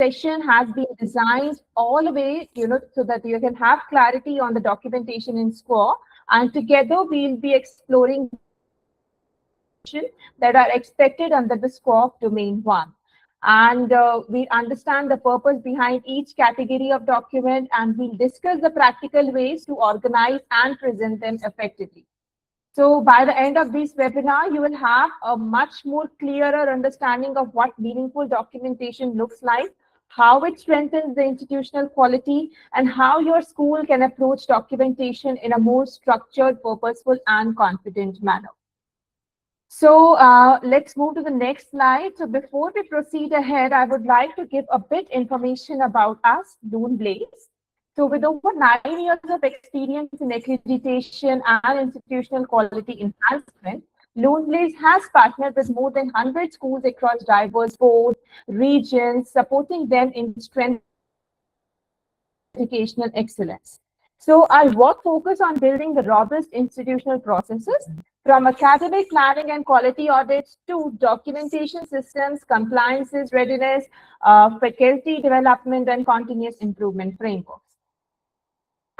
session has been designed all the way, so that you can have clarity on the documentation in SQAAF, and together we'll be exploring that are expected under the SQAAF Domain 1. And we understand the purpose behind each category of document, and we'll discuss the practical ways to organize and present them effectively. So by the end of this webinar, you will have a much more clearer understanding of what meaningful documentation looks like, how it strengthens the institutional quality, and how your school can approach documentation in a more structured, purposeful, and confident manner. So let's move to the next slide. So before we proceed ahead, I would like to give a bit information about us, Luneblaze. So with over 9 years of experience in accreditation and institutional quality enhancement, Luneblaze has partnered with more than 100 schools across diverse boards, regions, supporting them in strengthening educational excellence. So our work focuses on building the robust institutional processes, from academic planning and quality audits to documentation systems, compliances, readiness, faculty development, and continuous improvement frameworks.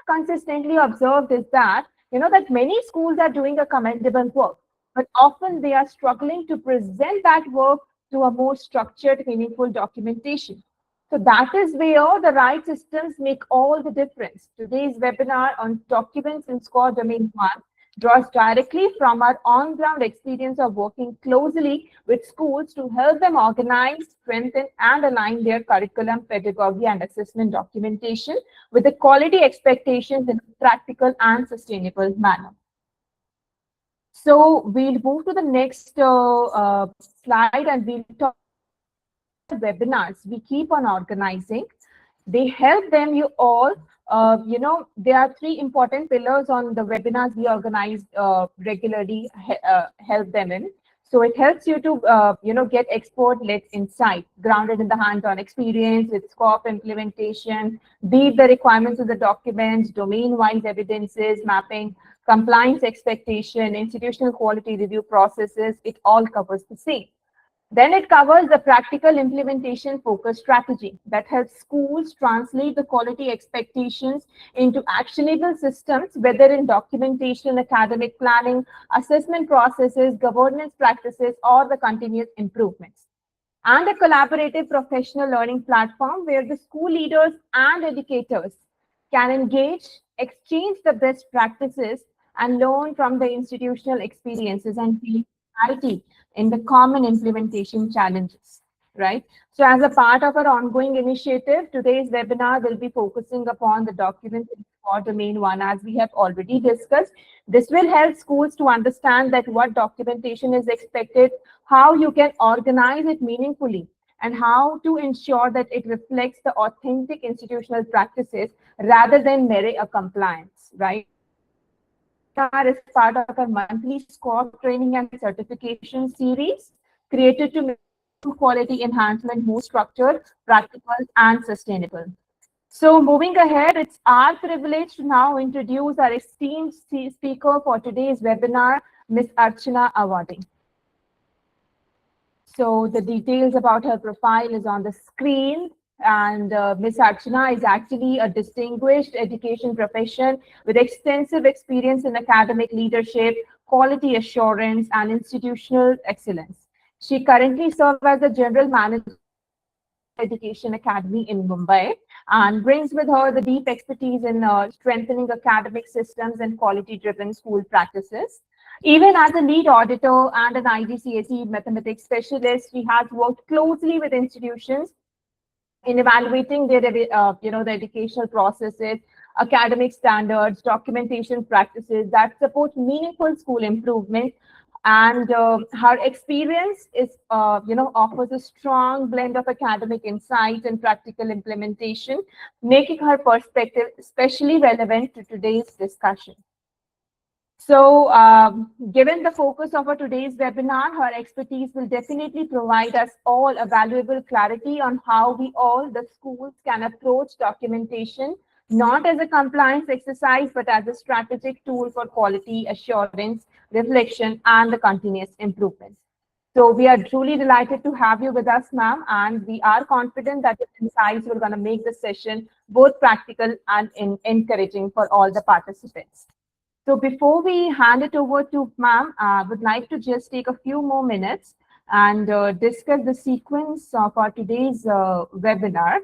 Consistently observed is that, that many schools are doing a commendable work, but often they are struggling to present that work to a more structured, meaningful documentation. So that is where the right systems make all the difference. Today's webinar on documents in SQAAF Domain 1 draws directly from our on-ground experience of working closely with schools to help them organize, strengthen, and align their curriculum, pedagogy, and assessment documentation with the quality expectations in a practical and sustainable manner. So we'll move to the next slide, and we'll talk about webinars we keep on organizing. They help them, you all. There are 3 important pillars on the webinars we organize regularly, help them in. So it helps you to, get expert-led insight grounded in the hands-on experience with SQAAF implementation, be the requirements of the documents, domain-wise evidences, mapping, compliance expectation, institutional quality review processes. It all covers the same. Then it covers the practical implementation focused strategy that helps schools translate the quality expectations into actionable systems, whether in documentation, academic planning, assessment processes, governance practices, or the continuous improvements. And a collaborative professional learning platform where the school leaders and educators can engage, exchange the best practices, and learn from the institutional experiences and gain clarity in the common implementation challenges, right? So as a part of our ongoing initiative, today's webinar will be focusing upon the documents in SQAAF Domain 1, as we have already discussed. This will help schools to understand that what documentation is expected, how you can organize it meaningfully, and how to ensure that it reflects the authentic institutional practices rather than mere a compliance, right? Is part of our monthly SQAAF training and certification series created to make quality enhancement more structured, practical, and sustainable. So moving ahead, it's our privilege to now introduce our esteemed speaker for today's webinar, Ms. Archana Awade. So the details about her profile is on the screen. And Ms. Archana is actually a distinguished education professional with extensive experience in academic leadership, quality assurance, and institutional excellence. She currently serves as the General Manager of Education Academy in Mumbai and brings with her the deep expertise in strengthening academic systems and quality-driven school practices. Even as a lead auditor and an IGCSE mathematics specialist, she has worked closely with institutions in evaluating their, the educational processes, academic standards, documentation practices that support meaningful school improvement. And her experience is, offers a strong blend of academic insight and practical implementation, making her perspective especially relevant to today's discussion. So given the focus of our today's webinar, her expertise will definitely provide us all a valuable clarity on how we all, the schools, can approach documentation, not as a compliance exercise, but as a strategic tool for quality assurance, reflection, and the continuous improvement. So we are truly delighted to have you with us, ma'am, and we are confident that your insights will going to make the session both practical and encouraging for all the participants. So before we hand it over to ma'am, I would like to just take a few more minutes and discuss the sequence for today's webinar.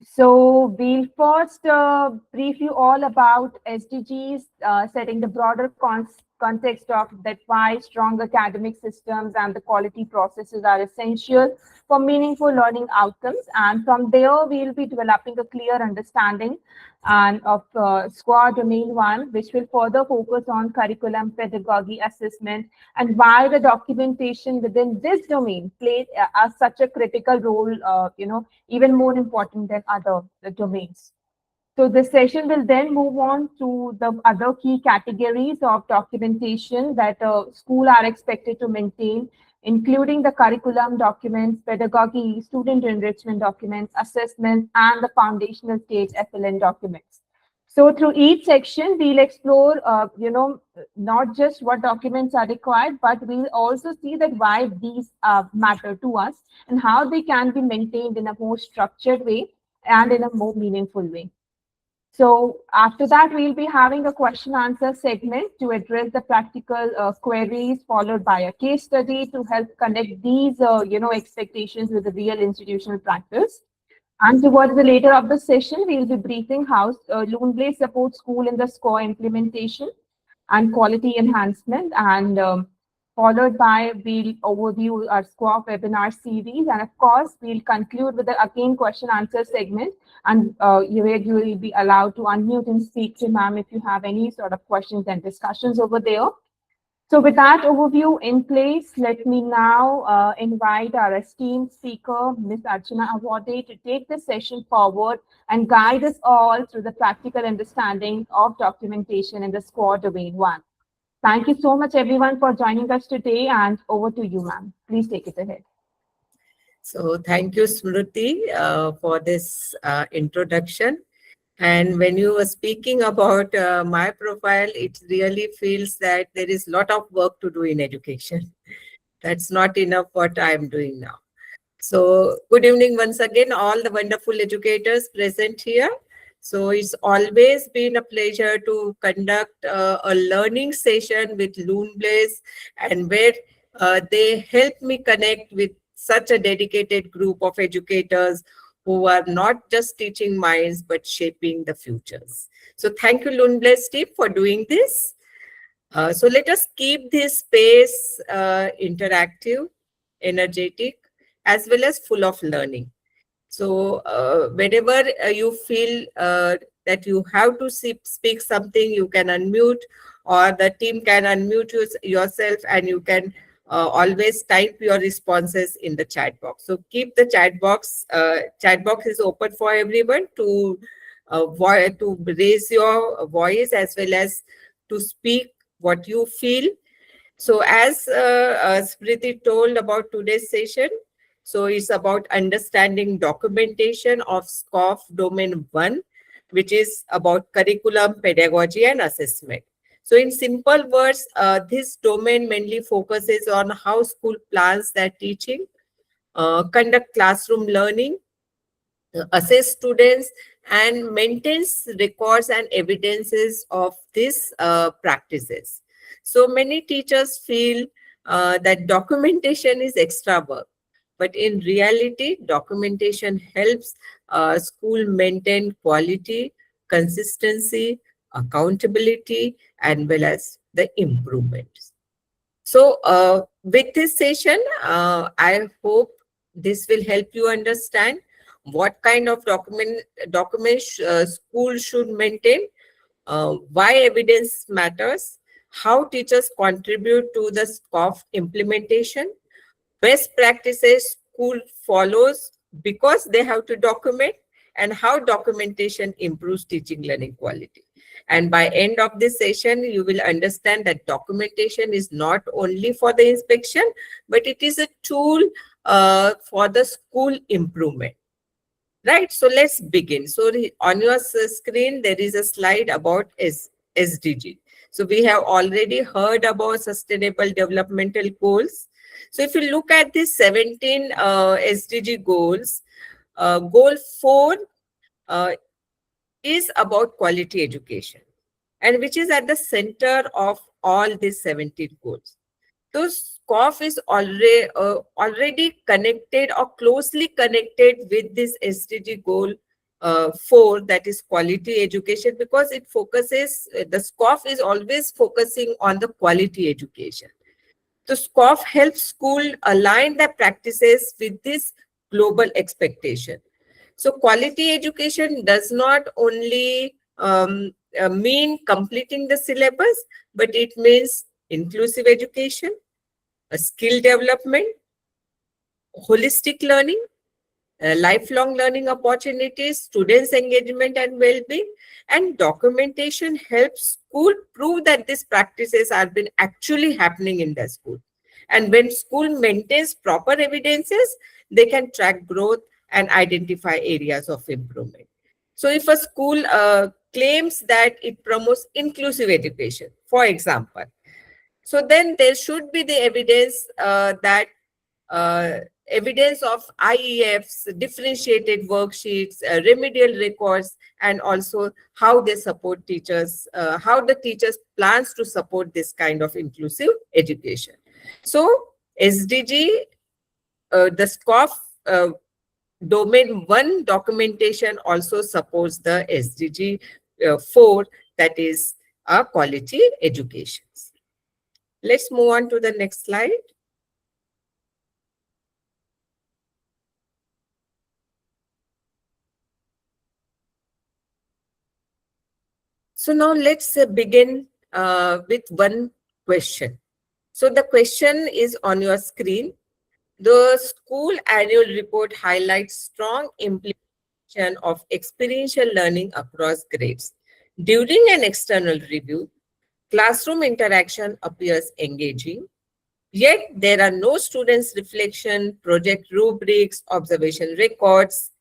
So we'll first brief you all about SDGs, setting the broader context of that why strong academic systems and the quality processes are essential for meaningful learning outcomes. And from there, we'll be developing a clear understanding and of SQAAF Domain 1, which will further focus on curriculum, pedagogy, assessment, and why the documentation within this domain plays such a critical role, even more important than other domains. So this session will then move on to the other key categories of documentation that school are expected to maintain, including the curriculum documents, pedagogy, student enrichment documents, assessments, and the foundational stage FLN documents. So through each section, we'll explore, not just what documents are required, but we'll also see that why these matter to us and how they can be maintained in a more structured way and in a more meaningful way. So after that, we'll be having a question answer segment to address the practical queries, followed by a case study to help connect these, expectations with the real institutional practice. And towards the later of the session, we'll be briefing how Luneblaze supports school in the SQAAF implementation and quality enhancement, and followed by we'll overview our SQAAF webinar series, and of course we'll conclude with the again question answer segment, and you will be allowed to unmute and speak to ma'am if you have any sort of questions and discussions over there. So with that overview in place, let me now invite our esteemed speaker, Ms. Archana Awade, to take the session forward and guide us all through the practical understanding of documentation in the SQAAF Domain 1. Thank you so much, everyone, for joining us today, and over to you, ma'am. Please take it ahead. So thank you, Smriti, for this introduction. And when you were speaking about my profile, it really feels that there is a lot of work to do in education. That's not enough what I'm doing now. So good evening once again, all the wonderful educators present here. So it's always been a pleasure to conduct a learning session with Luneblaze, and where they help me connect with such a dedicated group of educators who are not just teaching minds, but shaping the futures. So thank you, Luneblaze team, for doing this. So let us keep this space interactive, energetic, as well as full of learning. So whenever you feel that you have to speak something, you can unmute, or the team can unmute yourself, and you can always type your responses in the chat box. So keep the chat box. Chat box is open for everyone to raise your voice as well as to speak what you feel. So as Smriti told about today's session, so it's about understanding documentation of SQAAF Domain 1, which is about curriculum, pedagogy, and assessment. So in simple words, this domain mainly focuses on how school plans their teaching, conduct classroom learning, assess students, and maintains records and evidences of these practices. So many teachers feel that documentation is extra work, but in reality, documentation helps school maintain quality, consistency, accountability, and well as the improvements. So with this session, I hope this will help you understand what kind of documents school should maintain, why evidence matters, how teachers contribute to the SQAAF implementation, best practices school follows because they have to document, and how documentation improves teaching learning quality. And by end of this session, you will understand that documentation is not only for the inspection, but it is a tool for the school improvement. Right, so let's begin. So on your screen, there is a slide about SDG. So we have already heard about sustainable developmental goals. So if you look at these 17 SDG goals, goal 4 uh, is about quality education, and which is at the center of all these 17 goals. So SQAAF is already connected or closely connected with this SDG goal 4, that is quality education, because it focuses, the SQAAF is always focusing on the quality education. So SQAAF helps school align their practices with this global expectation. So quality education does not only mean completing the syllabus, but it means inclusive education, a skill development, holistic learning, lifelong learning opportunities, students' engagement and well-being, and documentation helps school prove that these practices are been actually happening in the school. And when school maintains proper evidences, they can track growth and identify areas of improvement. So if a school claims that it promotes inclusive education, for example, so then there should be the evidence that evidence of IEFs, differentiated worksheets, remedial records, and also how they support teachers, how the teachers plans to support this kind of inclusive education. So SDG, the SQAAF domain 1 documentation also supports the SDG 4, that is quality education. Let's move on to the next slide. So now let's begin with one question. So the question is on your screen. The school annual report highlights strong implementation of experiential learning across grades. During an external review, classroom interaction appears engaging, yet there are no students' reflection, project rubrics, observation records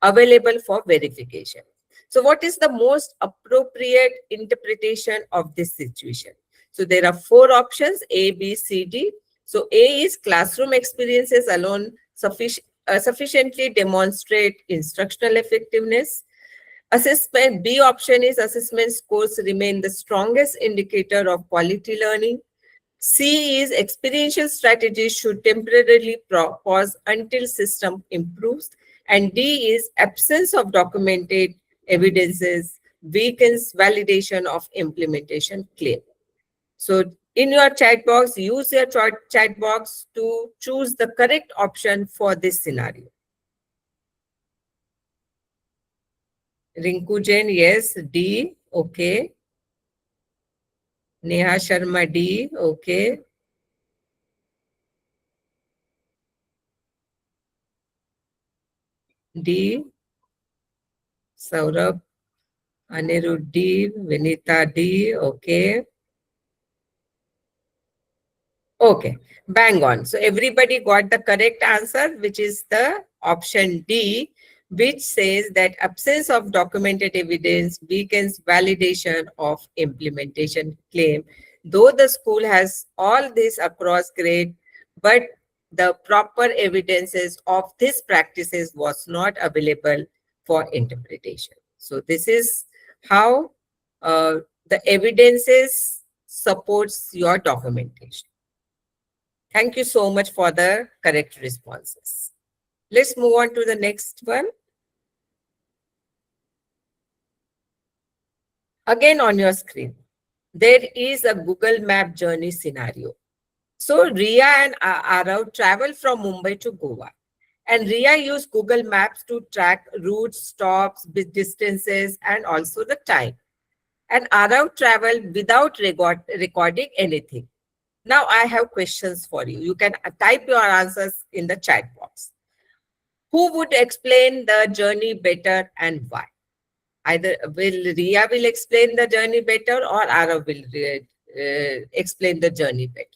available for verification. So what is the most appropriate interpretation of this situation? So there are 4 options, A, B, C, D. So A is classroom experiences alone sufficiently demonstrate instructional effectiveness. Assessment, B option is assessment scores remain the strongest indicator of quality learning. C is experiential strategies should temporarily pause until system improves. And D is absence of documented evidences weakens validation of implementation claim. So in your chat box, use your chat box to choose the correct option for this scenario. Rinku Jain, yes, D, okay. Neha Sharma, D, okay. D, Saurabh, Anirudh D, Vinita D, okay. Okay, bang on. So everybody got the correct answer, which is the option D, which says that absence of documented evidence weakens validation of implementation claim. Though the school has all this across grade, but the proper evidences of these practices was not available for interpretation. So this is how the evidences supports your documentation. Thank you so much for the correct responses. Let's move on to the next one. Again on your screen, there is a Google Map journey scenario. So Ria and Arav travel from Mumbai to Goa. And Ria used Google Maps to track routes, stops, distances, and also the time. And Arav traveled without recording anything. Now I have questions for you. You can type your answers in the chat box. Who would explain the journey better and why? Either Ria will explain the journey better or Arav will explain the journey better.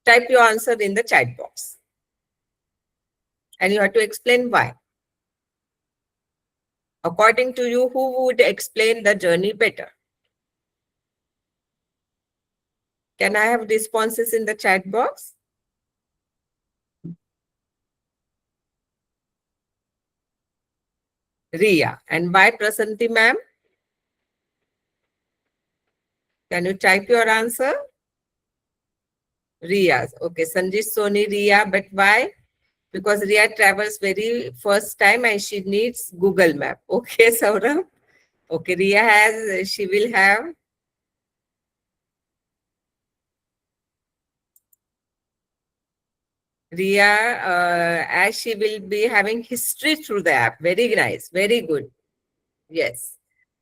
Type your answer in the chat box. And you have to explain why. According to you, who would explain the journey better? Can I have responses in the chat box? Ria. And why Prasanti ma'am? Can you type your answer? Ria. Okay, Sanjit Soni, Ria. But why? Because Ria travels very first time and she needs Google Map. Okay, Saurabh. Okay, Ria has, she will have. Ria, as she will be having history through the app. Very nice, very good. Yes,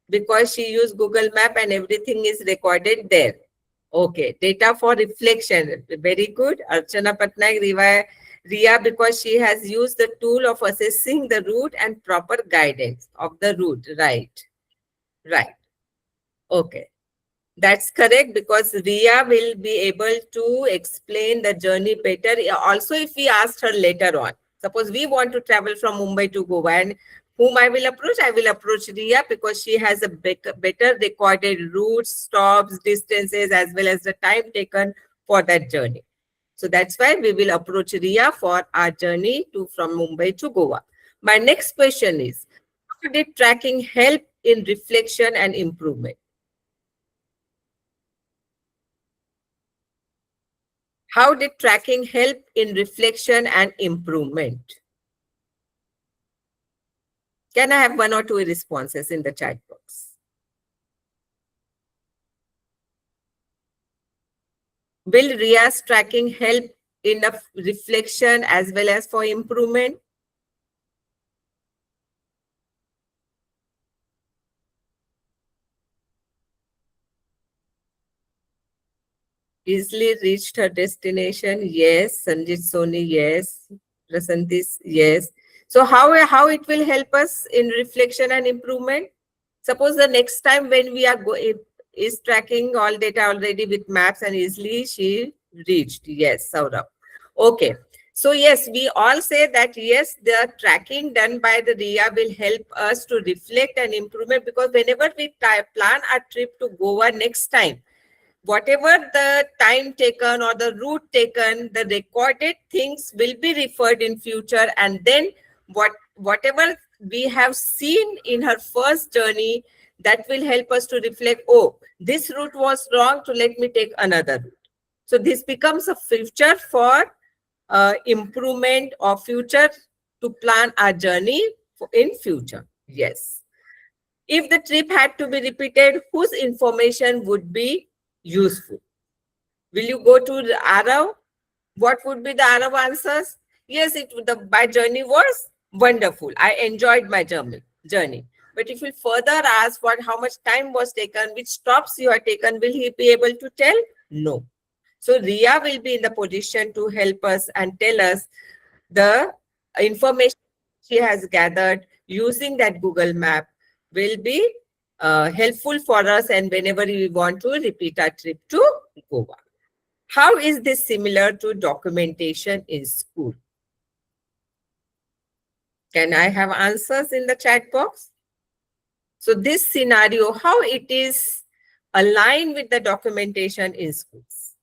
because she used Google Map and everything is recorded there. Okay, data for reflection. Very good. Archana Patnaik, Ria, because she has used the tool of assessing the route and proper guidance of the route. Right, right. Okay. That's correct, because Ria will be able to explain the journey better. Also, if we asked her later on, suppose we want to travel from Mumbai to Goa, and whom I will approach Ria, because she has a better recorded routes, stops, distances, as well as the time taken for that journey. So that's why we will approach Ria for our journey from Mumbai to Goa. My next question is, how did tracking help in reflection and improvement? How did tracking help in reflection and improvement? Can I have one or two responses in the chat box? Will Ria's tracking help in a reflection as well as for improvement? Easily reached her destination? Yes. Sanjit Soni? Yes. Prasantis? Yes. So how it will help us in reflection and improvement? Suppose the next time when we are is tracking all data already with maps and easily she reached. Yes, Saurabh. Okay. So yes, we all say that yes, the tracking done by the RIA will help us to reflect and improvement, because whenever we plan a trip to Goa next time, whatever the time taken or the route taken, the recorded things will be referred in future, and then whatever we have seen in her first journey, that will help us to reflect, oh, this route was wrong, so let me take another route. So this becomes a future for improvement or future to plan our journey in future. Yes. If the trip had to be repeated, whose information would be useful? Will you go to the Arav? What would be the Arav answers? Yes, my journey was wonderful. I enjoyed my journey. But if you further ask how much time was taken, which stops you are taken, will he be able to tell? No. So Ria will be in the position to help us and tell us the information she has gathered using that Google map will be helpful for us, and whenever we want to repeat our trip to Goa. How is this similar to documentation in school? Can I have answers in the chat box? So this scenario, how it is aligned with the documentation in schools?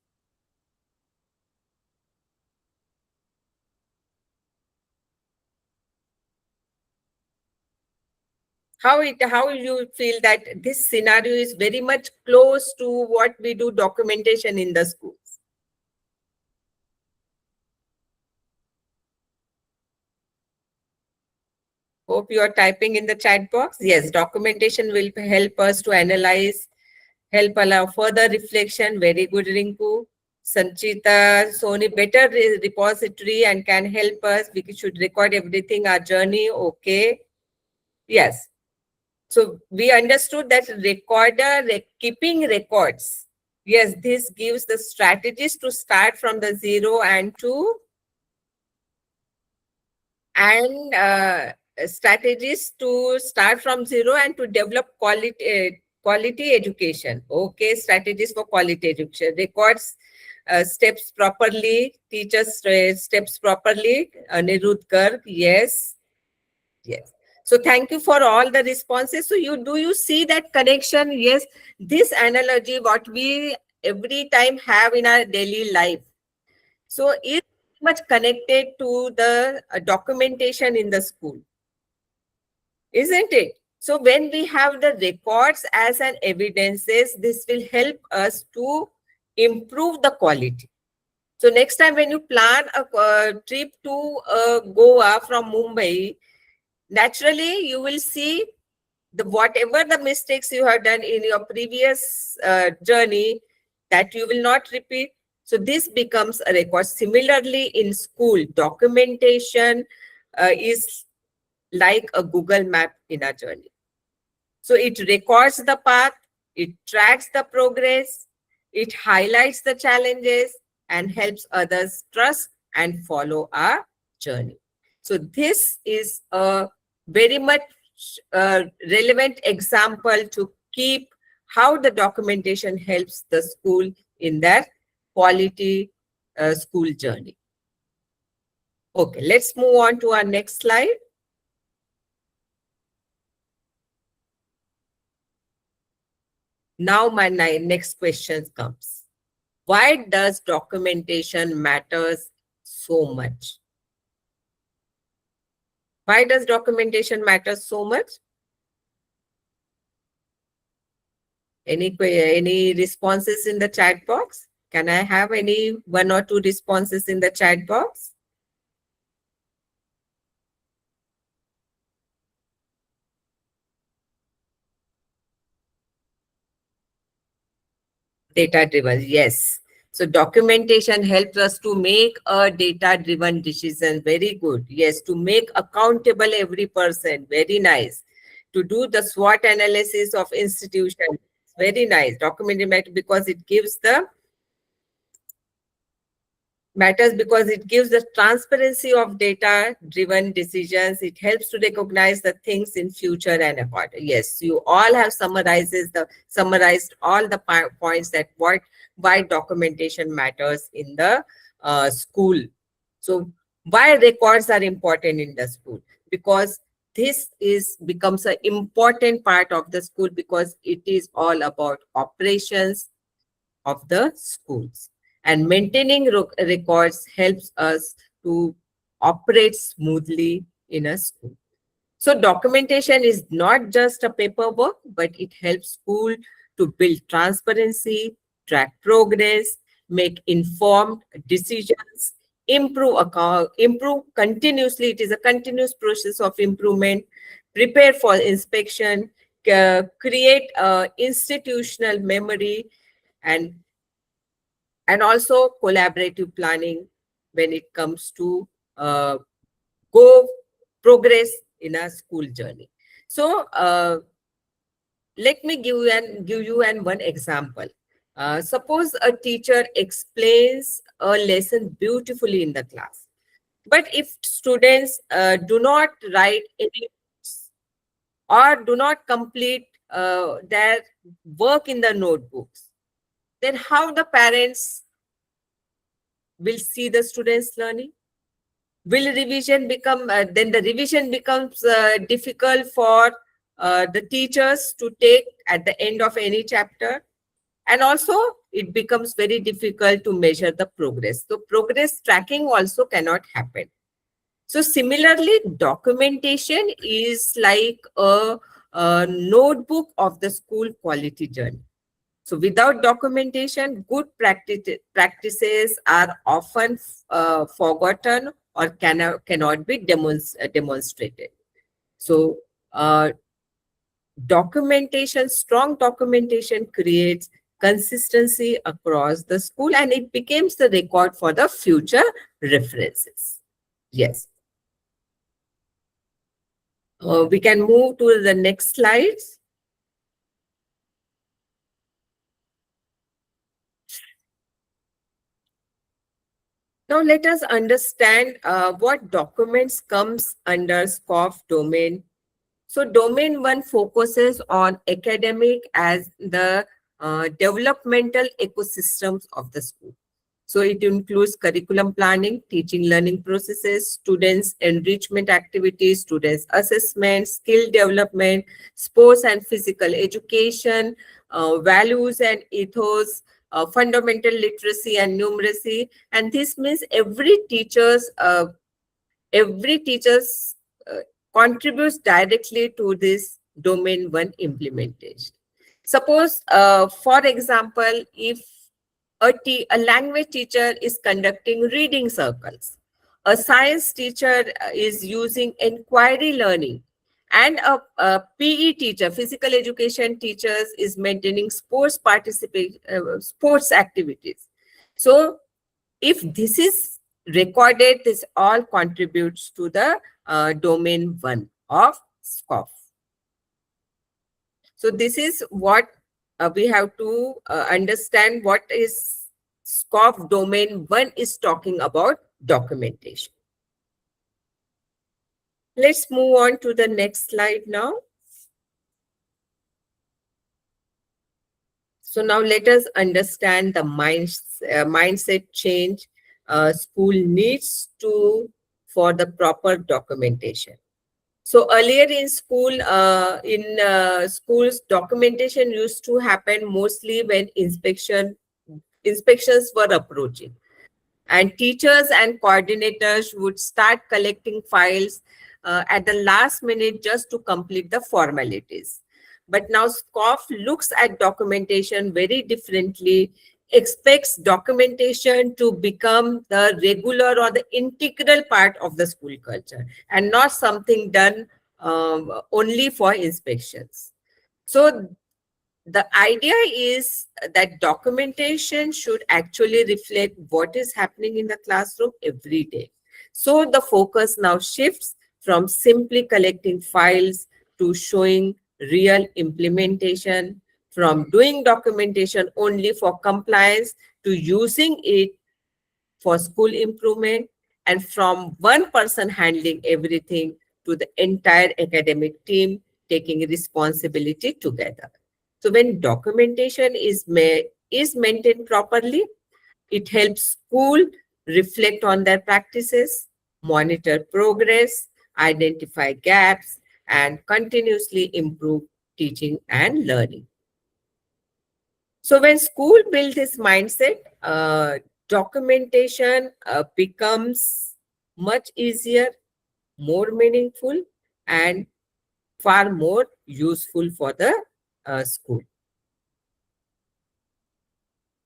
How you feel that this scenario is very much close to what we do documentation in the schools? Hope you are typing in the chat box. Yes, documentation will help us to analyze, help allow further reflection. Very good, Rinku. Sanchita, Sony, better repository and can help us. We should record everything, our journey. Okay. Yes. So we understood that keeping records. Yes, this gives the strategies to start from the zero and strategies to start from zero and to develop quality education. Okay, strategies for quality education. Records steps properly, teachers steps properly. Anirudh Garg, yes. Yes. So thank you for all the responses. So do you see that connection? Yes, this analogy, what we every time have in our daily life. So it's much connected to the documentation in the school, isn't it? So when we have the records as an evidences, this will help us to improve the quality. So next time when you plan a trip to Goa from Mumbai, naturally you will see the whatever the mistakes you have done in your previous journey, that you will not repeat. So this becomes a record. Similarly, in school, documentation is like a Google map in our journey. So it records the path, it tracks the progress, it highlights the challenges, and helps others trust and follow our journey. So this is a very much relevant example to keep how the documentation helps the school in their quality school journey. Okay, let's move on to our next slide. Now my next question comes. Why does documentation matters so much? Why does documentation matter so much? Any responses in the chat box? Can I have any 1 or 2 responses in the chat box? Data driven, yes. So documentation helps us to make a data driven decision. Very good. Yes, to make accountable every person. Very nice. To do the SWOT analysis of institution. Very nice. Documentation matters because it gives the transparency of data driven decisions. It helps to recognize the things in future and accord. Yes, you all have summarized all the points that why documentation matters in the school. So why records are important in the school? Because this becomes an important part of the school, because it is all about operations of the schools. And maintaining records helps us to operate smoothly in a school. So documentation is not just a paperwork, but it helps school to build transparency, track progress, make informed decisions, improve continuously. It is a continuous process of improvement, prepare for inspection, create institutional memory, and also collaborative planning when it comes to go progress in a school journey. So let me give you one example. Suppose a teacher explains a lesson beautifully in the class, but if students do not write any or do not complete their work in the notebooks, then how the parents will see the students learning? Will revision become, then the revision becomes difficult for the teachers to take at the end of any chapter. And also it becomes very difficult to measure the progress. So progress tracking also cannot happen. So similarly, documentation is like a notebook of the school quality journey. So without documentation, good practices are often forgotten or cannot be demonstrated. So strong documentation creates consistency across the school, and it becomes the record for the future references. Yes. We can move to the next slides. Now let us understand what documents comes under SQAAF domain. So domain 1 focuses on academic as the developmental ecosystems of the school. So it includes curriculum planning, teaching learning processes, students enrichment activities, students assessment, skill development, sports and physical education, values and ethos, fundamental literacy and numeracy. And this means every teacher's contributes directly to this domain 1 implementation. Suppose, for example, if a language teacher is conducting reading circles, a science teacher is using inquiry learning, and a PE teacher, physical education teachers, is maintaining sports activities. So if this is recorded, this all contributes to the domain 1 of SQAAF. So this is what we have to understand, what is SQAAF domain 1 is talking about: documentation. Let's move on to the next slide now. So now let us understand the mindset change school needs to for the proper documentation. So earlier in schools, documentation used to happen mostly when inspections were approaching, and teachers and coordinators would start collecting files at the last minute just to complete the formalities. But now SQAAF looks at documentation very differently, expects documentation to become the regular or the integral part of the school culture, and not something done only for inspections. So the idea is that documentation should actually reflect what is happening in the classroom every day. So the focus now shifts from simply collecting files to showing real implementation, from doing documentation only for compliance to using it for school improvement, and from one person handling everything to the entire academic team taking responsibility together. So when documentation is maintained properly, it helps school reflect on their practices, monitor progress, identify gaps, and continuously improve teaching and learning. So when school builds this mindset, documentation becomes much easier, more meaningful, and far more useful for the school.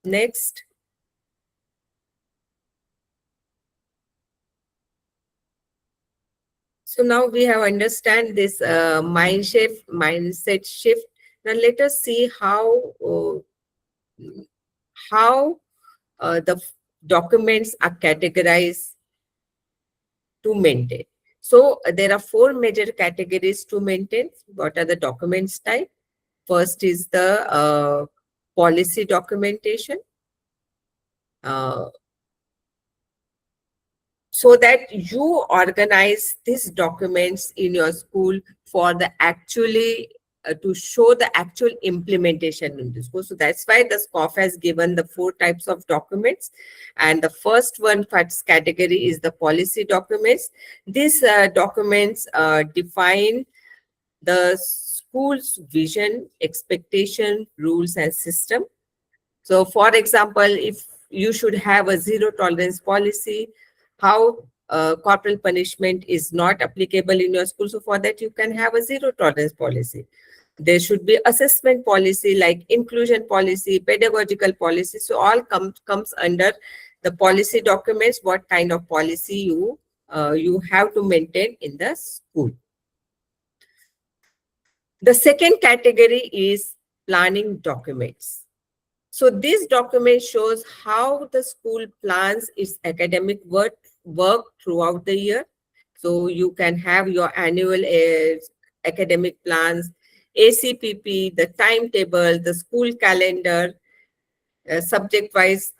Next. So now we have understand this mindset shift. Now let us see how the documents are categorized to maintain. So there are 4 major categories to maintain. What are the documents type? First is the policy documentation. So that you organize these documents in your school for the to show the actual implementation in the school. So that's why the SQAAF has given the 4 types of documents. And the first one, first category, is the policy documents. These documents define the school's vision, expectation, rules, and system. So for example, if you should have a zero tolerance policy, how corporal punishment is not applicable in your school. So for that, you can have a zero tolerance policy. There should be assessment policy like inclusion policy, pedagogical policy. So all comes under the policy documents, what kind of policy you have to maintain in the school. The second category is planning documents. So this document shows how the school plans its academic work throughout the year. So you can have your annual academic plans, ACPP, the timetable, the school calendar, subject-wise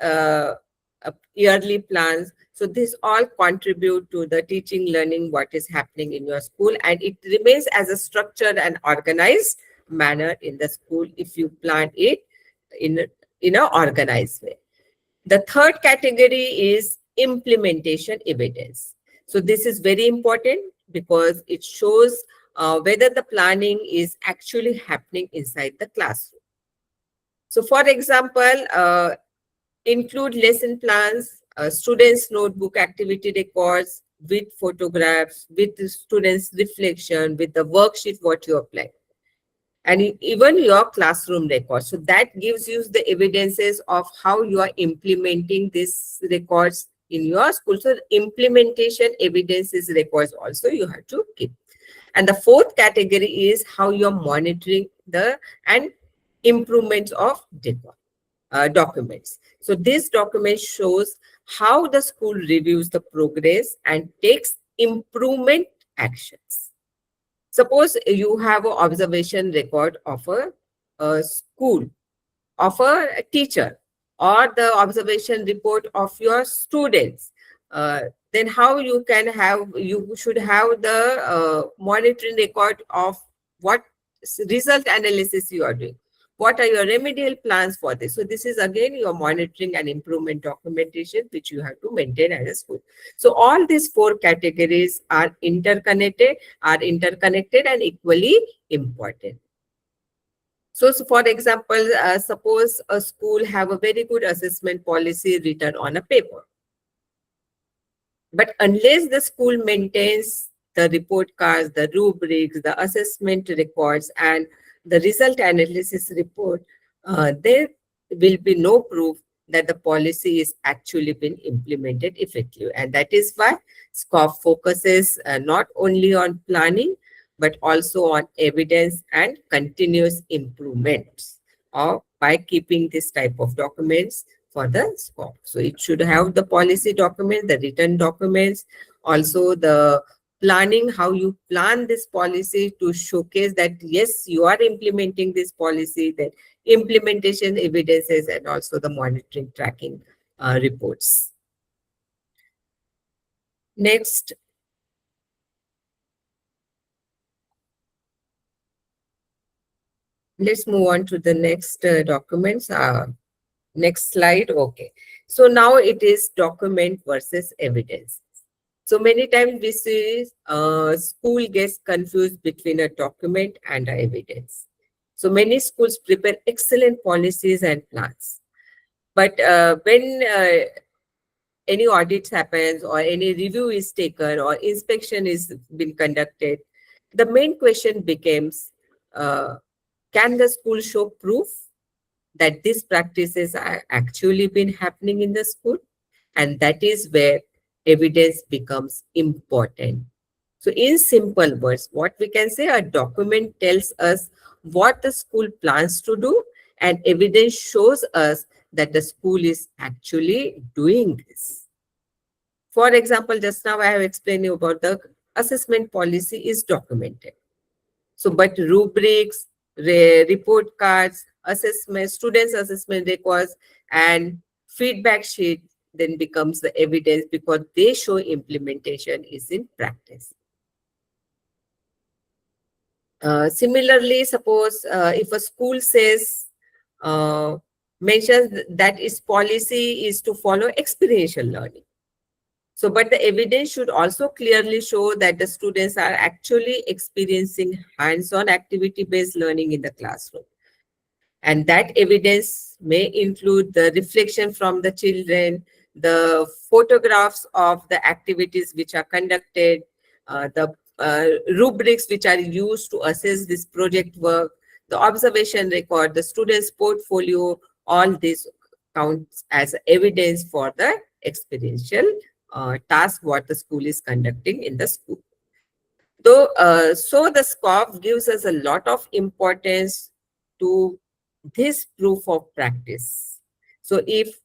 yearly plans. So these all contribute to the teaching, learning, what is happening in your school, and it remains as a structured and organized manner in the school if you plan it in an organized way. The third category is implementation evidence. So this is very important because it shows whether the planning is actually happening inside the classroom. So for example, include lesson plans, students' notebook activity records with photographs, with the students' reflection, with the worksheet what you apply, and even your classroom records. So that gives you the evidences of how you are implementing these records in your school. So implementation evidences records also you have to keep. And the fourth category is how you're monitoring the and improvements of documents. So this document shows how the school reviews the progress and takes improvement actions. Suppose you have an observation record of a school, of a teacher, or the observation report of your students. Then how you can have, you should have the monitoring record of what result analysis you are doing. What are your remedial plans for this? So this is again your monitoring and improvement documentation which you have to maintain as a school. So all these four categories are interconnected and equally important. So for example, suppose a school have a very good assessment policy written on a paper. But unless the school maintains the report cards, the rubrics, the assessment records, and the result analysis report, there will be no proof that the policy is actually been implemented effectively. And that is why SQAAF focuses not only on planning, but also on evidence and continuous improvements, or by keeping this type of documents for the SQAAF. So it should have the policy document, the written documents, also the planning, how you plan this policy to showcase that yes, you are implementing this policy, that implementation evidences, and also the monitoring tracking reports. Next. Let's move on to the next documents. Next slide. Okay. So now it is document versus evidence. So many times we see school gets confused between a document and a evidence. So many schools prepare excellent policies and plans. But when any audits happens or any review is taken or inspection is been conducted, the main question becomes, can the school show proof that these practices are actually been happening in the school? And that is where evidence becomes important. So in simple words, what we can say, a document tells us what the school plans to do, and evidence shows us that the school is actually doing this. For example, just now I have explained you about the assessment policy is documented. So, but rubrics, report cards, assessment, students' assessment records, and feedback sheet then becomes the evidence because they show implementation is in practice. Similarly, suppose if a school says, mentions that its policy is to follow experiential learning. So, but the evidence should also clearly show that the students are actually experiencing hands-on activity-based learning in the classroom. And that evidence may include the reflection from the children, the photographs of the activities which are conducted, the rubrics which are used to assess this project work, the observation record, the student's portfolio, all this counts as evidence for the experiential task what the school is conducting in the school. Though, so the SQAAF gives us a lot of importance to this proof of practice. So if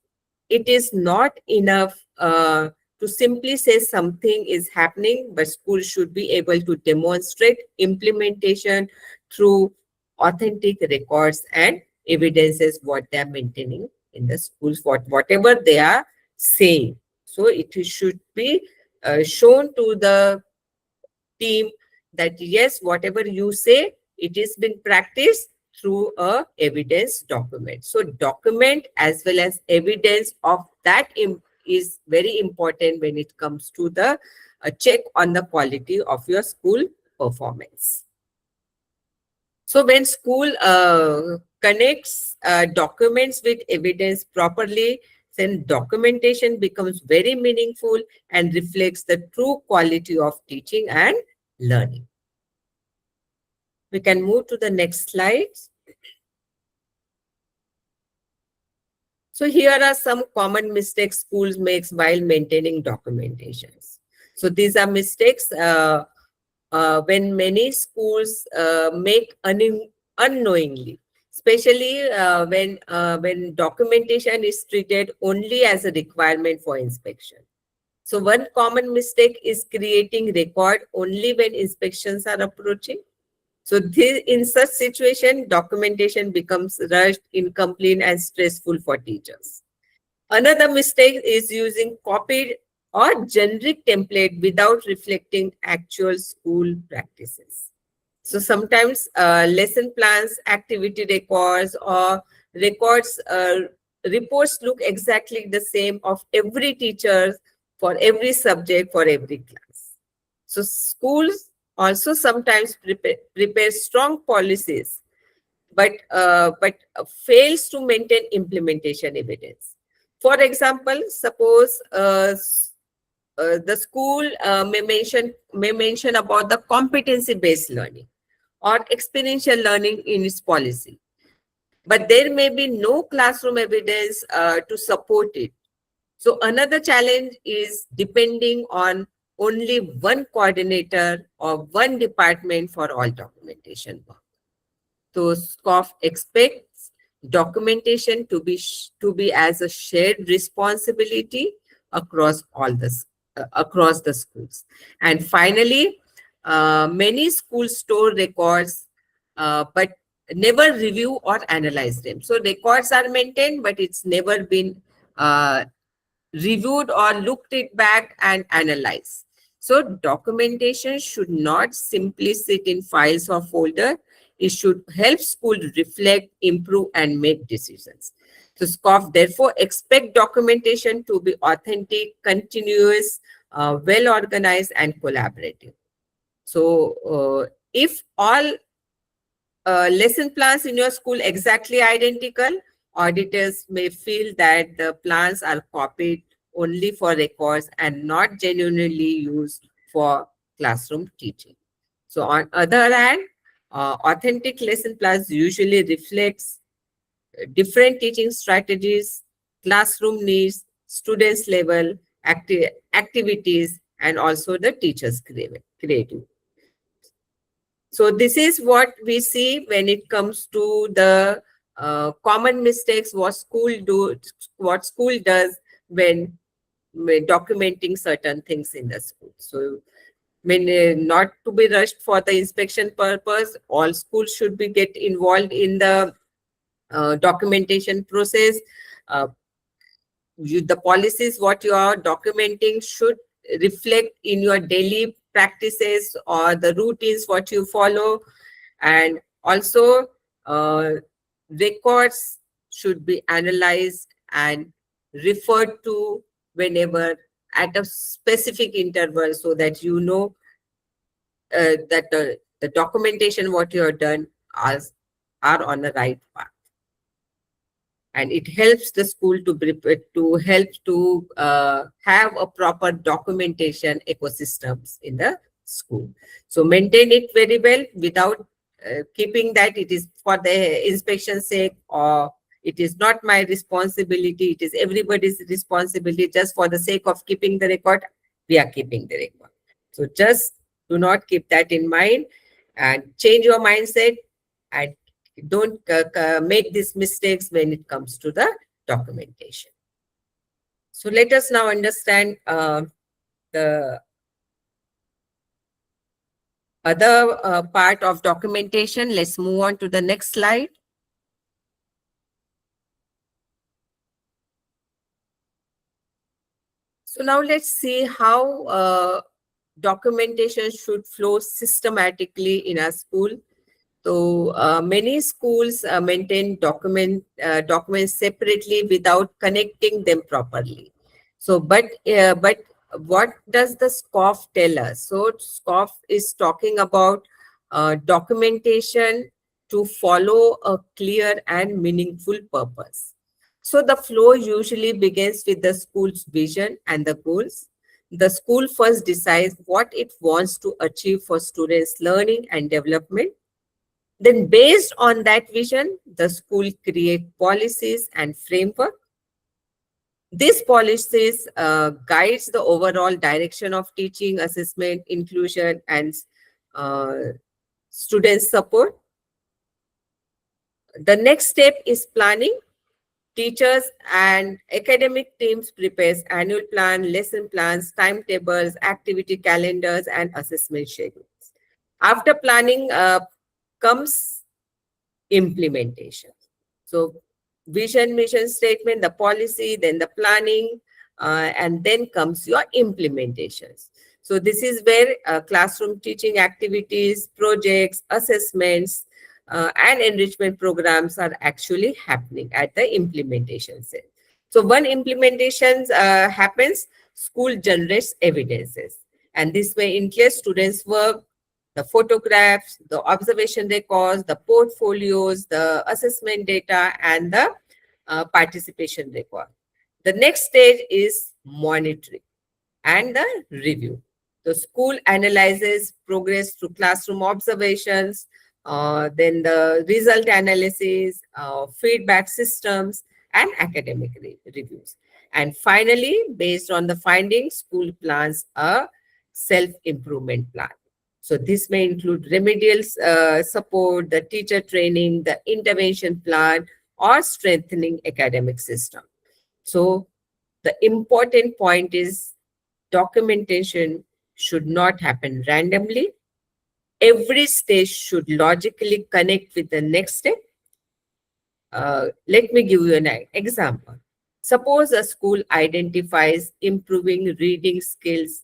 it is not enough to simply say something is happening, but school should be able to demonstrate implementation through authentic records and evidences what they are maintaining in the schools, whatever they are saying. So it should be shown to the team that yes, whatever you say, it is been practiced through a evidence document. So document as well as evidence of that is very important when it comes to the check on the quality of your school performance. So when school connects documents with evidence properly, then documentation becomes very meaningful and reflects the true quality of teaching and learning. We can move to the next slide. So here are some common mistakes schools make while maintaining documentations. So these are mistakes when many schools make unknowingly, especially when documentation is treated only as a requirement for inspection. So one common mistake is creating record only when inspections are approaching. So in such situation, documentation becomes rushed, incomplete, and stressful for teachers. Another mistake is using copied or generic template without reflecting actual school practices. So sometimes lesson plans, activity records, or records reports look exactly the same of every teacher for every subject for every class. So schools also sometimes prepare strong policies, but fails to maintain implementation evidence. For example, suppose the school may mention about the competency-based learning or experiential learning in its policy, but there may be no classroom evidence to support it. So another challenge is depending on only one coordinator or one department for all documentation work. So SQAAF expects documentation to be as a shared responsibility across across the schools. And finally, many schools store records, but never review or analyze them. So records are maintained, but it's never been reviewed or looked it back and analyzed. So documentation should not simply sit in files or folder. It should help school reflect, improve, and make decisions. So SQAAF therefore expect documentation to be authentic, continuous, well organized, and collaborative. So if all lesson plans in your school exactly identical, auditors may feel that the plans are copied only for records and not genuinely used for classroom teaching. So on other hand, authentic lesson plans usually reflects different teaching strategies, classroom needs, students level, activities, and also the teachers' creativity. So this is what we see when it comes to the common mistakes what school does when documenting certain things in the school. So not to be rushed for the inspection purpose, all schools should be get involved in the documentation process. The policies what you are documenting should reflect in your daily practices or the routines what you follow, and also records should be analyzed and referred to whenever at a specific interval, so that you know that the documentation what you have done are on the right path. And it helps the school to have a proper documentation ecosystems in the school. So maintain it very well without keeping that it is for the inspection sake, or it is not my responsibility, it is everybody's responsibility. Just for the sake of keeping the record, we are keeping the record. So just do not keep that in mind, and change your mindset, and don't make these mistakes when it comes to the documentation. So let us now understand the other part of documentation. Let's move on to the next slide. So now let's see how documentation should flow systematically in a school. So many schools maintain documents separately without connecting them properly. So, but what does the SQAAF tell us? So SQAAF is talking about documentation to follow a clear and meaningful purpose. So the flow usually begins with the school's vision and the goals. The school first decides what it wants to achieve for students' learning and development. Then based on that vision, the school create policies and framework. These policies guides the overall direction of teaching, assessment, inclusion, and uh, student support. The next step is planning. Teachers and academic teams prepares annual plan, lesson plans, timetables, activity calendars, and assessment schedules. After planning comes implementation. So vision, mission statement, the policy, then the planning, and then comes your implementations. So this is where classroom teaching activities, projects, assessments, and enrichment programs are actually happening at the implementation set. So when implementations happens, school generates evidences. And this may include students' work, the photographs, the observation records, the portfolios, the assessment data, and the participation record. The next stage is monitoring and the review. The school analyzes progress through classroom observations, then the result analysis, feedback systems, and academic reviews. And finally, based on the findings, school plans a self-improvement plan. So this may include remedial support, the teacher training, the intervention plan, or strengthening academic system. So the important point is documentation should not happen randomly. Every stage should logically connect with the next step. Let me give you an example. Suppose a school identifies improving reading skills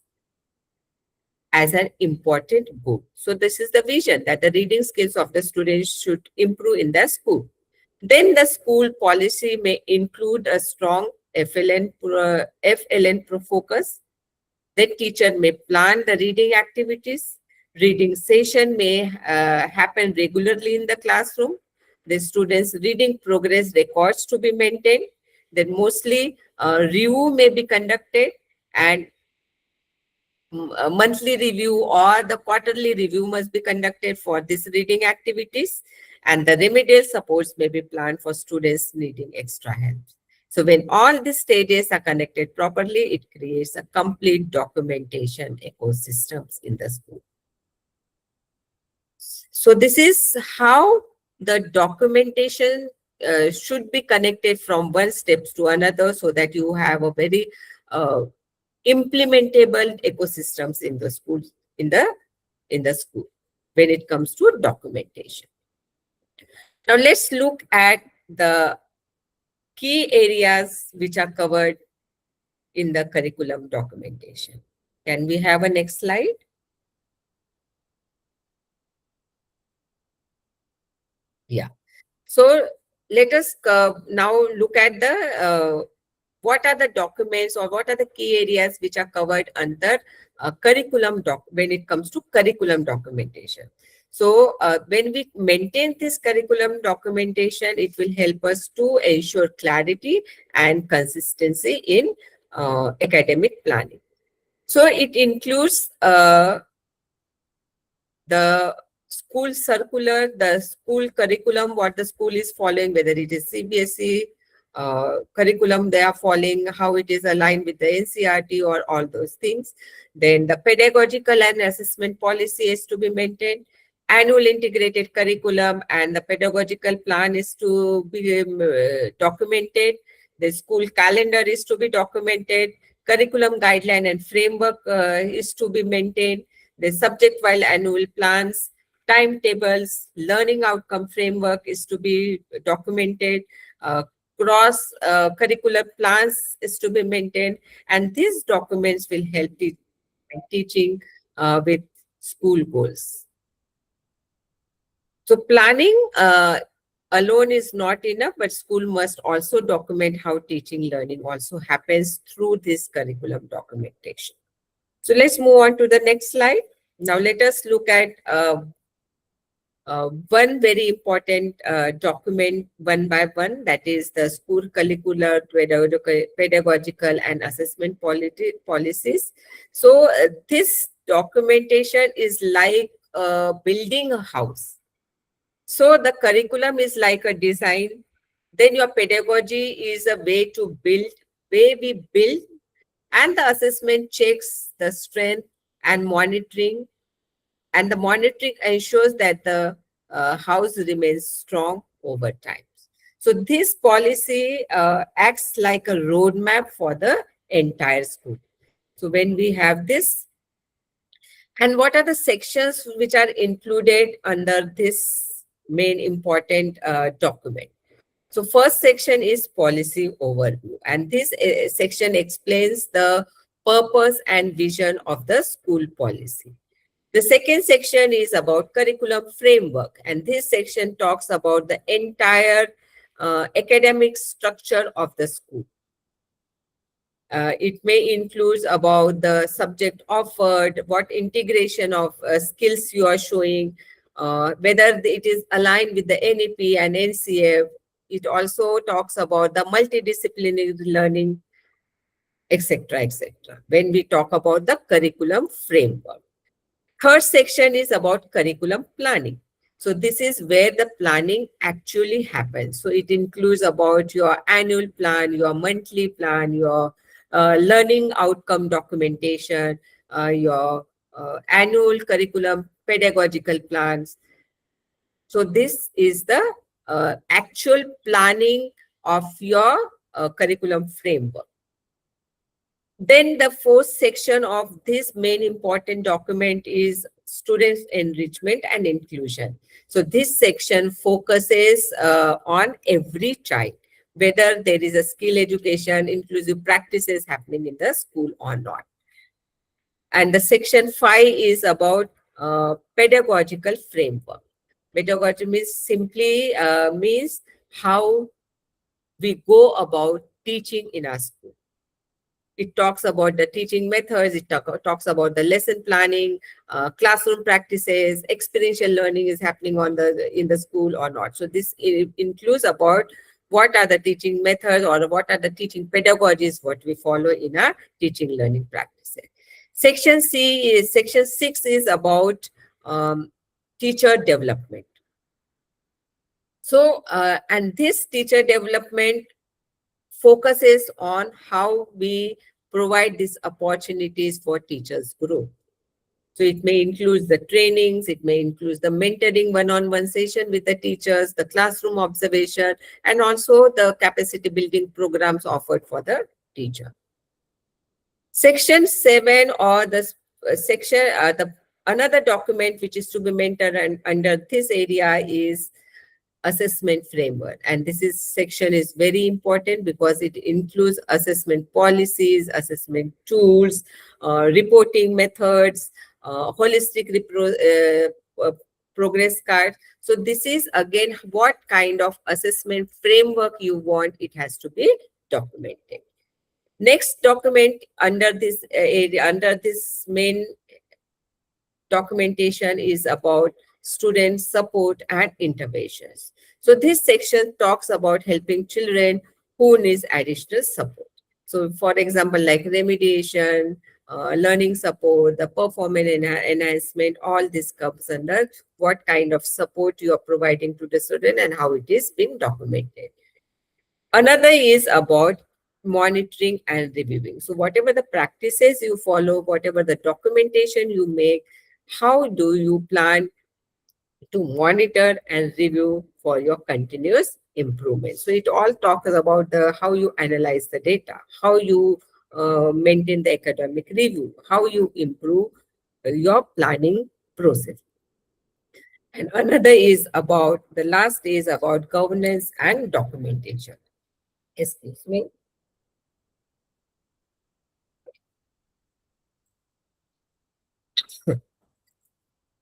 as an important goal. So this is the vision that the reading skills of the students should improve in the school. Then the school policy may include a strong FLN focus. The teacher may plan the reading activities. Reading session may happen regularly in the classroom. The students' reading progress records to be maintained. Then mostly review may be conducted, and a monthly review or the quarterly review must be conducted for these reading activities, and the remedial supports may be planned for students needing extra help. So when all these stages are connected properly, it creates a complete documentation ecosystems in the school. So this is how the documentation should be connected from one step to another, so that you have a very implementable ecosystems in the school, in the school when it comes to documentation. Now let's look at the key areas which are covered in the curriculum documentation. Can we have a next slide? Yeah. So let us now look at the what are the documents or what are the key areas which are covered under curriculum when it comes to curriculum documentation. So when we maintain this curriculum documentation, it will help us to ensure clarity and consistency in academic planning. So it includes the school circular, the school curriculum, what the school is following, whether it is CBSE curriculum they are following, how it is aligned with the NCERT or all those things. Then the pedagogical and assessment policy is to be maintained. Annual integrated curriculum and the pedagogical plan is to be documented. The school calendar is to be documented. Curriculum guideline and framework is to be maintained. The subject-wise annual plans, timetables, learning outcome framework is to be documented. Cross-curricular plans is to be maintained. And these documents will help teaching with school goals. So planning alone is not enough, but school must also document how teaching learning also happens through this curriculum documentation. So let's move on to the next slide. Now let us look at one very important document one by one, that is the school curricular, pedagogical and assessment policies. So this documentation is like building a house. So the curriculum is like a design. Then your pedagogy is a way to build, way we build, and the assessment checks the strength and monitoring, and the monitoring ensures that the house remains strong over time. So this policy acts like a roadmap for the entire school. So when we have this, and what are the sections which are included under this main important document? So first section is policy overview, and this section explains the purpose and vision of the school policy. The second section is about curriculum framework, and this section talks about the entire academic structure of the school. It may include about the subject offered, what integration of skills you are showing, whether it is aligned with the NEP and NCF. It also talks about the multidisciplinary learning, etc., etc. when we talk about the curriculum framework. Third section is about curriculum planning. So this is where the planning actually happens. So it includes about your annual plan, your monthly plan, your learning outcome documentation, your annual curriculum pedagogical plans. So this is the actual planning of your curriculum framework. Then the fourth section of this main important document is students' enrichment and inclusion. So this section focuses on every child, whether there is a skill education, inclusive practices happening in the school or not. And the section 5 is about pedagogical framework. Pedagogy means simply means how we go about teaching in our school. It talks about the teaching methods, it talks about the lesson planning, classroom practices, experiential learning is happening in the school or not. So this includes about what are the teaching methods or what are the teaching pedagogies what we follow in our teaching learning practices. Section 6 is about teacher development. So, and this teacher development focuses on how we provide these opportunities for teachers' growth. So it may include the trainings, it may include the mentoring one-on-one session with the teachers, the classroom observation, and also the capacity building programs offered for the teacher. Section 7 or the section, another document which is to be mentored and under this area is assessment framework, and this section is very important because it includes assessment policies, assessment tools, reporting methods, holistic progress card. So this is again what kind of assessment framework you want. It has to be documented. Next document under this area, under this main documentation is about student support and interventions. So this section talks about helping children who need additional support. So for example, like remediation, learning support, the performance enhancement, all this comes under what kind of support you are providing to the student and how it is being documented. Another is about monitoring and reviewing. So whatever the practices you follow, whatever the documentation you make, how do you plan to monitor and review for your continuous improvement? So it all talks about how you analyze the data, how you maintain the academic review, how you improve your planning process. And another is about, the last is about governance and documentation. Excuse me.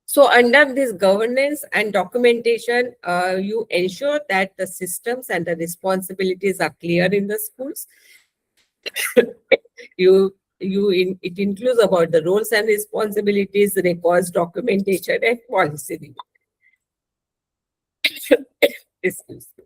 So under this governance and documentation, you ensure that the systems and the responsibilities are clear in the schools. It includes about the roles and responsibilities, records, documentation, and policy review. Excuse me.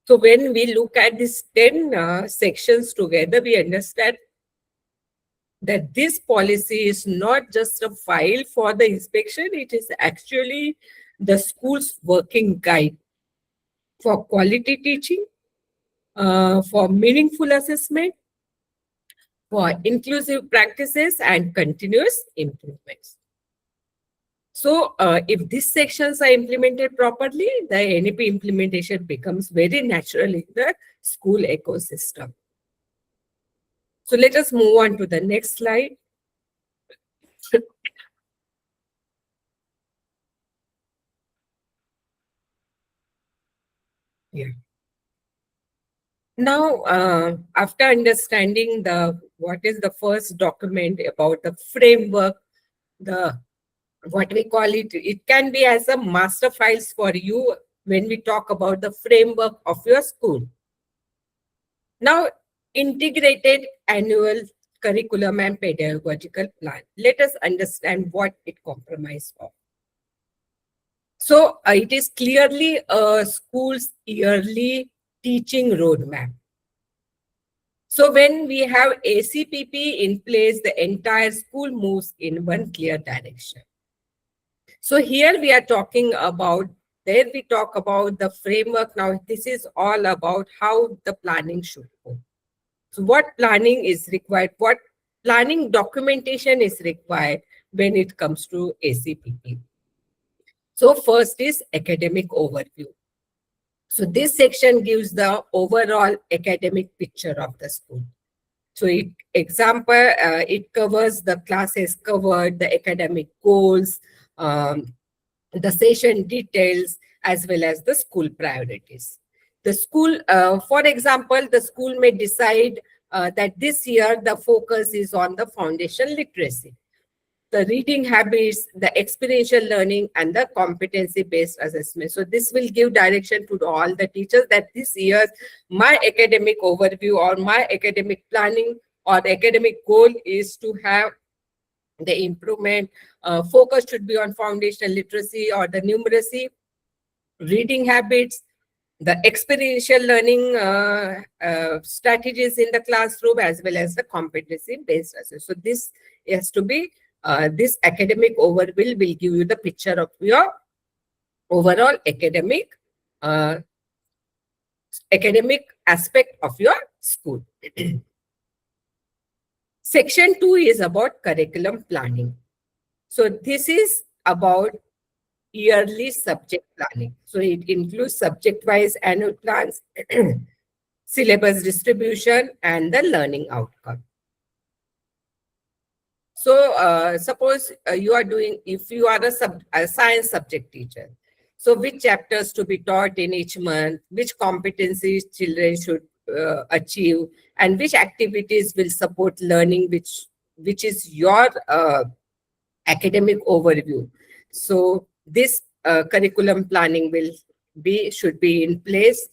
So when we look at these 10 sections together, we understand that this policy is not just a file for the inspection, it is actually the school's working guide for quality teaching, for meaningful assessment, for inclusive practices and continuous improvements. So if these sections are implemented properly, the NEP implementation becomes very natural in the school ecosystem. So let us move on to the next slide. Yeah. Now, after understanding what is the first document about the framework, the what we call it, it can be as a master files for you when we talk about the framework of your school. Now, integrated annual curriculum and pedagogical plan. Let us understand what it comprises of. So, it is clearly a school's yearly teaching roadmap. So when we have ACPP in place, the entire school moves in one clear direction. So here we are talking about, there we talk about the framework. Now this is all about how the planning should go. So what planning is required, what planning documentation is required when it comes to ACPP. So first is academic overview. So this section gives the overall academic picture of the school. So it covers the classes covered, the academic goals, the session details, as well as the school priorities. The school, for example, the school may decide that this year the focus is on the foundation literacy, the reading habits, the experiential learning, and the competency-based assessment. So this will give direction to all the teachers that this year my academic overview or my academic planning or academic goal is to have the improvement. Focus should be on foundational literacy or the numeracy, reading habits, the experiential learning strategies in the classroom, as well as the competency-based assessment. So this has to be this academic overview will give you the picture of your overall academic aspect of your school. Section 2 is about curriculum planning. So this is about yearly subject planning. So it includes subject-wise annual plans, syllabus distribution, and the learning outcome. So suppose you are doing, if you are a science subject teacher, so which chapters to be taught in each month, which competencies children should achieve, and which activities will support learning, which is your academic overview. So this curriculum planning should be in place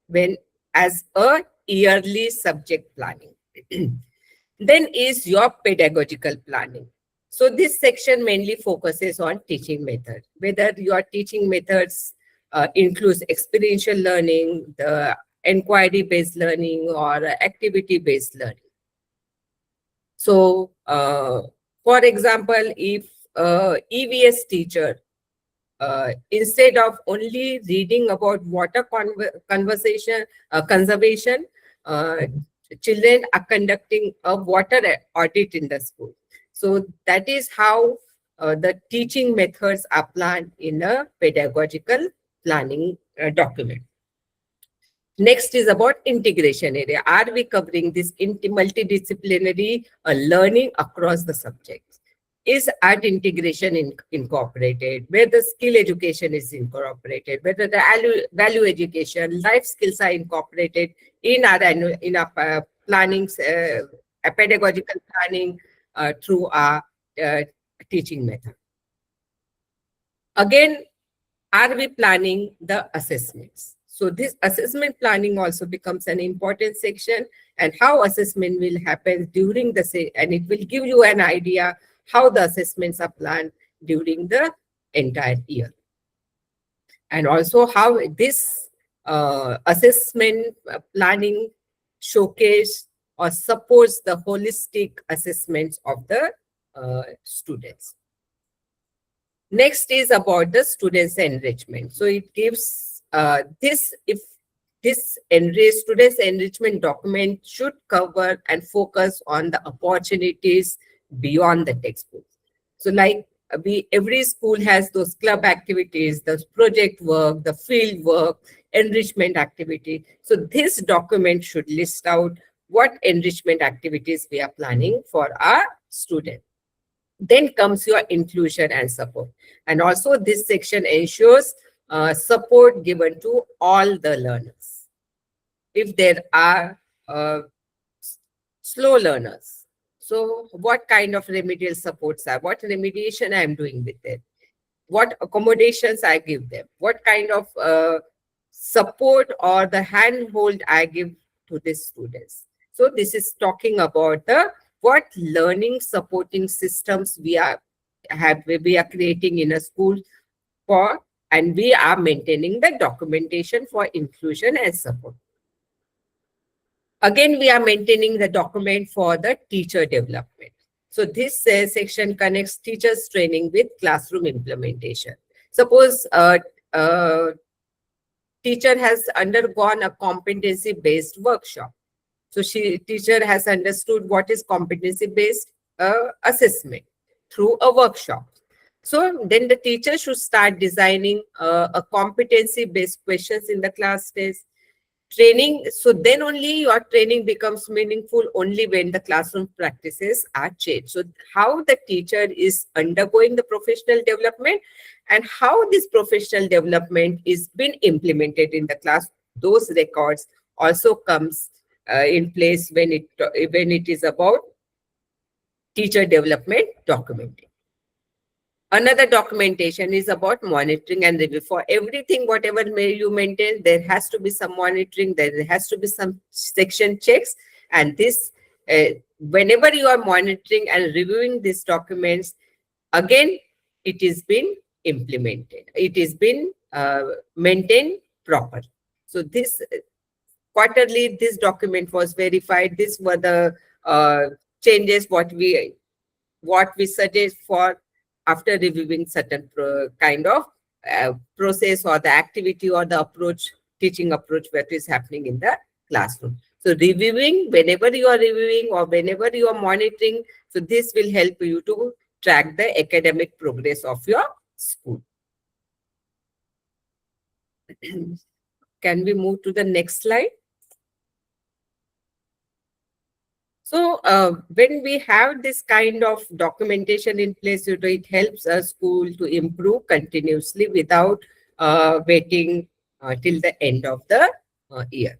when as a yearly subject planning. Then is your pedagogical planning. So this section mainly focuses on teaching method, whether your teaching methods includes experiential learning, the inquiry-based learning, or activity-based learning. So, for example, if EVS teacher, instead of only reading about water conservation, children are conducting a water audit in the school. So that is how the teaching methods are planned in a pedagogical planning document. Next is about integration area. Are we covering this multidisciplinary learning across the subjects? Is art integration incorporated? Where the skill education is incorporated? Whether the value education, life skills are incorporated in our planning, pedagogical planning through our teaching method. Again, are we planning the assessments? So this assessment planning also becomes an important section, and how assessment will happen during the and it will give you an idea how the assessments are planned during the entire year. And also how this assessment planning showcase or supports the holistic assessments of the students. Next is about the students' enrichment. So it gives students' enrichment document should cover and focus on the opportunities beyond the textbook. So like every school has those club activities, the project work, the field work, enrichment activity. So this document should list out what enrichment activities we are planning for our students. Then comes your inclusion and support. And also this section ensures support given to all the learners. If there are slow learners, so what kind of remedial supports are, what remediation I am doing with it, what accommodations I give them, what kind of support or the handhold I give to the students. So this is talking about the what learning supporting systems we are creating in a school for, and we are maintaining the documentation for inclusion and support. Again, we are maintaining the document for the teacher development. So this section connects teachers training with classroom implementation. Suppose a teacher has undergone a competency-based workshop. So teacher has understood what is competency-based assessment through a workshop. So then the teacher should start designing a competency-based questions in the class test. Training, so then only your training becomes meaningful only when the classroom practices are changed. So how the teacher is undergoing the professional development and how this professional development is being implemented in the class, those records also comes in place when it is about teacher development documenting. Another documentation is about monitoring and review. For everything, whatever you maintain, there has to be some monitoring, there has to be some section checks. And this, whenever you are monitoring and reviewing these documents, again, it is been implemented. It is been maintained properly. So this quarterly, this document was verified. These were the changes what we suggest for after reviewing certain kind of process or the activity or the approach, teaching approach that is happening in the classroom. So reviewing, whenever you are reviewing or whenever you are monitoring, so this will help you to track the academic progress of your school. Can we move to the next slide? So when we have this kind of documentation in place, it helps a school to improve continuously without waiting till the end of the year.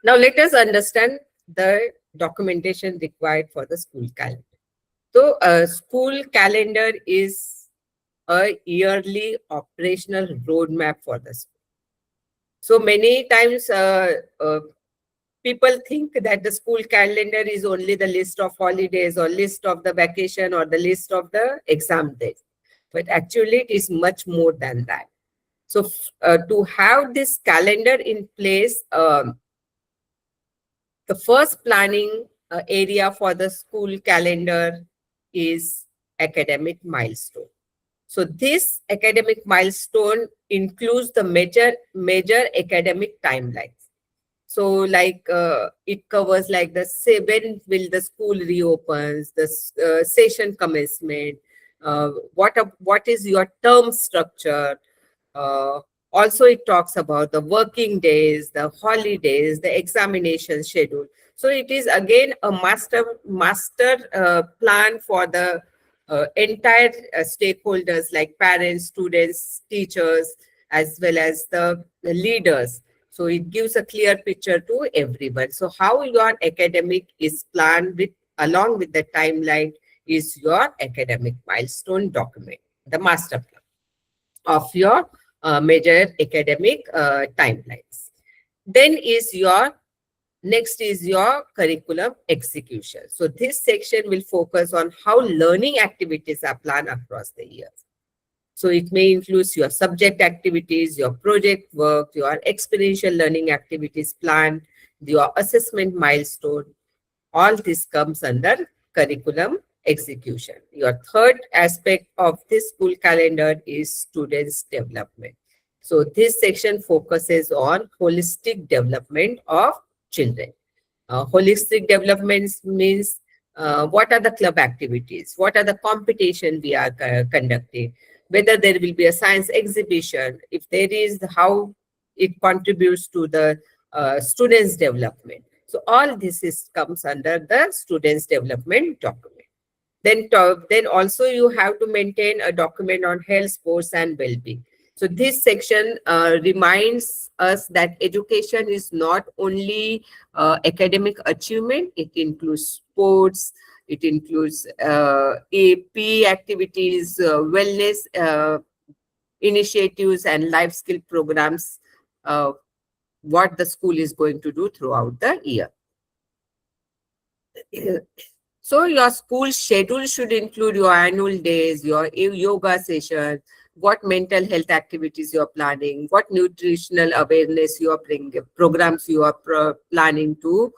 Now let us understand the documentation required for the school calendar. So school calendar is a yearly operational roadmap for the school. So many times people think that the school calendar is only the list of holidays or list of the vacation or the list of the exam days. But actually it is much more than that. So to have this calendar in place, the first planning area for the school calendar is academic milestone. So this academic milestone includes the major academic timelines. So like it covers like when will the school reopens, the session commencement, what is your term structure. Also it talks about the working days, the holidays, the examination schedule. So it is again a master plan for the entire stakeholders like parents, students, teachers, as well as the leaders. So it gives a clear picture to everyone. So how your academic is planned along with the timeline is your academic milestone document, the master plan of your major academic timelines. Then is your next is your curriculum execution. So this section will focus on how learning activities are planned across the years. So it may include your subject activities, your project work, your experiential learning activities plan, your assessment milestone. All this comes under curriculum execution. Your third aspect of this school calendar is students' development. So this section focuses on holistic development of children. Holistic development means what are the club activities, what are the competition we are conducting, whether there will be a science exhibition, if there is, how it contributes to the students' development. So all this comes under the students' development document. Then also you have to maintain a document on health, sports, and well-being. So this section reminds us that education is not only academic achievement, it includes sports, it includes AP activities, wellness initiatives, and life skill programs, what the school is going to do throughout the year. So your school schedule should include your annual days, your yoga session, what mental health activities you are planning, what nutritional awareness you are bringing, programs you are planning to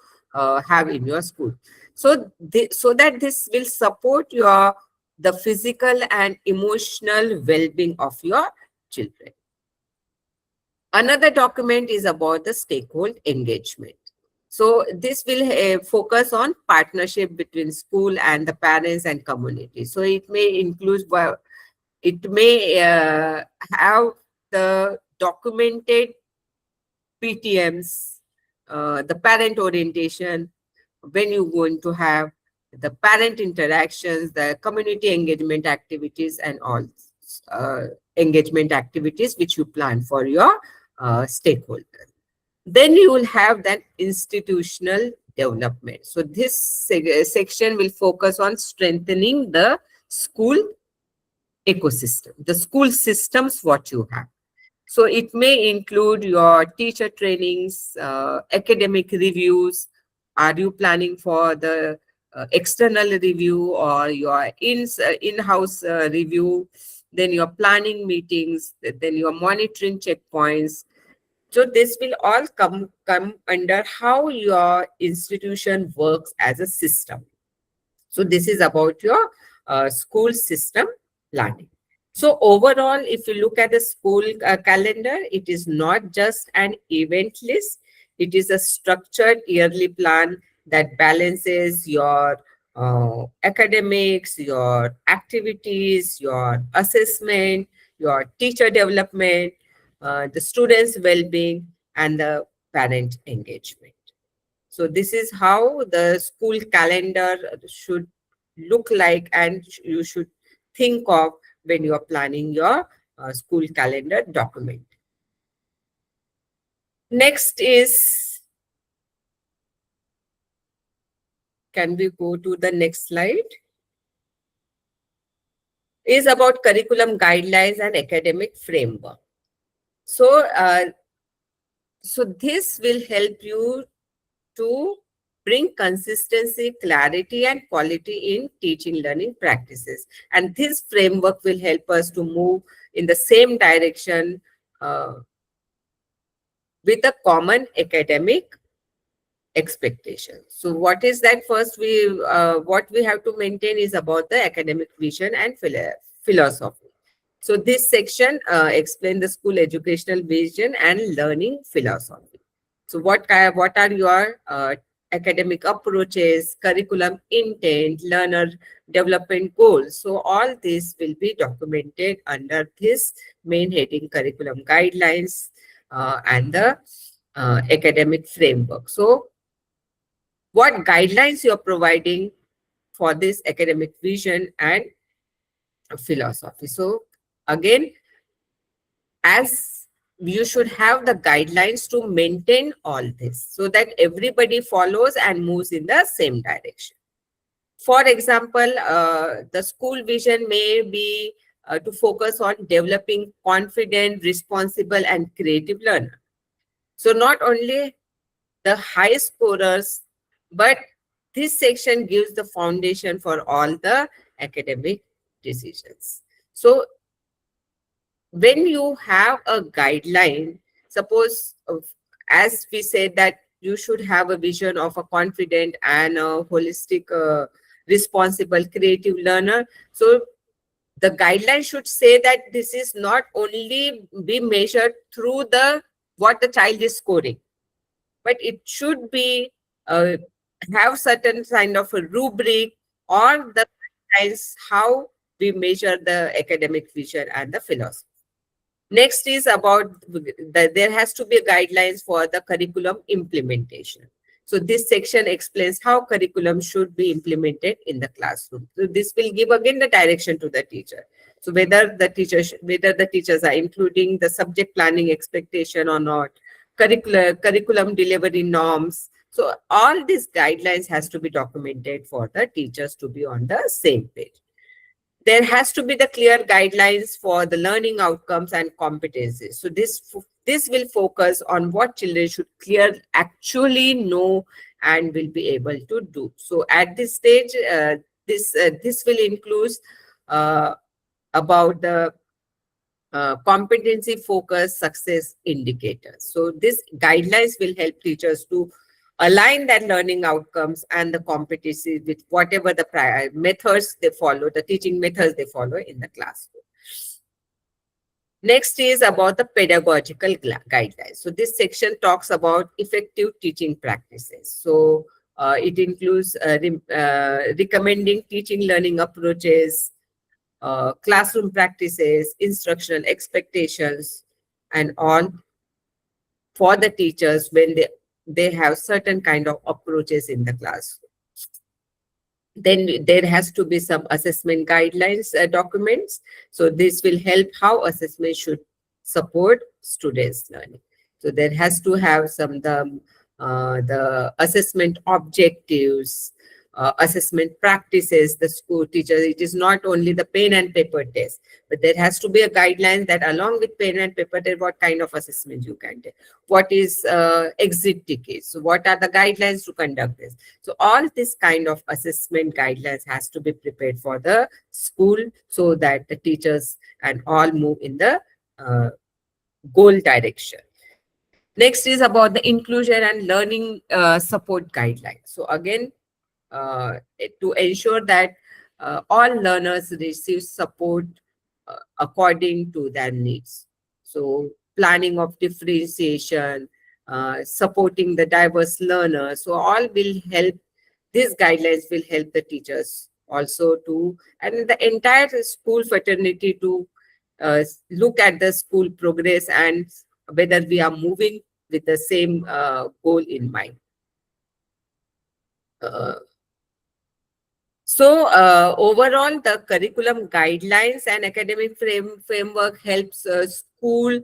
have in your school. So that this will support the physical and emotional well-being of your children. Another document is about the stakeholder engagement. So this will focus on partnership between school and the parents and community. So it may include, it may have the documented PTMs, the parent orientation, when you're going to have the parent interactions, the community engagement activities, and all engagement activities which you plan for your stakeholders. Then you will have that institutional development. So this section will focus on strengthening the school ecosystem, the school systems what you have. So it may include your teacher trainings, academic reviews. Are you planning for the external review or your in-house review? Then your planning meetings, then your monitoring checkpoints. So this will all come under how your institution works as a system. So this is about your school system planning. So overall, if you look at the school calendar, it is not just an event list. It is a structured yearly plan that balances your academics, your activities, your assessment, your teacher development, the students' well-being, and the parent engagement. So this is how the school calendar should look like, and you should think of when you are planning your school calendar document. Next is, can we go to the next slide? Is about curriculum guidelines and academic framework. So, so this will help you to bring consistency, clarity, and quality in teaching learning practices. And this framework will help us to move in the same direction with a common academic expectation. So what is that? First, what we have to maintain is about the academic vision and philosophy. So this section explains the school educational vision and learning philosophy. So what are your academic approaches, curriculum intent, learner development goals? So all this will be documented under this main heading, curriculum guidelines and the academic framework. So what guidelines you are providing for this academic vision and philosophy? So again, as you should have the guidelines to maintain all this so that everybody follows and moves in the same direction. For example, the school vision may be to focus on developing confident, responsible, and creative learner. So not only the high scorers, but this section gives the foundation for all the academic decisions. So when you have a guideline, suppose as we said that you should have a vision of a confident and a holistic, responsible, creative learner. So the guideline should say that this is not only be measured through the what the child is scoring, but it should be have certain kind of a rubric or the guidelines how we measure the academic vision and the philosophy. Next is about there has to be guidelines for the curriculum implementation. So this section explains how curriculum should be implemented in the classroom. So this will give again the direction to the teacher. So whether the teachers are including the subject planning expectation or not, curriculum delivery norms. So all these guidelines has to be documented for the teachers to be on the same page. There has to be the clear guidelines for the learning outcomes and competencies. So this will focus on what children should actually know and will be able to do. So at this stage, this will include about the competency focused success indicators. So these guidelines will help teachers to align their learning outcomes and the competency with whatever the methods they follow, the teaching methods they follow in the classroom. Next is about the pedagogical guidelines. So this section talks about effective teaching practices. So it includes recommending teaching learning approaches, classroom practices, instructional expectations, and all for the teachers when they have certain kind of approaches in the class. Then there has to be some assessment guidelines documents. So this will help how assessment should support students' learning. So there has to have some the assessment objectives, assessment practices, the school teachers. It is not only the pen and paper test, but there has to be a guideline that along with pen and paper test, what kind of assessment you can take. What is exit tickets? So what are the guidelines to conduct this? So all this kind of assessment guidelines has to be prepared for the school so that the teachers can all move in the goal direction. Next is about the inclusion and learning support guidelines. So again, to ensure that all learners receive support according to their needs. So planning of differentiation, supporting the diverse learners. So all will help, these guidelines will help the teachers also to, and the entire school fraternity to look at the school progress and whether we are moving with the same goal in mind. So overall, the curriculum guidelines and academic framework helps school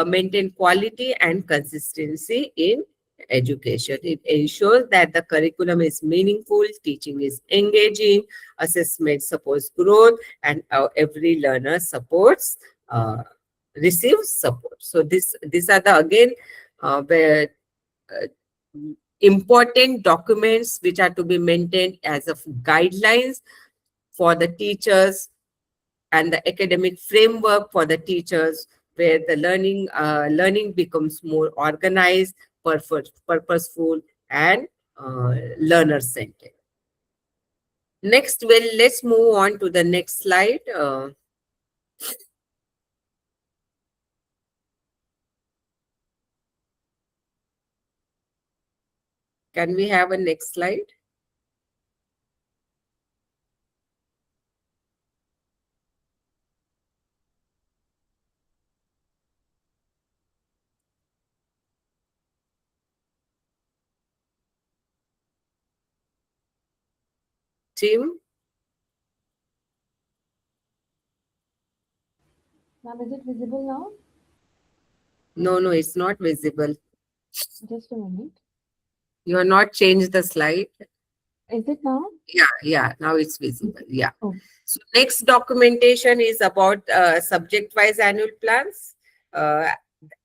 maintain quality and consistency in education. It ensures that the curriculum is meaningful, teaching is engaging, assessment supports growth, and every learner receives support. So these are the again where important documents which are to be maintained as of guidelines for the teachers and the academic framework for the teachers, where the learning becomes more organized, purposeful, and learner-centered. Next, let's move on to the next slide. Can we have a next slide? Team? Ma'am, is it visible now? No, it's not visible. Just a moment. You have not changed the slide. Is it now? Yeah, now it's visible. Yeah. Oh. So next documentation is about subject-wise annual plans, uh,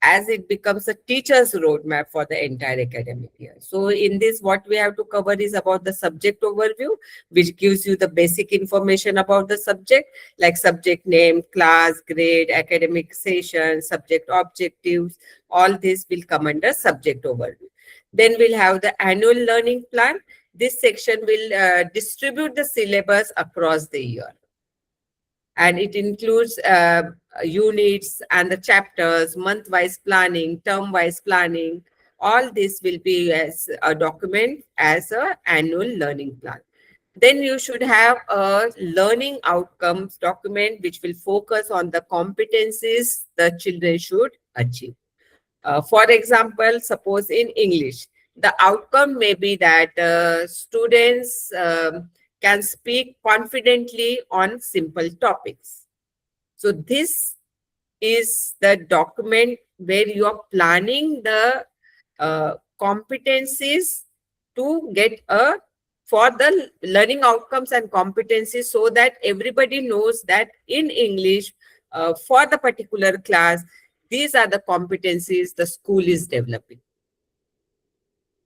as it becomes a teacher's roadmap for the entire academic year. So in this, what we have to cover is about the subject overview, which gives you the basic information about the subject, like subject name, class, grade, academic session, subject objectives. All this will come under subject overview. Then we'll have the annual learning plan. This section will distribute the syllabus across the year. And it includes units and the chapters, month-wise planning, term-wise planning. All this will be as a document as an annual learning plan. Then you should have a learning outcomes document, which will focus on the competencies the children should achieve. For example, suppose in English, the outcome may be that students can speak confidently on simple topics. So this is the document where you are planning the competencies to get for the learning outcomes and competencies, so that everybody knows that in English, for the particular class, these are the competencies the school is developing.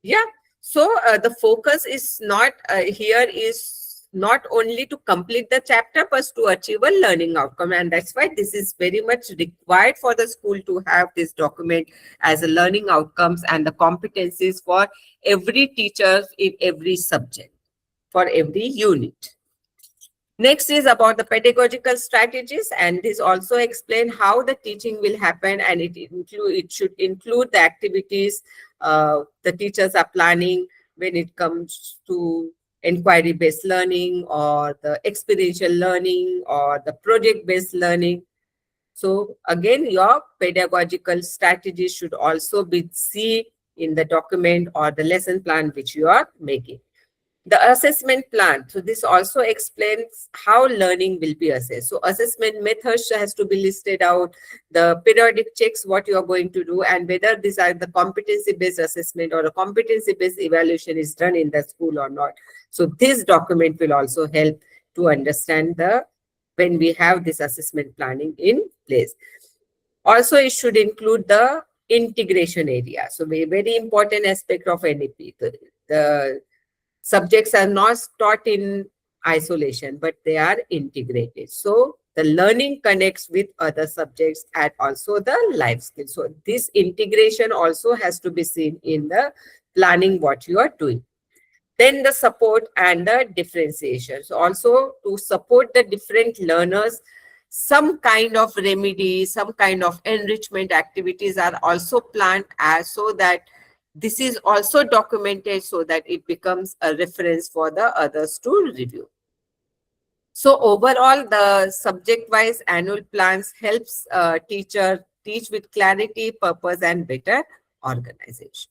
Yeah. So the focus is not here is not only to complete the chapter, but to achieve a learning outcome. And that's why this is very much required for the school to have this document as a learning outcomes and the competencies for every teacher in every subject, for every unit. Next is about the pedagogical strategies, and this also explain how the teaching will happen, and it should include the activities the teachers are planning when it comes to inquiry-based learning or the experiential learning or the project-based learning. So again, your pedagogical strategies should also be seen in the document or the lesson plan which you are making. The assessment plan. So this also explains how learning will be assessed. So assessment methods has to be listed out, the periodic checks, what you are going to do, and whether these are the competency-based assessment or a competency-based evaluation is done in the school or not. So this document will also help to understand when we have this assessment planning in place. Also, it should include the integration area. So a very important aspect of NEP. The subjects are not taught in isolation, but they are integrated. So the learning connects with other subjects and also the life skills. So this integration also has to be seen in the planning what you are doing. Then the support and the differentiation. So also to support the different learners, some kind of remedy, some kind of enrichment activities are also planned so that this is also documented so that it becomes a reference for the others to review. So overall, the subject-wise annual plans helps teacher teach with clarity, purpose, and better organization.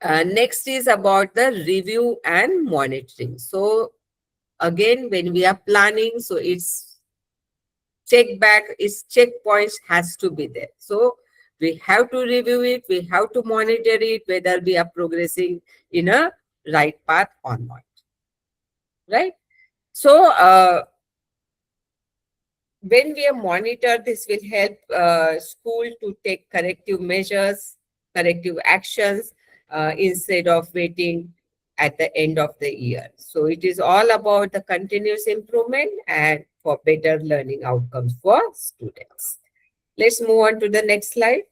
Next is about the review and monitoring. So again, when we are planning, so it's checkpoints has to be there. So we have to review it, we have to monitor it, whether we are progressing in a right path or not. Right? So when we monitor, this will help school to take corrective measures, corrective actions, instead of waiting at the end of the year. So it is all about the continuous improvement and for better learning outcomes for students. Let's move on to the next slide.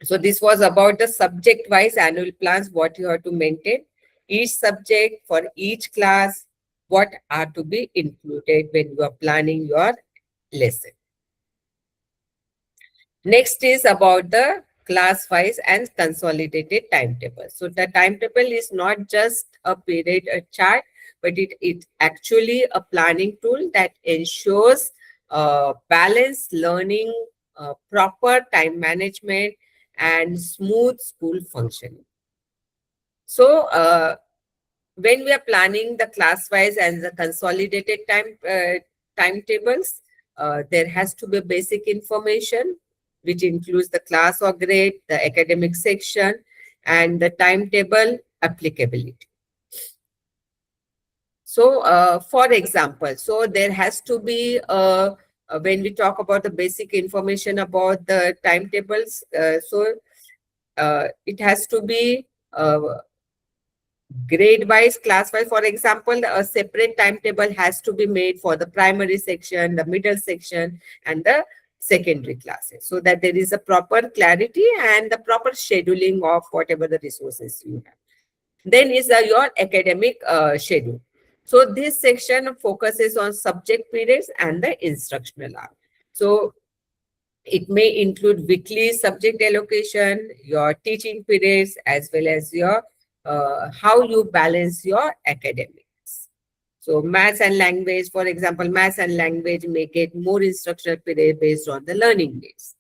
So this was about the subject-wise annual plans, what you have to maintain. Each subject for each class, what are to be included when you are planning your lesson. Next is about the class-wise and consolidated timetable. So the timetable is not just a period chart, but it's actually a planning tool that ensures balanced learning, proper time management, and smooth school functioning. So when we are planning the class-wise and the consolidated timetables, there has to be basic information, which includes the class or grade, the academic section, and the timetable applicability. So, for example, so there has to be, when we talk about the basic information about the timetables, it has to be grade-wise, class-wise. For example, a separate timetable has to be made for the primary section, the middle section, and the secondary classes, so that there is a proper clarity and the proper scheduling of whatever the resources you have. Then is your academic schedule. So this section focuses on subject periods and the instructional hour. So it may include weekly subject allocation, your teaching periods, as well as your how you balance your academics. So maths and language, for example, maths and language may get more instructional period based on the learning needs.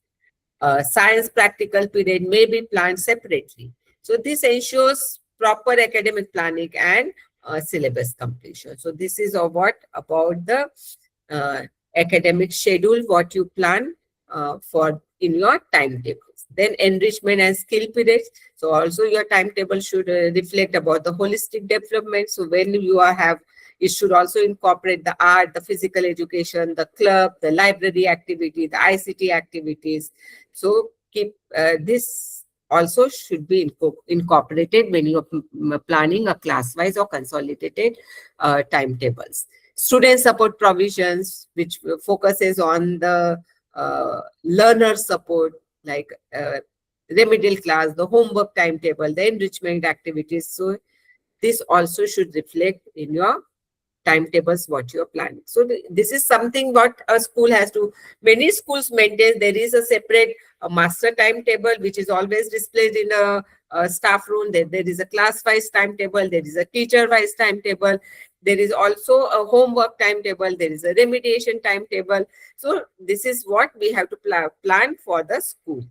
Science practical period may be planned separately. So this ensures proper academic planning and syllabus completion. So this is about the academic schedule, what you plan for in your timetables. Then enrichment and skill periods. So also your timetable should reflect about the holistic development. So when you it should also incorporate the art, the physical education, the club, the library activity, the ICT activities. So keep this also should be incorporated when you are planning a class-wise or consolidated timetables. Student support provisions, which focuses on the learner support, like remedial class, the homework timetable, the enrichment activities. So this also should reflect in your timetables what you're planning. So this is something what a school has to, many schools maintain. There is a separate master timetable which is always displayed in a staff room. There is a class-wise timetable, there is a teacher-wise timetable, there is also a homework timetable, there is a remediation timetable. So this is what we have to plan for the school,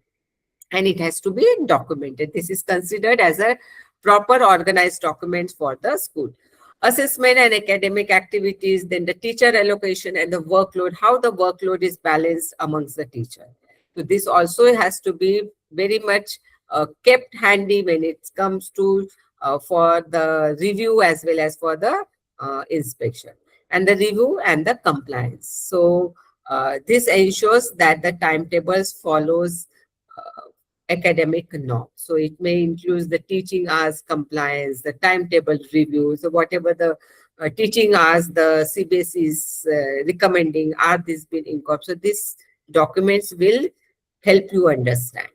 and it has to be documented. This is considered as a proper organized document for the school. Assessment and academic activities, then the teacher allocation and the workload, how the workload is balanced amongst the teacher. So this also has to be very much kept handy when it comes to for the review as well as for the inspection, and the review and the compliance. So this ensures that the timetables follows academic norm. So it may include the teaching hours compliance, the timetable review. So whatever the teaching hours the CBSE is recommending, are this been incorporated? So these documents will help you understand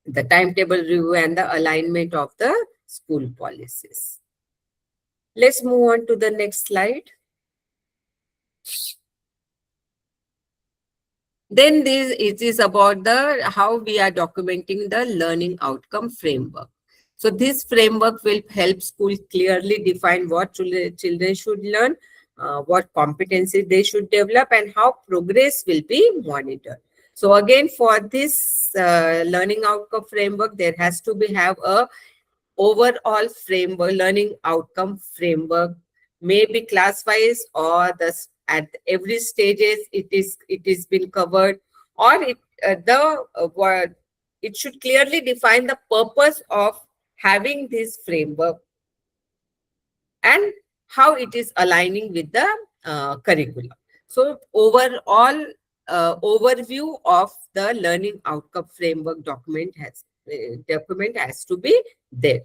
the timetable review and the alignment of the school policies. Let's move on to the next slide. Then it is about the how we are documenting the learning outcome framework. So this framework will help school clearly define what children should learn, what competencies they should develop, and how progress will be monitored. So again, for this learning outcome framework, there has to have a overall framework, learning outcome framework, maybe class-wise or at every stages it is been covered, or it should clearly define the purpose of having this framework and how it is aligning with the curriculum. So overall overview of the learning outcome framework document has to be there.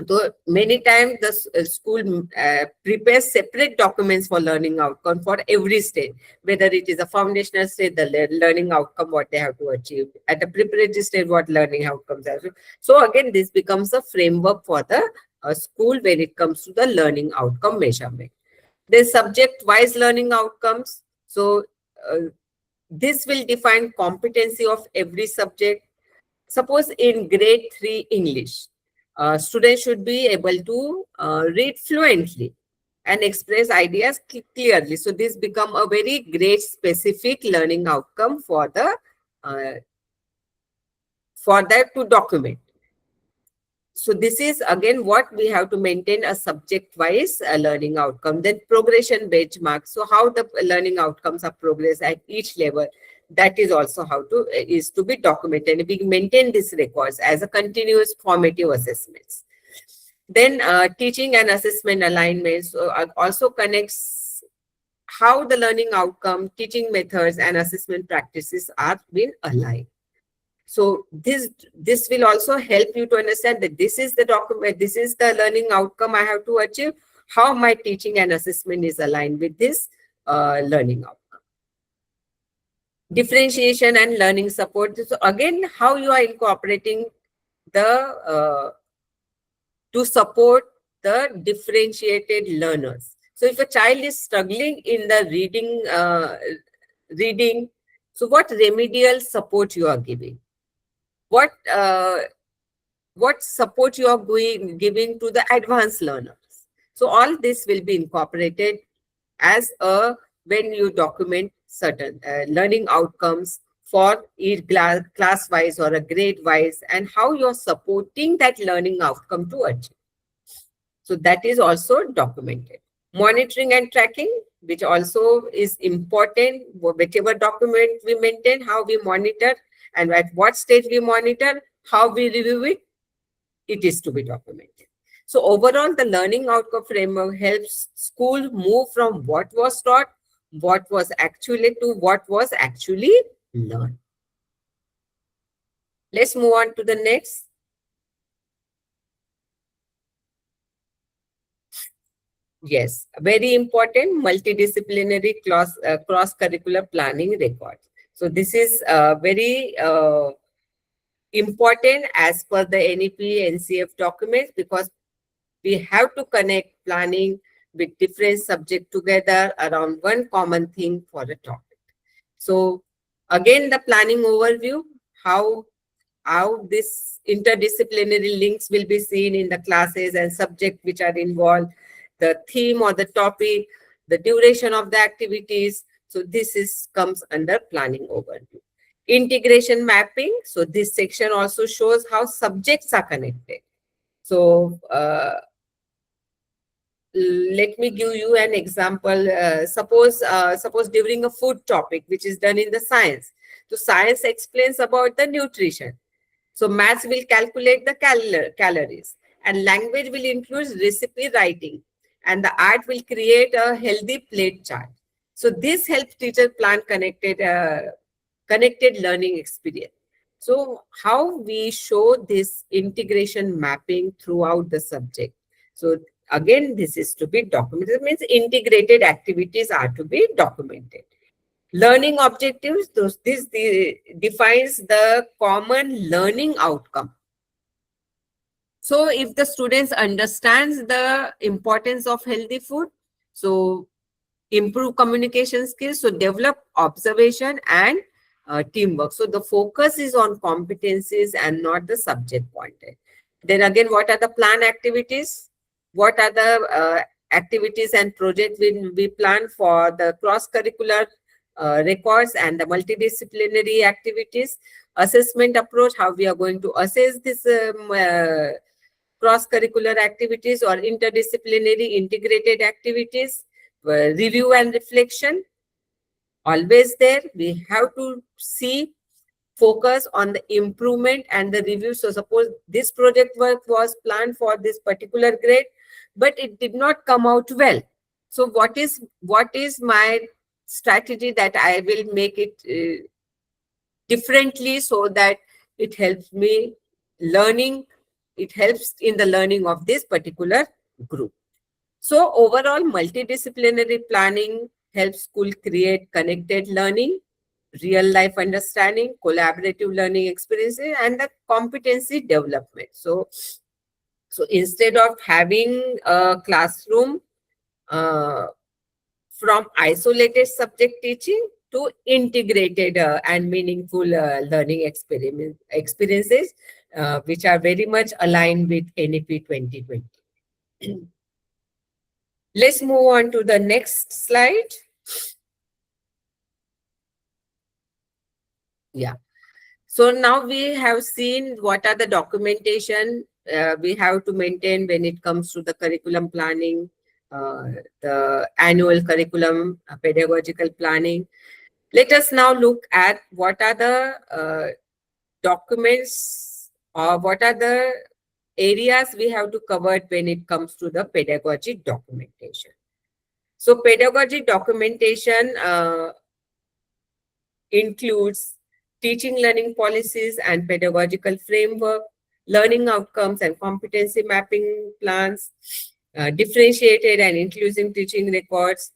So many times the school prepares separate documents for learning outcome for every stage, whether it is a foundational stage, the learning outcome, what they have to achieve, at the preparatory stage, what learning outcomes are. So again, this becomes a framework for the school when it comes to the learning outcome measurement. There's subject-wise learning outcomes. So this will define competency of every subject. Suppose in grade 3 English, students should be able to read fluently and express ideas clearly. So this become a very grade specific learning outcome for that to document. So this is again what we have to maintain, a subject-wise learning outcome. Then progression benchmark. So how the learning outcomes are progressed at each level. that is also how to is to be documented. We maintain these records as a continuous formative assessments. Then teaching and assessment alignment also connects how the learning outcome, teaching methods, and assessment practices are being aligned. So this will also help you to understand that this is the document, this is the learning outcome I have to achieve, how my teaching and assessment is aligned with this learning outcome. Differentiation and learning support. So again, how you are incorporating the to support the differentiated learners. So if a child is struggling in the reading, so what remedial support you are giving? What support you are giving to the advanced learners? So all this will be incorporated as when you document certain learning outcomes for each class wise or a grade wise, and how you're supporting that learning outcome to achieve. So that is also documented. Monitoring and tracking, which also is important. Whichever document we maintain, how we monitor, and at what stage we monitor, how we review it, it is to be documented. So overall, the learning outcome framework helps school move from what was taught, what was actually to what was actually learned. Let's move on to the next. Yes, very important, multidisciplinary cross-curricular planning record. So this is very important as per the NEP NCF documents, because we have to connect planning with different subjects together around one common thing for a topic. So again, the planning overview, how this interdisciplinary links will be seen in the classes and subjects which are involved, the theme or the topic, the duration of the activities. So this comes under planning overview. Integration mapping. So this section also shows how subjects are connected. So let me give you an example. Suppose during a food topic, which is done in the science. So science explains about the nutrition. So maths will calculate the calories, and language will include recipe writing, and the art will create a healthy plate chart. So this helps teacher plan connected learning experience. So how we show this integration mapping throughout the subject. So again, this is to be documented. It means integrated activities are to be documented. Learning objectives, this defines the common learning outcome. So if the students understands the importance of healthy food, so improve communication skills, so develop observation and teamwork. So the focus is on competencies and not the subject pointed. Then again, what are the plan activities? What are the activities and projects we plan for the cross-curricular records and the multidisciplinary activities? Assessment approach, how we are going to assess this cross-curricular activities or interdisciplinary integrated activities. Review and reflection, always there. We have to focus on the improvement and the review. So suppose this project work was planned for this particular grade, but it did not come out well. So what is my strategy that I will make it differently, so that it helps me learning, it helps in the learning of this particular group. So overall, multidisciplinary planning helps school create connected learning, real life understanding, collaborative learning experiences, and the competency development. So instead of having a classroom from isolated subject teaching to integrated and meaningful learning experiences, which are very much aligned with NEP 2020. Let's move on to the next slide. Yeah. So now we have seen what are the documentation we have to maintain when it comes to the curriculum planning, the annual curriculum, pedagogical planning. Let us now look at what are the documents or what are the areas we have to cover when it comes to the pedagogy documentation. So pedagogy documentation includes teaching learning policies and pedagogical framework, learning outcomes and competency mapping plans, differentiated and inclusive teaching records,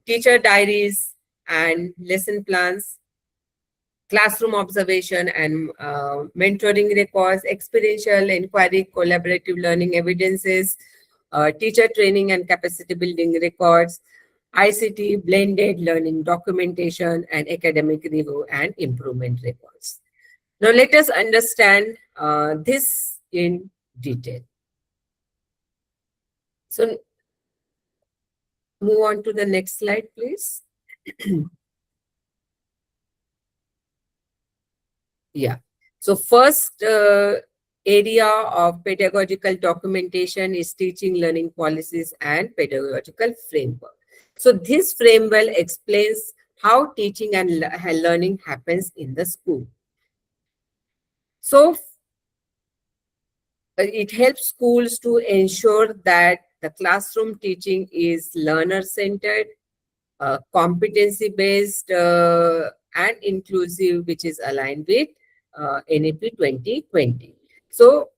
teacher diaries and lesson plans, classroom observation and mentoring records, experiential inquiry, collaborative learning evidences, teacher training and capacity building records, ICT, blended learning documentation, and academic review and improvement records. Now let us understand this in detail. So move on to the next slide, please. Yeah. So first area of pedagogical documentation is teaching learning policies and pedagogical framework. So this framework explains how teaching and learning happens in the school. So it helps schools to ensure that the classroom teaching is learner-centered, competency-based, and inclusive, which is aligned with NAP 2020. So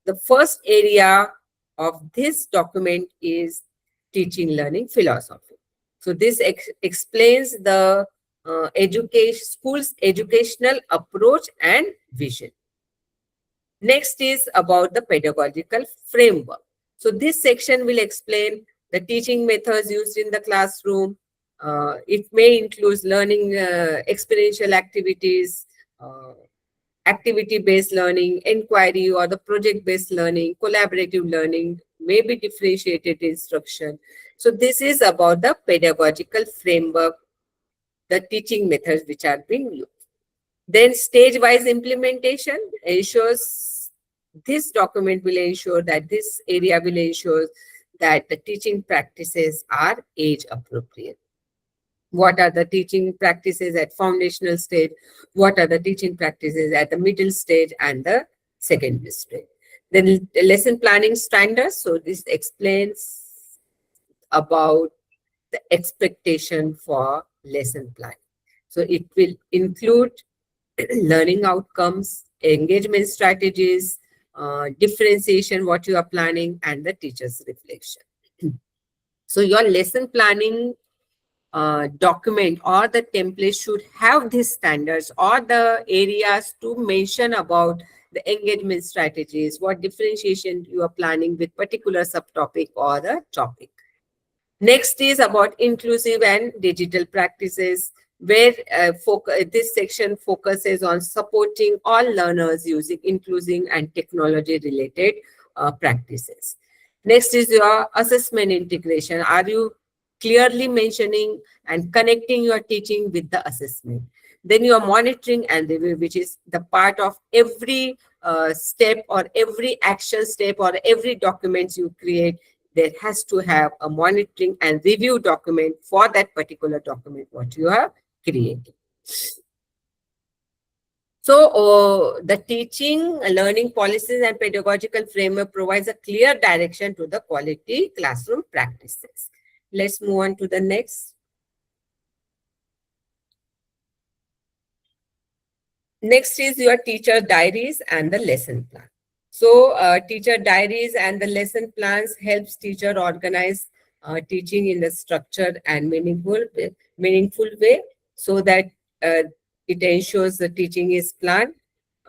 the first area of this document is teaching learning philosophy. So this explains the school's educational approach and vision. Next is about the pedagogical framework. So this section will explain the teaching methods used in the classroom. It may include learning experiential activities, activity-based learning, inquiry, or the project-based learning, collaborative learning, maybe differentiated instruction. So this is about the pedagogical framework, the teaching methods which are being used. Then stage-wise implementation ensures, this document will ensure that this area will ensure that the teaching practices are age appropriate. What are the teaching practices at foundational stage? What are the teaching practices at the middle stage and the secondary stage? Then the lesson planning standards. So this explains about the expectation for lesson planning. So it will include learning outcomes, engagement strategies, differentiation, what you are planning, and the teacher's reflection. So your lesson planning document or the template should have these standards or the areas to mention about the engagement strategies, what differentiation you are planning with particular subtopic or the topic. Next is about inclusive and digital practices, where this section focuses on supporting all learners using inclusive and technology related practices. Next is your assessment integration. Are you clearly mentioning and connecting your teaching with the assessment? Then your monitoring and review, which is the part of every step or every action step or every document you create. There has to have a monitoring and review document for that particular document what you are creating. So the teaching, learning policies and pedagogical framework provides a clear direction to the quality classroom practices. Let's move on to the next. Next is your teacher diaries and the lesson plan. So teacher diaries and the lesson plans helps teacher organize teaching in a structured and meaningful way, so that it ensures the teaching is planned,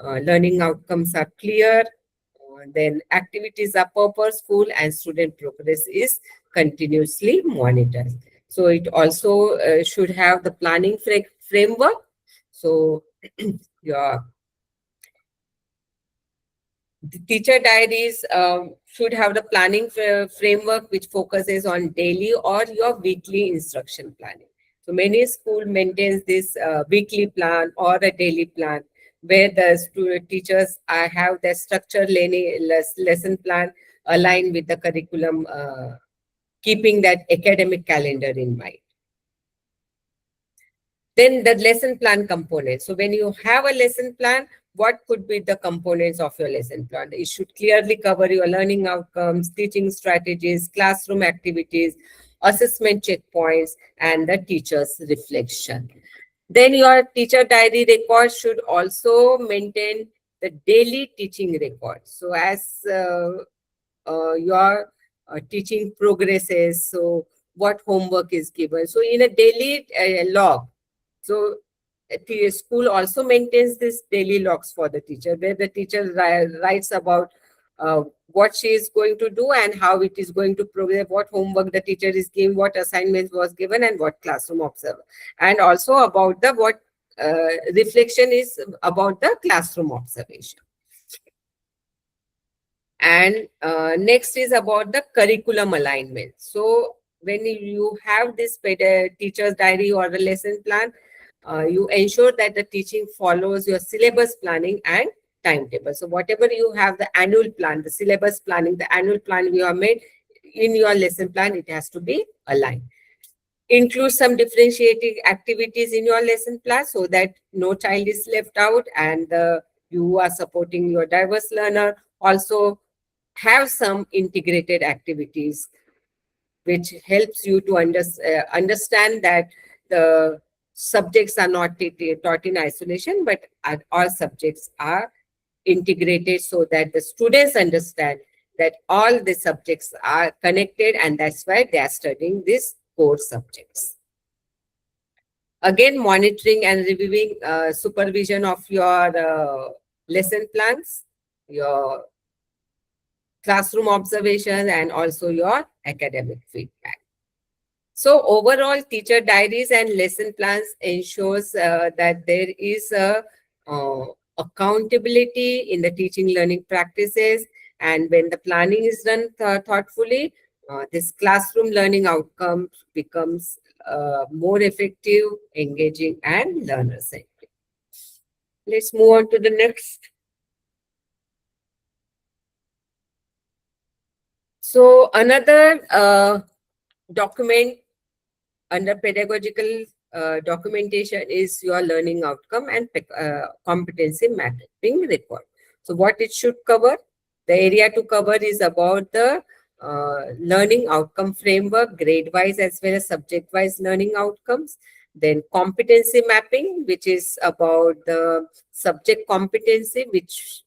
learning outcomes are clear, then activities are purposeful, and student progress is continuously monitored. So it also should have the planning framework. So your the teacher diaries should have the planning framework which focuses on daily or your weekly instruction planning. So many school maintains this weekly plan or a daily plan, where the teachers have their structured lesson plan aligned with the curriculum, keeping that academic calendar in mind. Then the lesson plan component. So when you have a lesson plan, what could be the components of your lesson plan? It should clearly cover your learning outcomes, teaching strategies, classroom activities, assessment checkpoints, and the teacher's reflection. Then your teacher diary record should also maintain the daily teaching record. So as your teaching progresses, so what homework is given. So in a daily log, so the school also maintains this daily logs for the teacher, where the teacher writes about what she is going to do and how it is going to progress, what homework the teacher is giving, what assignments was given, and what classroom observer, and also about the what reflection is about the classroom observation. And next is about the curriculum alignment. So when you have this teacher's diary or a lesson plan, you ensure that the teaching follows your syllabus planning and timetable. So whatever you have, the annual plan, the syllabus planning, the annual plan you have made in your lesson plan, it has to be aligned. Include some differentiating activities in your lesson plan so that no child is left out, and you are supporting your diverse learner. Also have some integrated activities which helps you to understand that the subjects are not taught in isolation, but all subjects are integrated so that the students understand that all the subjects are connected, and that's why they are studying these core subjects. Again, monitoring and reviewing supervision of your lesson plans, your classroom observations, and also your academic feedback. So overall, teacher diaries and lesson plans ensures that there is a accountability in the teaching learning practices, and when the planning is done thoughtfully, this classroom learning outcome becomes more effective, engaging, and learner-centric. Let's move on to the next. So another document under pedagogical documentation is your learning outcome and competency mapping record. So what it should cover? The area to cover is about the learning outcome framework, grade-wise as well as subject-wise learning outcomes. Then competency mapping, which is about the subject competency, which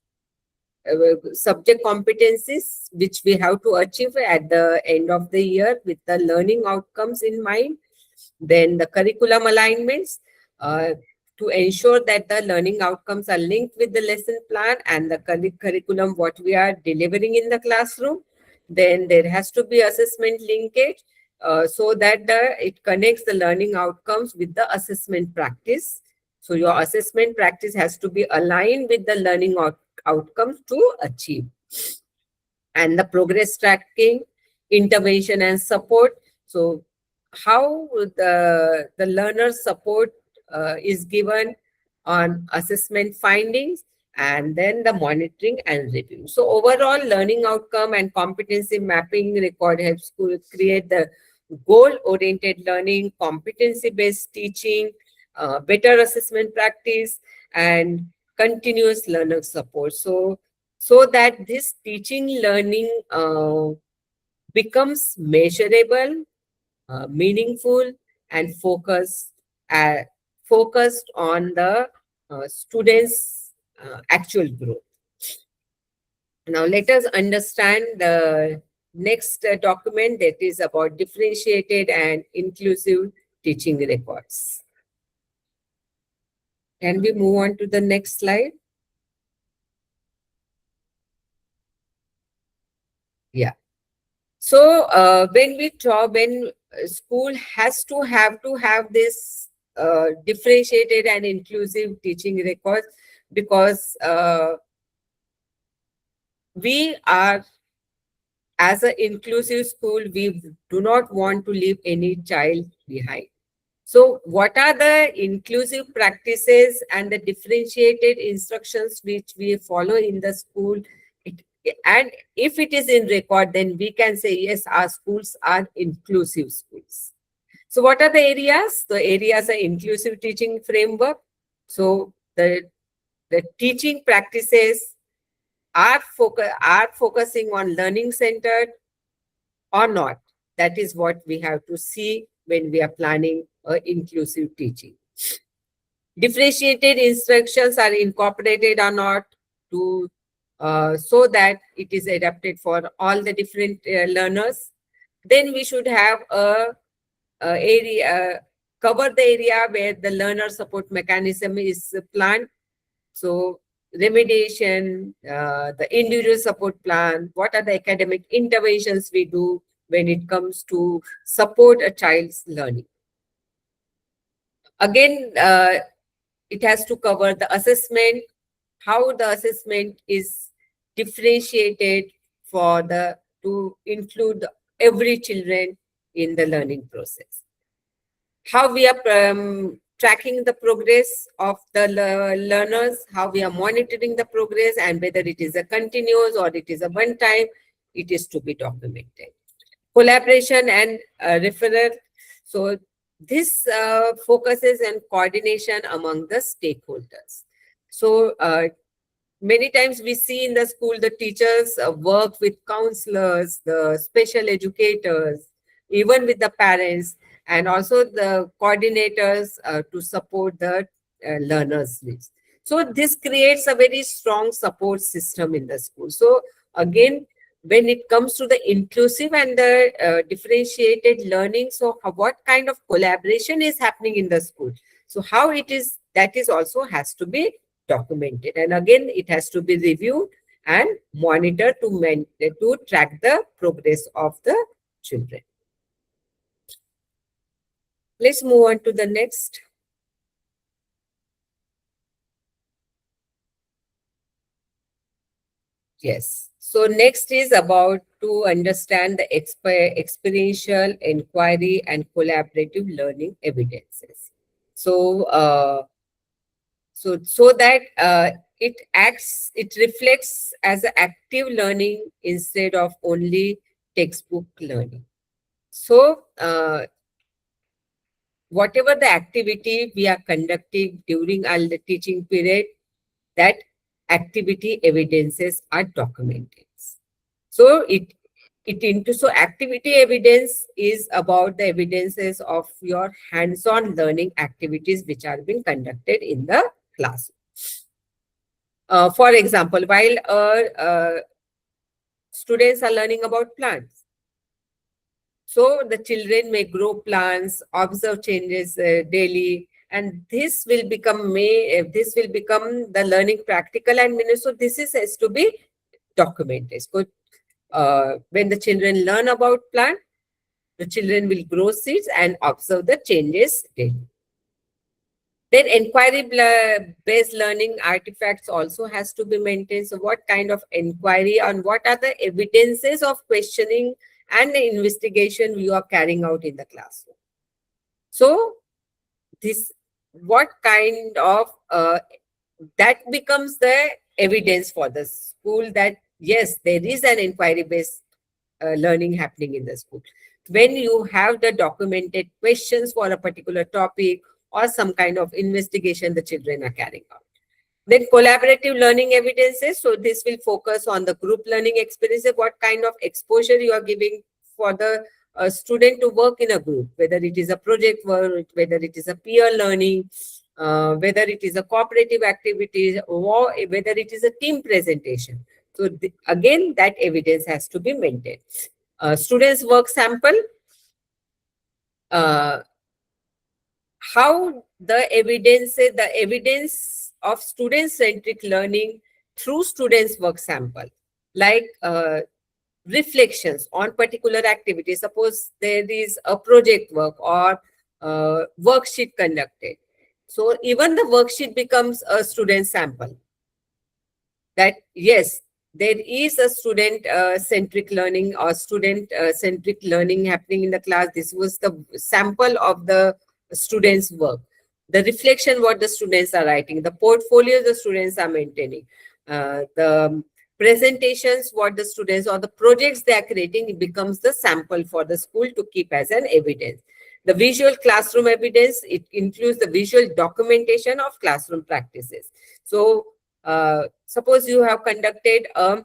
subject competencies which we have to achieve at the end of the year with the learning outcomes in mind. Then the curriculum alignments to ensure that the learning outcomes are linked with the lesson plan and the curriculum what we are delivering in the classroom. Then there has to be assessment linkage so that it connects the learning outcomes with the assessment practice. So your assessment practice has to be aligned with the learning outcomes to achieve. And the progress tracking, intervention and support. So how the learner support is given on assessment findings, and then the monitoring and review. So overall, learning outcome and competency mapping record helps school create the goal-oriented learning, competency-based teaching, better assessment practice, and continuous learner support. So that this teaching learning becomes measurable, meaningful, and focused on the students' actual growth. Now let us understand the next document, that is about differentiated and inclusive teaching records. Can we move on to the next slide? Yeah. So when school has to have this differentiated and inclusive teaching records, because we are, as an inclusive school, we do not want to leave any child behind. So what are the inclusive practices and the differentiated instructions which we follow in the school? And if it is in record, then we can say, yes, our schools are inclusive schools. So what are the areas? The areas are inclusive teaching framework. So the teaching practices are focusing on learning centered or not. That is what we have to see when we are planning inclusive teaching. Differentiated instructions are incorporated or not to so that it is adapted for all the different learners. Then we should have a area cover the area where the learner support mechanism is planned. So remediation, the individual support plan, what are the academic interventions we do when it comes to support a child's learning. Again, it has to cover the assessment, how the assessment is differentiated for the to include every children in the learning process. How we are tracking the progress of the learners, how we are monitoring the progress, and whether it is a continuous or it is a one time, it is to be documented. Collaboration and referral. So this focuses on coordination among the stakeholders. So many times we see in the school the teachers work with counselors, the special educators, even with the parents, and also the coordinators to support the learners' needs. So this creates a very strong support system in the school. So again, when it comes to the inclusive and the differentiated learning, so what kind of collaboration is happening in the school? So how it is, that is also has to be documented. And again, it has to be reviewed and monitored to track the progress of the children. Let's move on to the next. Yes. So next is about to understand the experiential inquiry and collaborative learning evidences. So, so that it reflects as an active learning instead of only textbook learning. So, whatever the activity we are conducting during our teaching period, that activity evidences are documented. So so activity evidence is about the evidences of your hands-on learning activities which are being conducted in the class. For example, while students are learning about plants, so the children may grow plants, observe changes daily, and this will become the learning practical and meaningful. So this has to be documented. So when the children learn about plant, the children will grow seeds and observe the changes daily. Then inquiry-based learning artifacts also has to be maintained. So what kind of inquiry and what are the evidences of questioning and the investigation you are carrying out in the classroom? So this, what kind of, that becomes the evidence for the school that yes, there is an inquiry-based learning happening in the school. When you have the documented questions for a particular topic or some kind of investigation the children are carrying out. Then collaborative learning evidences. So this will focus on the group learning experiences, what kind of exposure you are giving for the student to work in a group, whether it is a project work, whether it is a peer learning, whether it is a cooperative activity, or whether it is a team presentation. So again, that evidence has to be maintained. Students' work sample. How the evidence of student-centric learning through students' work sample, like reflections on particular activities. Suppose there is a project work or worksheet conducted. So even the worksheet becomes a student sample. That yes, there is a student-centric learning or student-centric learning happening in the class. This was the sample of the students' work. The reflection, what the students are writing, the portfolios the students are maintaining, the presentations, what the students or the projects they are creating, it becomes the sample for the school to keep as an evidence. The visual classroom evidence, it includes the visual documentation of classroom practices. So suppose you have conducted a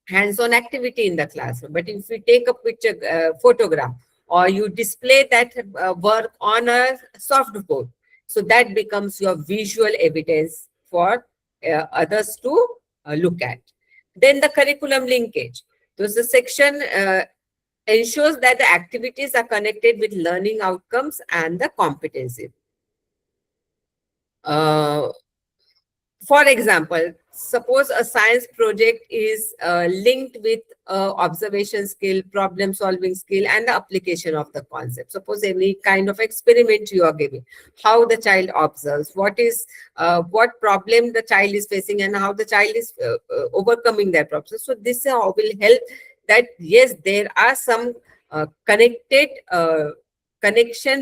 hands-on activity in the classroom, but if you take a picture, photograph, or you display that work on a softboard, so that becomes your visual evidence for others to look at. Then the curriculum linkage. So the section ensures that the activities are connected with learning outcomes and the competency. For example, suppose a science project is linked with observation skill, problem solving skill, and the application of the concept. Suppose any kind of experiment you are giving, how the child observes, what problem the child is facing, and how the child is overcoming that problem. So this will help that, yes, there are some connection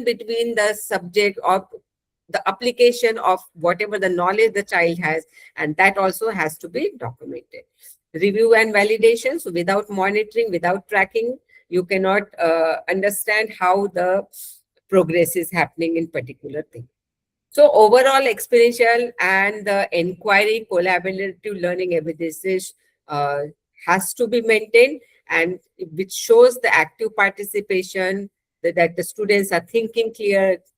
between the subject of the application of whatever the knowledge the child has, and that also has to be documented. Review and validation. So without monitoring, without tracking, you cannot understand how the progress is happening in particular thing. So overall experiential and the inquiry collaborative learning evidences has to be maintained, and which shows the active participation, that the students are thinking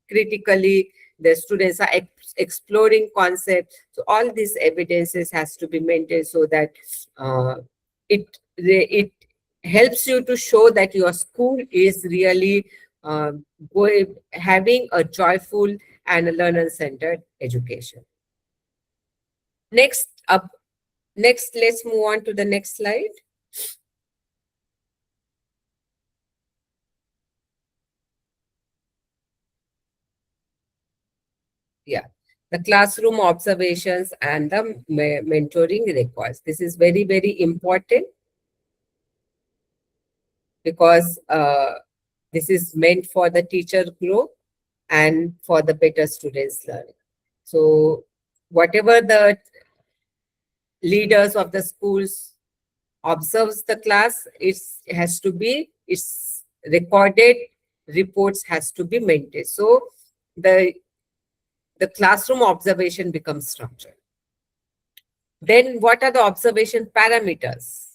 critically, the students are exploring concepts. So all these evidences has to be maintained, so that it helps you to show that your school is really having a joyful and a learner-centered education. Next, let's move on to the next slide. Yeah, the classroom observations and the mentoring records. This is very, very important, because this is meant for the teacher growth and for the better students learning. So whatever the leaders of the schools observes the class, it's recorded reports has to be maintained. So the classroom observation becomes structured. Then what are the observation parameters?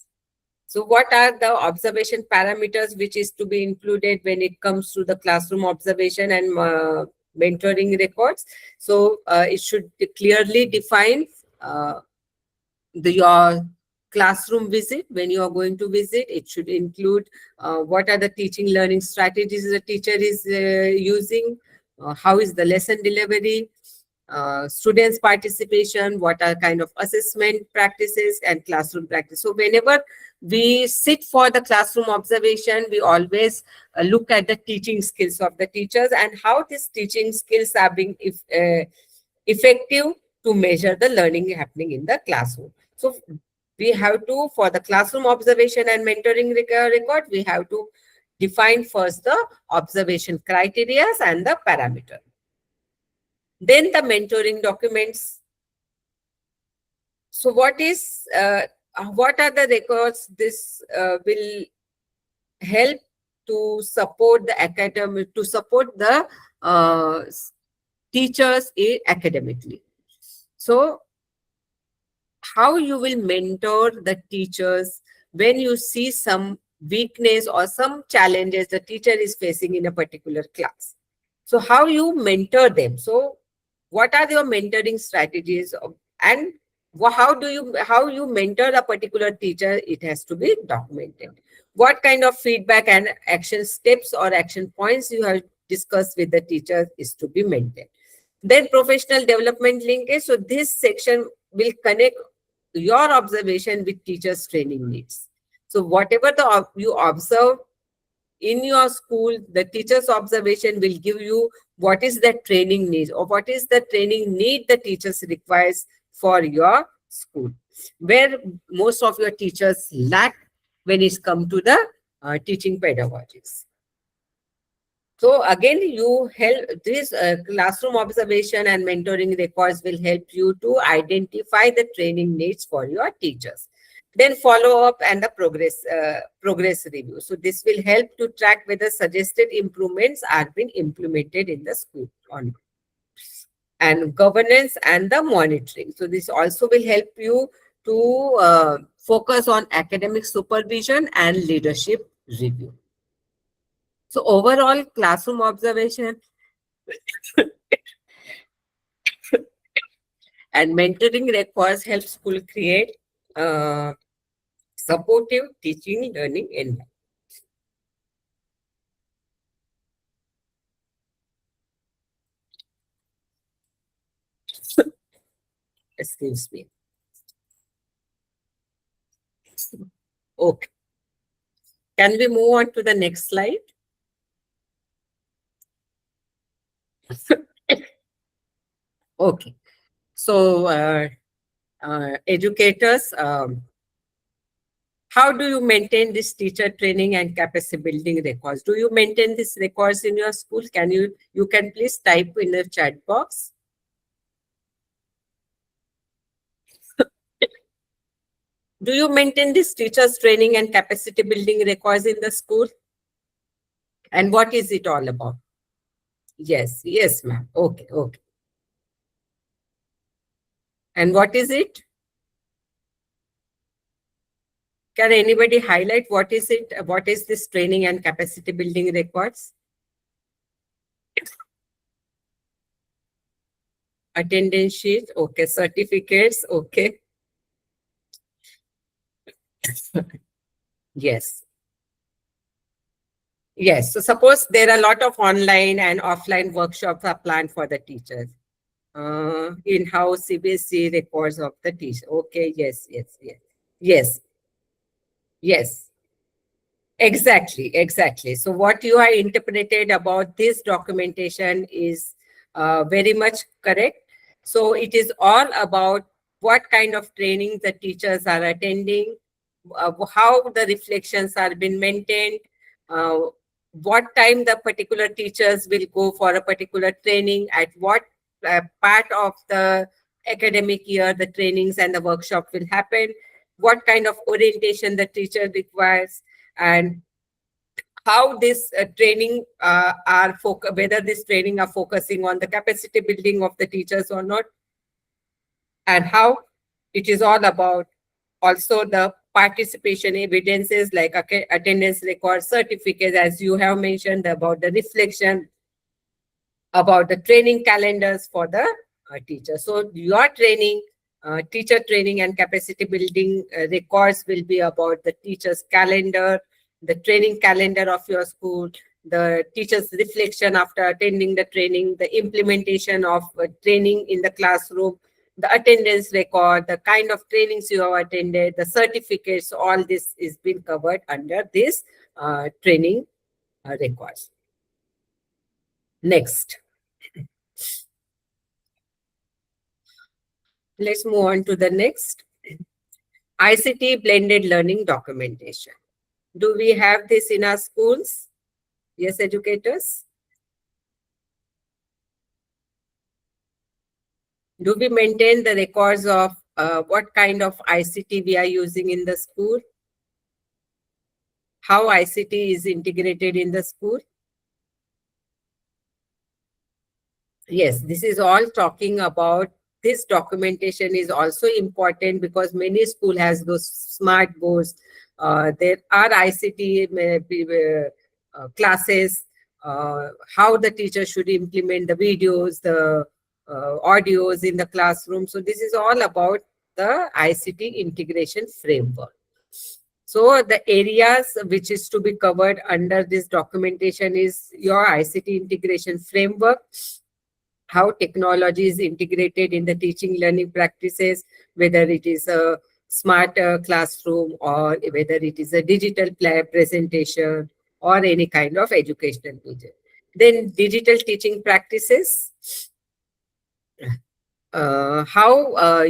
So what are the observation parameters which is to be included when it comes to the classroom observation and mentoring records? So it should clearly define your classroom visit. When you are going to visit, it should include what are the teaching learning strategies the teacher is using, how is the lesson delivery, students participation, what are kind of assessment practices and classroom practice. So whenever we sit for the classroom observation, we always look at the teaching skills of the teachers and how these teaching skills are being effective to measure the learning happening in the classroom. So we have to, for the classroom observation and mentoring record, we have to define first the observation criteria and the parameter. Then the mentoring documents. So what are the records? This will help to support the academic, to support the teachers academically. So how you will mentor the teachers when you see some weakness or some challenges the teacher is facing in a particular class. So how you mentor them? So what are your mentoring strategies, and how you mentor a particular teacher? It has to be documented. What kind of feedback and action steps or action points you have discussed with the teacher is to be maintained. Then professional development linkage. So this section will connect your observation with teachers' training needs. So whatever you observe in your school, the teacher's observation will give you what is the training needs, or what is the training need the teachers requires for your school, where most of your teachers lack when it's come to the teaching pedagogies. So again, this classroom observation and mentoring records will help you to identify the training needs for your teachers. Then follow up and the progress review. So this will help to track whether suggested improvements are being implemented in the school or not. And governance and the monitoring. So this also will help you to focus on academic supervision and leadership review. So overall classroom observation and mentoring records help school create supportive teaching learning environment. Excuse me. Okay. Can we move on to the next slide? Okay. So, educators, how do you maintain this teacher training and capacity building records? Do you maintain these records in your school? You can please type in the chat box. Do you maintain this teachers training and capacity building records in the school? And what is it all about? Yes, yes, ma'am. Okay, okay. And what is it? Can anybody highlight what is it? What is this training and capacity building records? Attendance sheet, okay. Certificates, okay. Yes. Yes. So suppose there are a lot of online and offline workshops are planned for the teachers. In-house CBSE records of the teacher. Okay. Yes. Yes. Yes. Yes. Yes. Exactly. Exactly. So what you are interpreted about this documentation is very much correct. So it is all about what kind of training the teachers are attending, how the reflections are being maintained, uh, what time the particular teachers will go for a particular training, at what part of the academic year the trainings and the workshop will happen, what kind of orientation the teacher requires, and how this training whether this training are focusing on the capacity building of the teachers or not, and how it is all about also the participation evidences like attendance records, certificates, as you have mentioned about the reflection, about the training calendars for the teacher. So your training, teacher training and capacity building records will be about the teacher's calendar, the training calendar of your school, the teacher's reflection after attending the training, the implementation of training in the classroom, the attendance record, the kind of trainings you have attended, the certificates, all this is being covered under this training records. Next. Let's move on to the next. ICT blended learning documentation. Do we have this in our schools? Yes, educators? Do we maintain the records of what kind of ICT we are using in the school? How ICT is integrated in the school? Yes, this is all talking about this documentation is also important because many school has those smart boards. There are ICT classes, how the teacher should implement the videos, the audios in the classroom. So this is all about the ICT integration framework. So the areas which is to be covered under this documentation is your ICT integration framework, how technology is integrated in the teaching learning practices, whether it is a smart classroom or whether it is a digital presentation or any kind of educational medium. Then digital teaching practices, how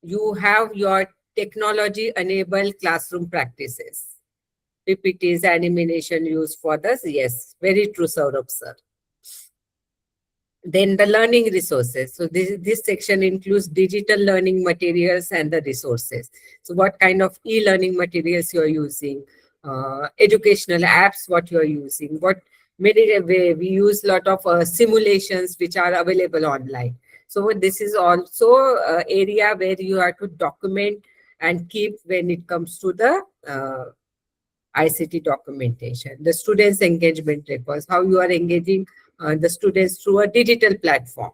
you have your technology enabled classroom practices. PPTs, animation used for this. Yes, very true, Saurabh sir. Then the learning resources. So this section includes digital learning materials and the resources. So what kind of e-learning materials you're using, educational apps, what you're using, what many we use a lot of simulations which are available online. So this is also area where you have to document and keep when it comes to the ICT documentation. The students' engagement records, how you are engaging the students through a digital platform.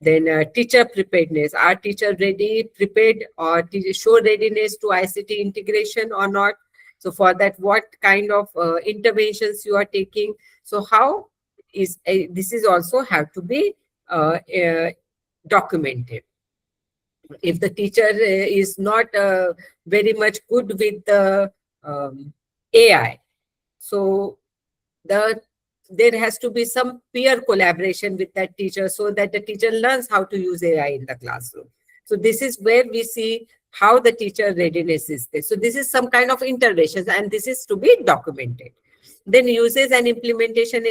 Then teacher preparedness, are teacher ready, prepared, or show readiness to ICT integration or not? So for that, what kind of interventions you are taking? So how is this is also have to be documented. If the teacher is not very much good with the AI, so there has to be some peer collaboration with that teacher so that the teacher learns how to use AI in the classroom. So this is where we see how the teacher readiness is there. So this is some kind of interventions, and this is to be documented. Then uses and implementation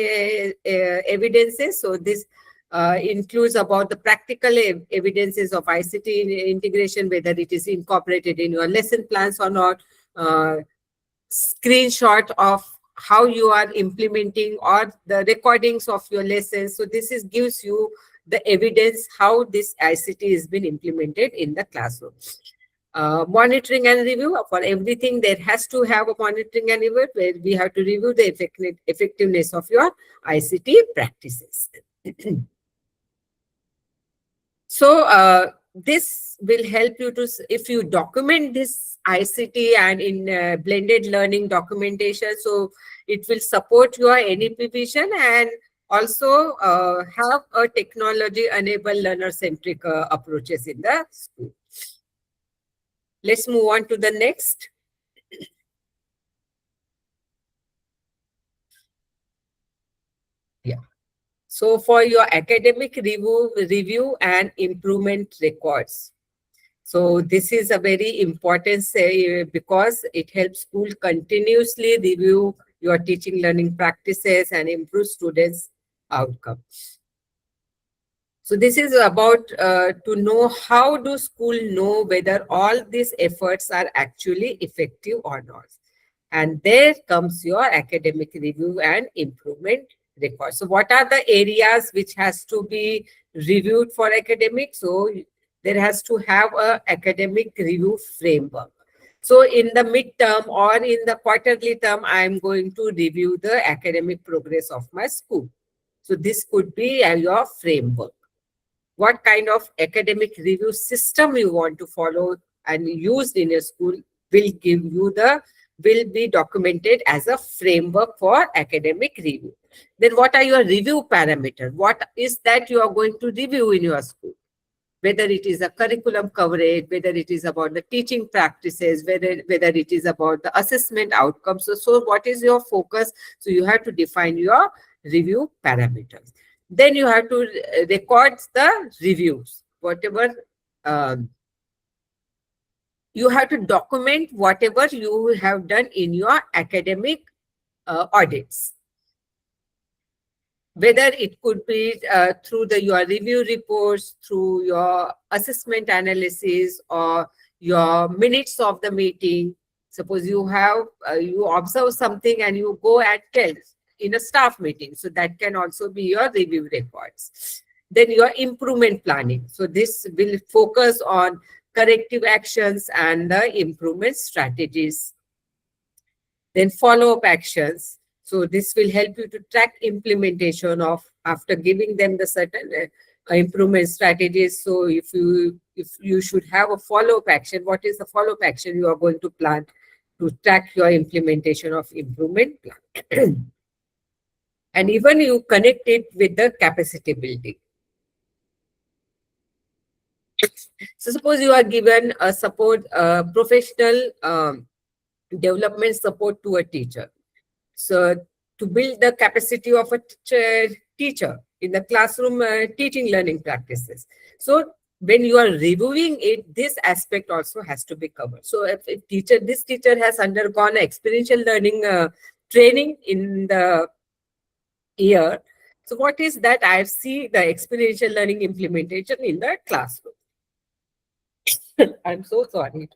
evidences. So this includes about the practical evidences of ICT integration, whether it is incorporated in your lesson plans or not, screenshot of how you are implementing or the recordings of your lessons. So this is gives you the evidence how this ICT has been implemented in the classroom. Monitoring and review. For everything, there has to have a monitoring and review where we have to review the effectiveness of your ICT practices. So this will help you to, if you document this ICT and in blended learning documentation, so it will support your NEP vision and also have a technology-enabled learner-centric approaches in the school. Let's move on to the next. Yeah. So for your academic review and improvement records. So this is a very important say because it helps school continuously review your teaching learning practices and improve students' outcomes. So this is about to know how do school know whether all these efforts are actually effective or not. And there comes your academic review and improvement record. So what are the areas which has to be reviewed for academic? So there has to have a academic review framework. So in the midterm or in the quarterly term, I am going to review the academic progress of my school. So this could be your framework. What kind of academic review system you want to follow and used in your school will be documented as a framework for academic review. Then what are your review parameters? What is that you are going to review in your school? Whether it is a curriculum coverage, whether it is about the teaching practices, whether it is about the assessment outcomes. So what is your focus? So you have to define your review parameters. Then you have to record the reviews, whatever you have to document whatever you have done in your academic audits. Whether it could be through your review reports, through your assessment analysis, or your minutes of the meeting. Suppose you have you observe something and you go and tell in a staff meeting. So that can also be your review records. Then your improvement planning. So this will focus on corrective actions and the improvement strategies. Then follow-up actions. So this will help you to track implementation of after giving them the certain improvement strategies. So if you should have a follow-up action, what is the follow-up action you are going to plan to track your implementation of improvement plan? And even you connect it with the capacity building. So suppose you are given a support, professional development support to a teacher. So to build the capacity of a teacher in the classroom teaching learning practices. So when you are reviewing it, this aspect also has to be covered. So if this teacher has undergone experiential learning training in the year, So what is that? I see the experiential learning implementation in the classroom. I'm so sorry.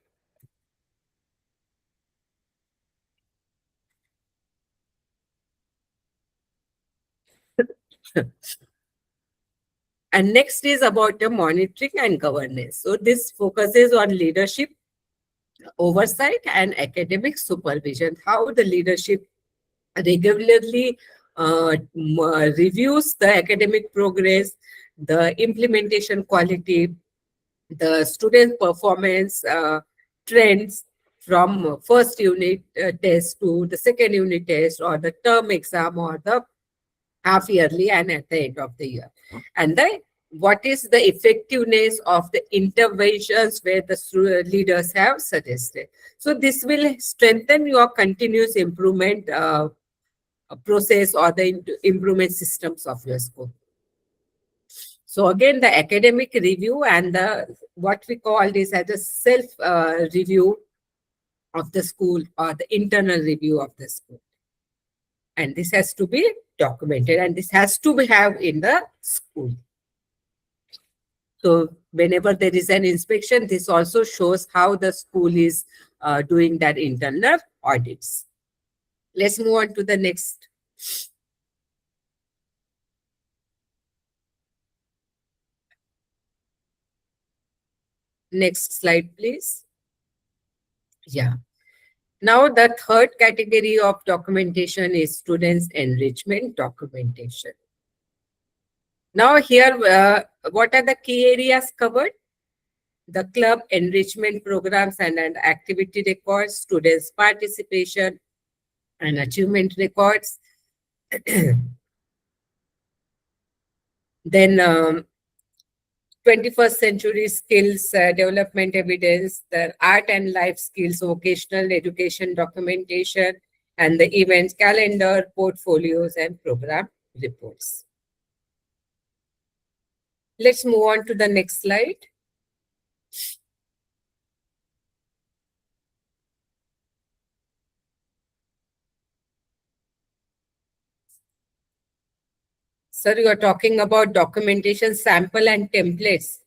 And next is about the monitoring and governance. So this focuses on leadership, oversight, and academic supervision. How the leadership regularly reviews the academic progress, the implementation quality, the student performance trends from first unit test to the second unit test, or the term exam, or the half yearly, and at the end of the year. And what is the effectiveness of the interventions where the leaders have suggested. So this will strengthen your continuous improvement process, or the improvement systems of your school. So again, the academic review and the what we call this as a self review of the school, or the internal review of the school. And this has to be documented, and this has to be have in the school. So whenever there is an inspection, this also shows how the school is doing that internal audits. Let's move on to the next. Next slide, please. Yeah. Now, the third category of documentation is students' enrichment documentation. Now, here, what are the key areas covered? The club enrichment programs and activity records, students' participation and achievement records. Then 21st century skills development evidence, the art and life skills, vocational education documentation, and the events calendar, portfolios, and program reports. Let's move on to the next slide. Sir, you are talking about documentation sample and templates.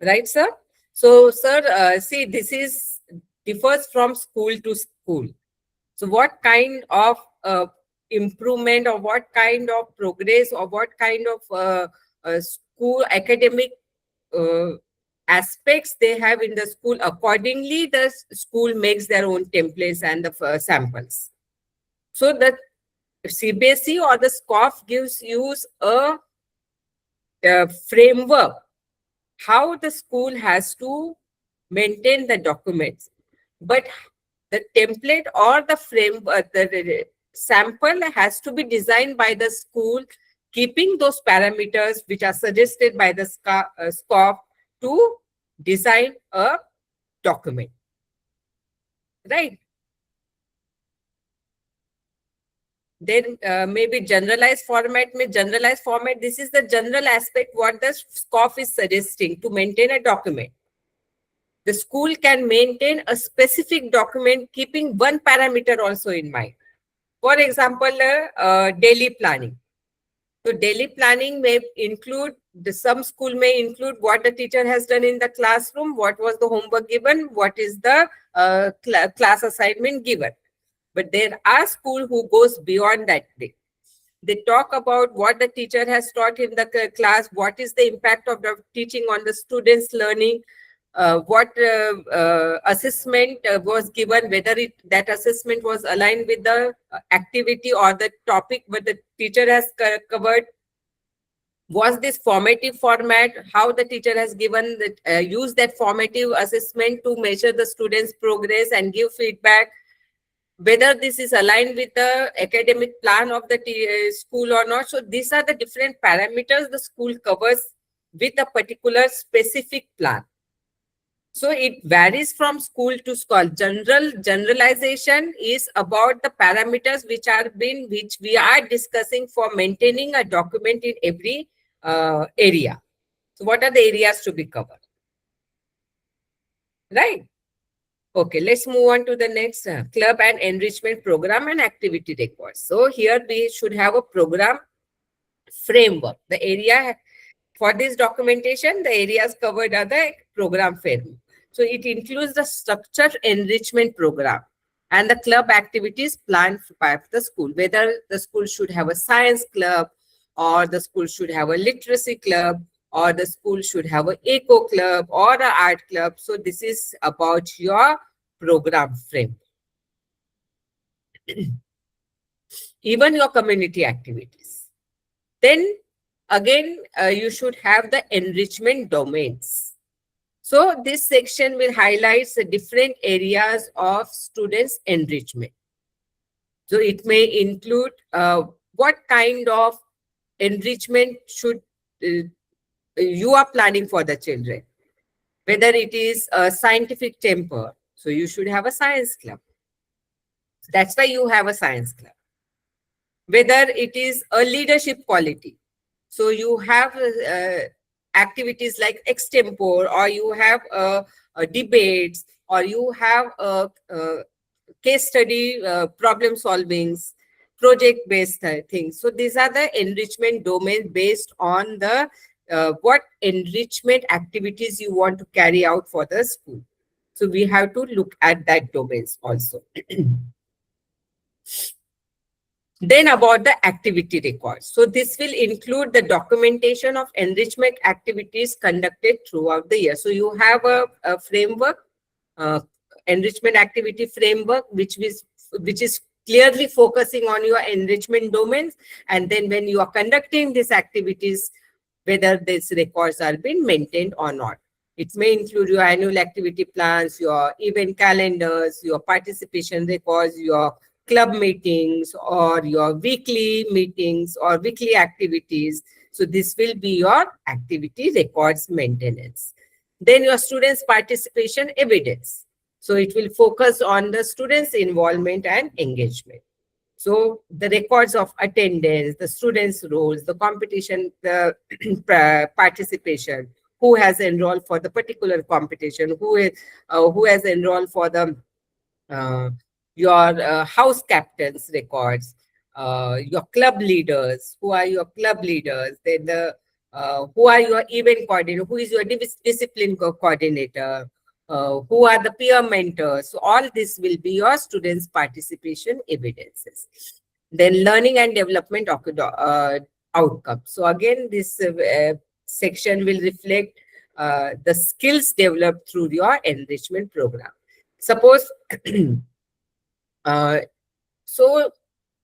Right, sir? So, sir, see, this is differs from school to school. So what kind of improvement, or what kind of progress, or what kind of school academic aspects they have in the school, accordingly the school makes their own templates and the samples. So the CBSE or the SQAAF gives you a framework how the school has to maintain the documents, but the template or the framework, the sample has to be designed by the school, keeping those parameters which are suggested by the SQAAF to design a document. Right? Then maybe generalized format. This is the general aspect what the SQAAF is suggesting to maintain a document. The school can maintain a specific document keeping one parameter also in mind. For example, daily planning. So daily planning may include, some school may include what the teacher has done in the classroom, what was the homework given, what is the class assignment given. But there are schools who goes beyond that day. They talk about what the teacher has taught in the class, what is the impact of the teaching on the students' learning, what assessment was given, whether that assessment was aligned with the activity or the topic what the teacher has covered. Was this formative format, how the teacher has given used that formative assessment to measure the students' progress and give feedback, whether this is aligned with the academic plan of the school or not. So these are the different parameters the school covers with a particular specific plan. So it varies from school to school. Generalization is about the parameters which we are discussing for maintaining a document in every area. So what are the areas to be covered? Right. Okay, let's move on to the next club and enrichment program and activity records. So here we should have a program framework. The area for this documentation, the areas covered are the program framework. So it includes the structured enrichment program and the club activities planned by the school, whether the school should have a science club or the school should have a literacy club or the school should have an eco club or an art club. So this is about your program frame. Even your community activities. Then again, you should have the enrichment domains. So this section will highlight the different areas of students' enrichment. So it may include what kind of enrichment should you are planning for the children. Whether it is a scientific temper, so you should have a science club. That's why you have a science club. Whether it is a leadership quality, so you have activities like extempore, or you have debates, or you have case study problem solvings, project-based things. So these are the enrichment domains based on the what enrichment activities you want to carry out for the school. So we have to look at that domains also. Then about the activity records. So this will include the documentation of enrichment activities conducted throughout the year. So you have a framework, enrichment activity framework, which is clearly focusing on your enrichment domains. And then when you are conducting these activities, whether these records are being maintained or not. It may include your annual activity plans, your event calendars, your participation records, your club meetings, or your weekly meetings or weekly activities. So this will be your activity records maintenance. Then your students' participation evidence. So it will focus on the students' involvement and engagement. So the records of attendance, the students' roles, the competition, the participation, who has enrolled for the particular competition, who has enrolled for the your house captains records, your club leaders, who are your club leaders, then the who are your event coordinator, who is your discipline coordinator, who are the peer mentors. So all this will be your students' participation evidences. Then learning and development outcomes. So again, this section will reflect the skills developed through your enrichment program. Suppose so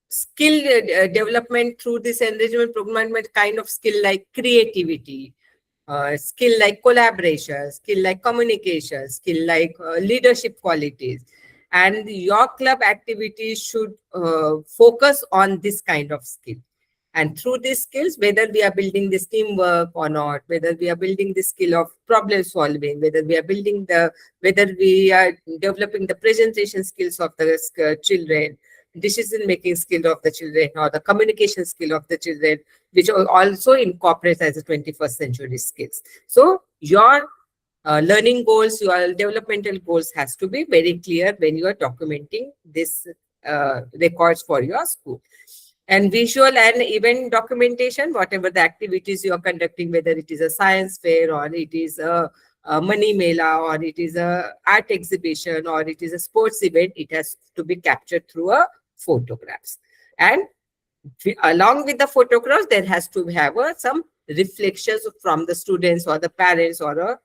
skill development through this enrichment program, kind of skill like creativity, skill like collaboration, skill like communication, skill like leadership qualities. And your club activities should focus on this kind of skill. And through these skills, whether we are building this teamwork or not, whether we are building the skill of problem solving, whether we are developing the presentation skills of the children, decision making skill of the children, or the communication skill of the children, which also incorporates as a 21st century skills. So your learning goals, your developmental goals has to be very clear when you are documenting this records for your school. And visual and event documentation, whatever the activities you are conducting, whether it is a science fair or it is a money mela or it is a art exhibition or it is a sports event, it has to be captured through a photographs. And along with the photographs, there has to have some reflections from the students or the parents or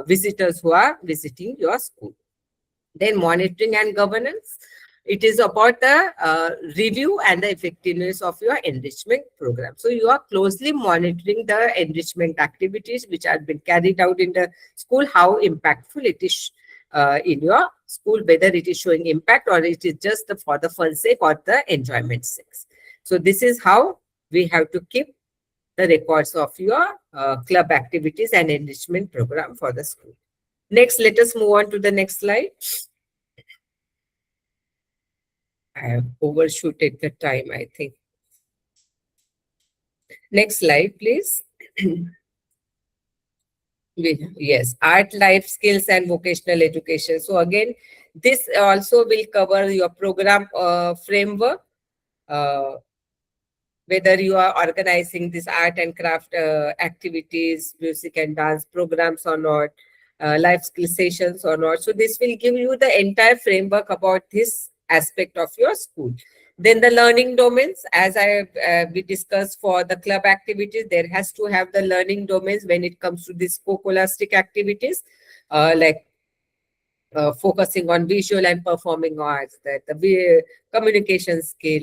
visitors who are visiting your school. Then monitoring and governance. It is about the review and the effectiveness of your enrichment program. So you are closely monitoring the enrichment activities which have been carried out in the school, how impactful it is in your school, whether it is showing impact or it is just for the fun sake or the enjoyment sake. So this is how we have to keep the records of your club activities and enrichment program for the school. Next, let us move on to the next slide. I have overshooted the time, I think. Next slide, please. Yes, art, life skills, and vocational education. So again, This also will cover your program framework, whether you are organizing this art and craft activities, music and dance programs or not, life skill sessions or not. So this will give you the entire framework about this aspect of your school. Then the learning domains, as we discussed for the club activities, there has to have the learning domains when it comes to these scholastic activities, like focusing on visual and performing arts, that the communication skill.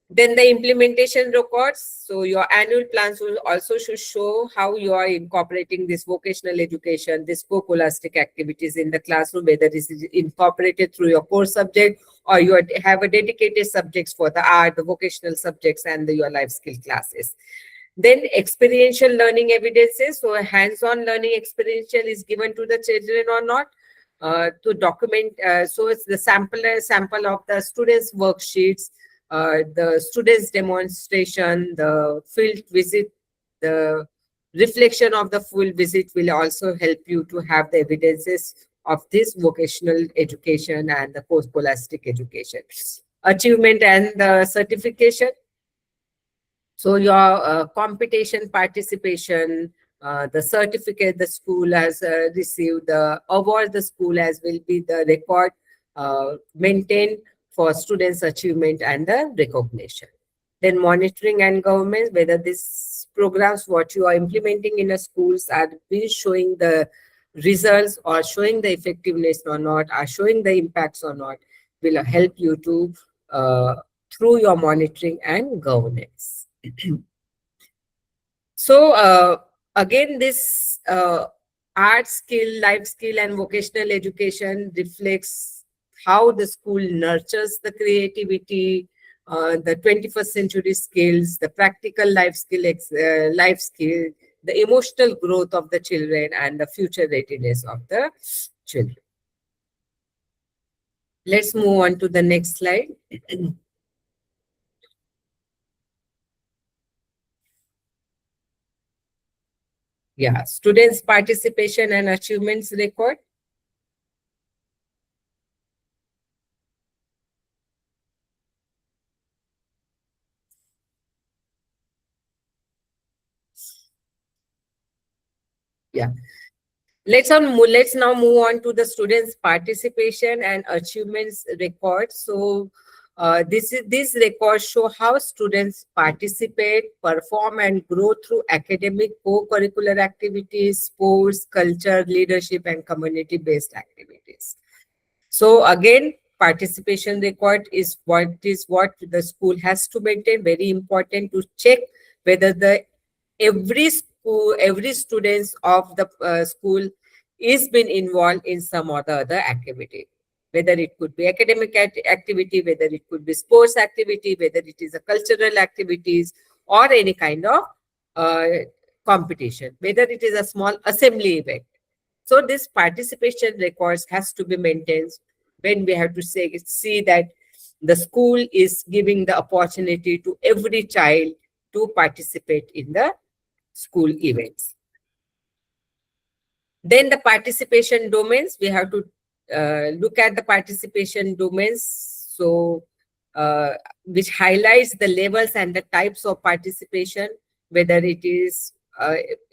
Then the implementation records. So your annual plans will also should show how you are incorporating this vocational education, this scholastic activities in the classroom, whether this is incorporated through your core subject or you have a dedicated subjects for the art, the vocational subjects, and your life skill classes. Then experiential learning evidences. So a hands-on learning experiential is given to the children or not, to document. So it's the sample of the students' worksheets, the students' demonstration, the field visit, the reflection of the full visit will also help you to have the evidences of this vocational education and the post-scholastic education. Achievement and the certification. So your competition participation, the certificate the school has received, the award the school has will be the record maintained for students' achievement and the recognition. Then monitoring and government, whether these programs what you are implementing in the schools are be showing the results or showing the effectiveness or not, are showing the impacts or not, will help you to through your monitoring and governance. So again, this art skill, life skill, and vocational education reflects how the school nurtures the creativity, the 21st century skills, the practical life skill, the emotional growth of the children, and the future readiness of the children. Let's move on to the next slide. Yeah, students' participation and achievements record. Yeah. Let's now move on to the students' participation and achievements record. So these records show how students participate, perform, and grow through academic co-curricular activities, sports, culture, leadership, and community-based activities. So again, participation record is what the school has to maintain. Very important to check whether every students of the school is been involved in some or the other activity, whether it could be academic activity, whether it could be sports activity, whether it is a cultural activities or any kind of competition, whether it is a small assembly event. So this participation records has to be maintained when we have to see that the school is giving the opportunity to every child to participate in the school events. Then the participation domains, we have to look at the participation domains. So which highlights the levels and the types of participation, whether it is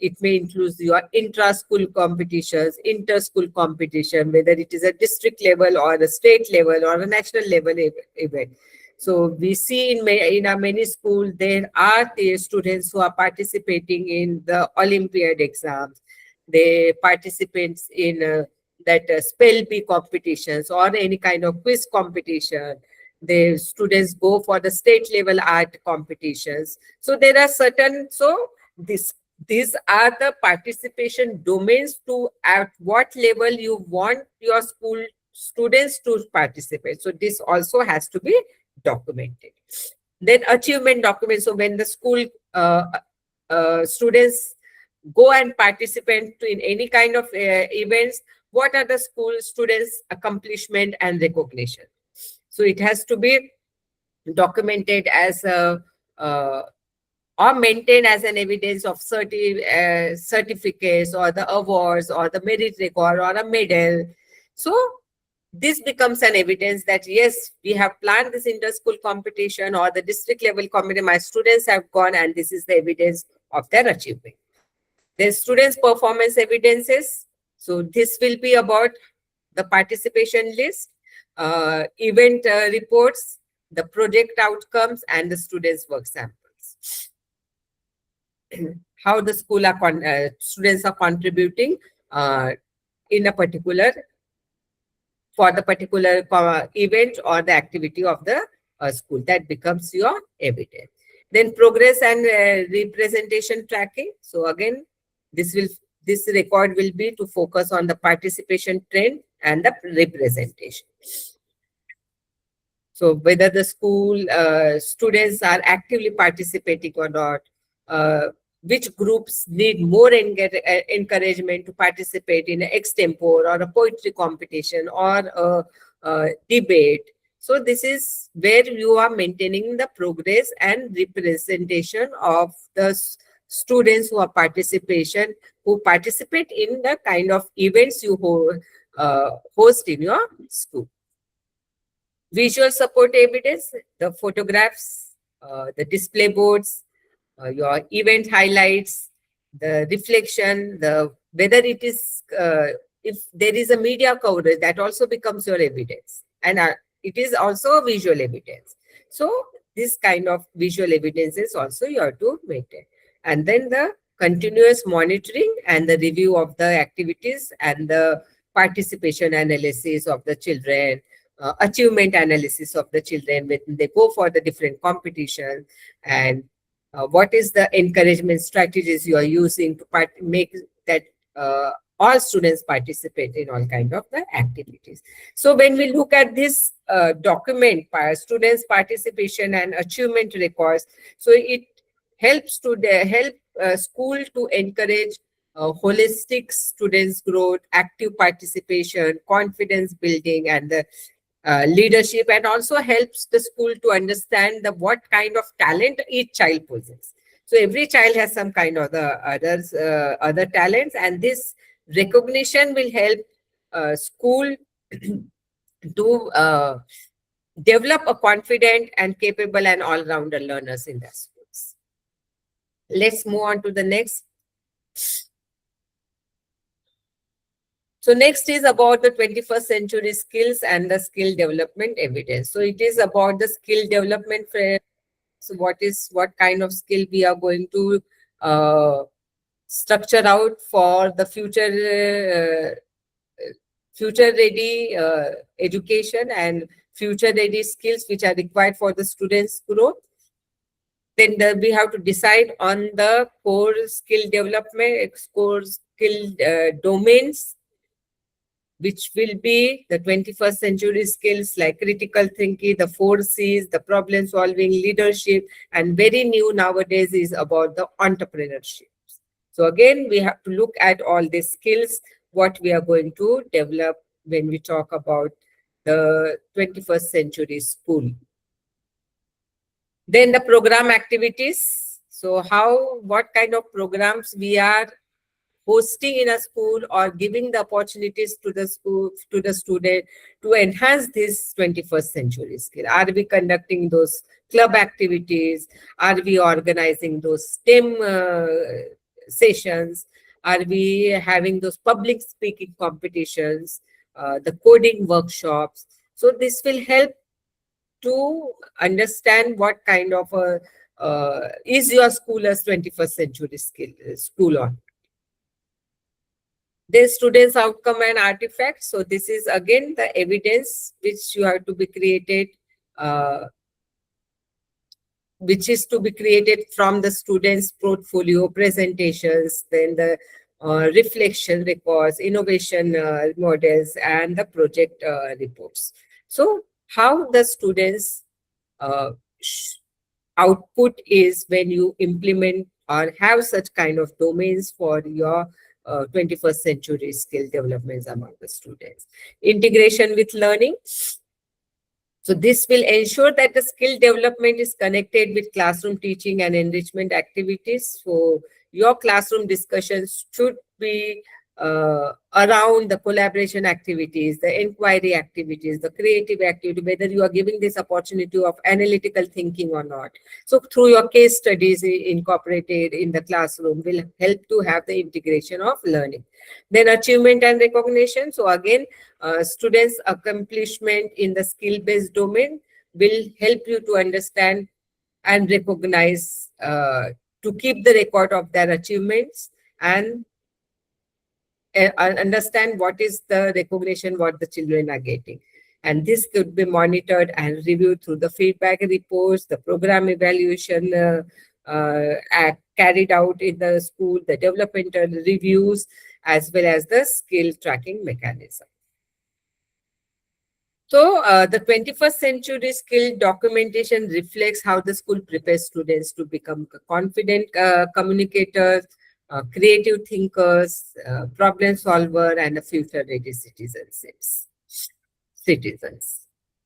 it may include your intra-school competitions, inter-school competition, whether it is a district level or a state level or a national level event. So we see in our many schools, there are the students who are participating in the Olympiad exams. They participate in spell bee competitions or any kind of quiz competition. The students go for the state level art competitions. So there are certain, so these are the participation domains to at what level you want your school students to participate. So this also has to be documented. Then achievement documents. So when the school students go and participate in any kind of events, what are the school students' accomplishment and recognition? So it has to be documented as a or maintained as an evidence of certificates or the awards or the merit record or a medal. So this becomes an evidence that yes, we have planned this inter-school competition or the district level competition. My students have gone, and this is the evidence of their achievement. The students' performance evidences. So this will be about the participation list, event reports, the project outcomes, and the students' work samples. How the students are contributing in a particular, for the particular event or the activity of the school. That becomes your evidence. Then progress and representation tracking. So again, this record will be to focus on the participation trend and the representation. So whether the school students are actively participating or not, which groups need more encouragement to participate in an extempore or a poetry competition or a debate. So this is where you are maintaining the progress and representation of the students who participate in the kind of events you host in your school. Visual support evidence, the photographs, the display boards, your event highlights, the reflection, whether it is, if there is a media coverage, that also becomes your evidence. And it is also visual evidence. So this kind of visual evidence is also you have to maintain. And then the continuous monitoring and the review of the activities and the participation analysis of the children, achievement analysis of the children when they go for the different competitions, and what is the encouragement strategies you are using to make that all students participate in all kind of the activities. So when we look at this document, students participation and achievement records, so it helps to help school to encourage holistic students growth, active participation, confidence building, and the leadership, and also helps the school to understand what kind of talent each child possesses. So every child has some kind of the other talents, and this recognition will help school to develop a confident and capable and all-rounder learners in their schools. Let's move on to the next. So next is about the 21st century skills and the skill development evidence. So it is about the skill development. So what kind of skill we are going to structure out for the future ready education and future ready skills which are required for the students' growth. Then we have to decide on the core skill development, core skill domains, which will be the 21st century skills like critical thinking, the 4 C's, the problem solving, leadership, and very new nowadays is about the entrepreneurship. So again, we have to look at all these skills, what we are going to develop when we talk about the 21st century school. Then the program activities. So what kind of programs we are hosting in a school or giving the opportunities to the school, to the student to enhance this 21st century skill. Are we conducting those club activities? Are we organizing those STEM sessions? Are we having those public speaking competitions, the coding workshops? So this will help to understand what kind of is your school's 21st century school on. Then students' outcome and artifacts. So this is again the evidence which you have to be created, which is to be created from the students' portfolio presentations, then the reflection records, innovation models, and the project reports. So how the students' output is when you implement or have such kind of domains for your 21st century skill developments among the students. Integration with learning. So this will ensure that the skill development is connected with classroom teaching and enrichment activities. So your classroom discussions should be around the collaboration activities, the inquiry activities, the creative activity, whether you are giving this opportunity of analytical thinking or not. So through your case studies incorporated in the classroom will help to have the integration of learning. Then achievement and recognition. So again, students' accomplishment in the skill-based domain will help you to understand and recognize, to keep the record of their achievements and understand what is the recognition what the children are getting. And this could be monitored and reviewed through the feedback reports, the program evaluation carried out in the school, the developmental reviews, as well as the skill tracking mechanism. So the 21st century skill documentation reflects how the school prepares students to become confident communicators, creative thinkers, problem solver, and a future-ready citizens.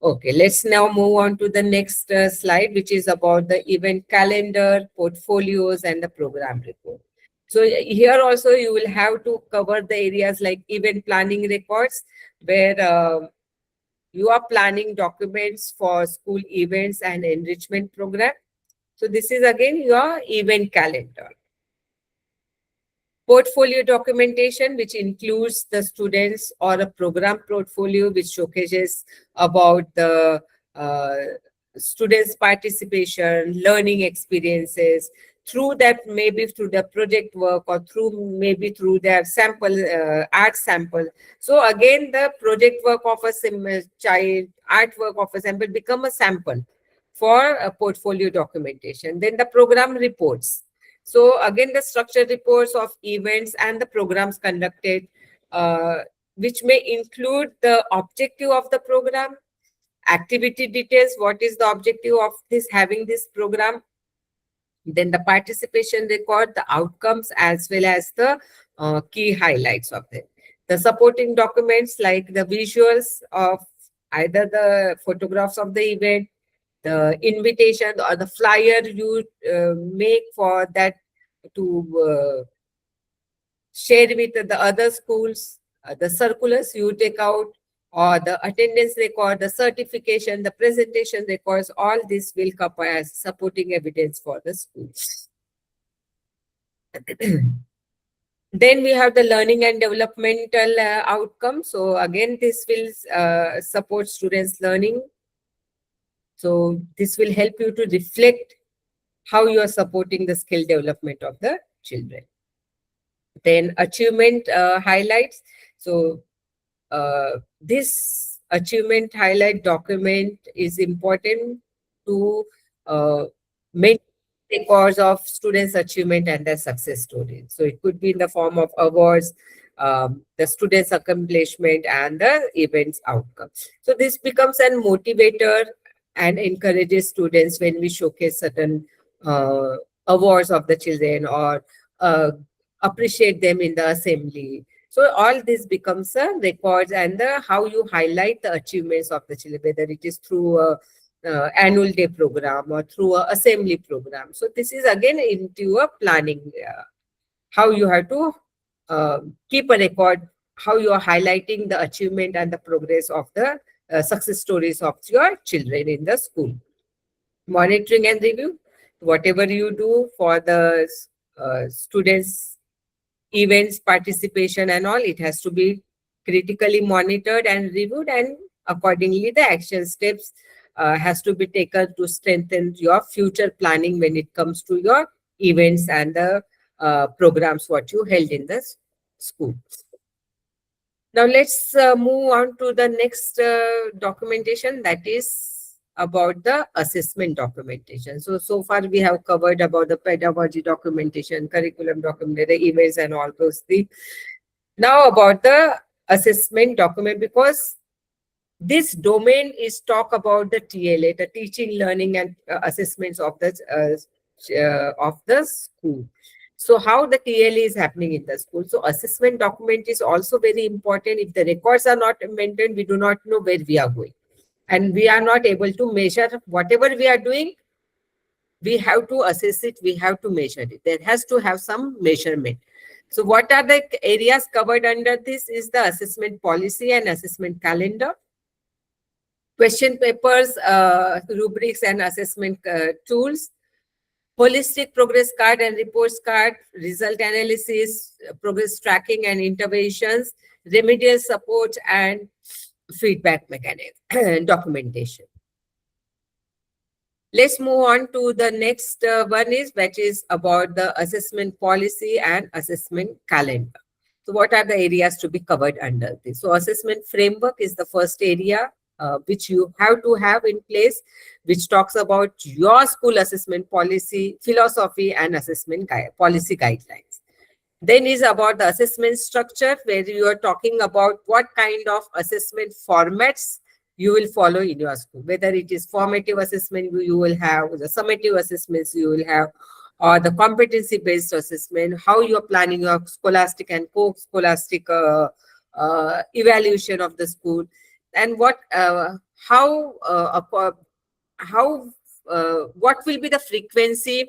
Okay, let's now move on to the next slide, which is about the event calendar, portfolios, and the program report. So here also you will have to cover the areas like event planning records, where you are planning documents for school events and enrichment program. So this is again your event calendar. Portfolio documentation, which includes the students or a program portfolio, which showcases about the students' participation, learning experiences, through that maybe through the project work or maybe through their sample, art sample. So again, the project work of a child, artwork of a sample become a sample for a portfolio documentation. Then the program reports. So again, the structured reports of events and the programs conducted, which may include the objective of the program, activity details, what is the objective of having this program, then the participation record, the outcomes, as well as the key highlights of them. The supporting documents like the visuals of either the photographs of the event, the invitation or the flyer you make for that to share with the other schools, the circulars you take out, or the attendance record, the certification, the presentation records, all this will come as supporting evidence for the schools. Then we have the learning and developmental outcomes. So again, this will support students' learning. So this will help you to reflect how you are supporting the skill development of the children. Then achievement highlights. So this achievement highlight document is important to make records of students' achievement and their success stories. So it could be in the form of awards, the students' accomplishment, and the events outcomes. So this becomes a motivator and encourages students when we showcase certain awards of the children or appreciate them in the assembly. So all this becomes a records and how you highlight the achievements of the children, whether it is through a annual day program or through a assembly program. So this is again into a planning, how you have to keep a record, how you are highlighting the achievement and the progress of the success stories of your children in the school. Monitoring and review, whatever you do for the students' events, participation and all, it has to be critically monitored and reviewed, and accordingly the action steps has to be taken to strengthen your future planning when it comes to your events and the programs what you held in the school. Now let's move on to the next documentation, that is about the assessment documentation. So far we have covered about the pedagogy documentation, curriculum documentation, the events and all those things. Now about the assessment document, because this domain is talk about the TLA, the teaching, learning and assessments of the school. So how the TLA is happening in the school. So assessment document is also very important. If the records are not maintained, we do not know where we are going. And we are not able to measure whatever we are doing. We have to assess it. We have to measure it. There has to have some measurement. So what are the areas covered under this is the assessment policy and assessment calendar, question papers, rubrics and assessment tools, holistic progress card and reports card, result analysis, progress tracking and interventions, remedial support and feedback mechanism, documentation. Let's move on to the next one is that is about the assessment policy and assessment calendar. So what are the areas to be covered under this? So assessment framework is the first area which you have to have in place, which talks about your school assessment policy, philosophy and assessment policy guidelines. Then is about the assessment structure, where you are talking about what kind of assessment formats you will follow in your school, whether it is formative assessment you will have, the summative assessments you will have, or the competency-based assessment, how you are planning your scholastic and co-scholastic evaluation of the school, and what what will be the frequency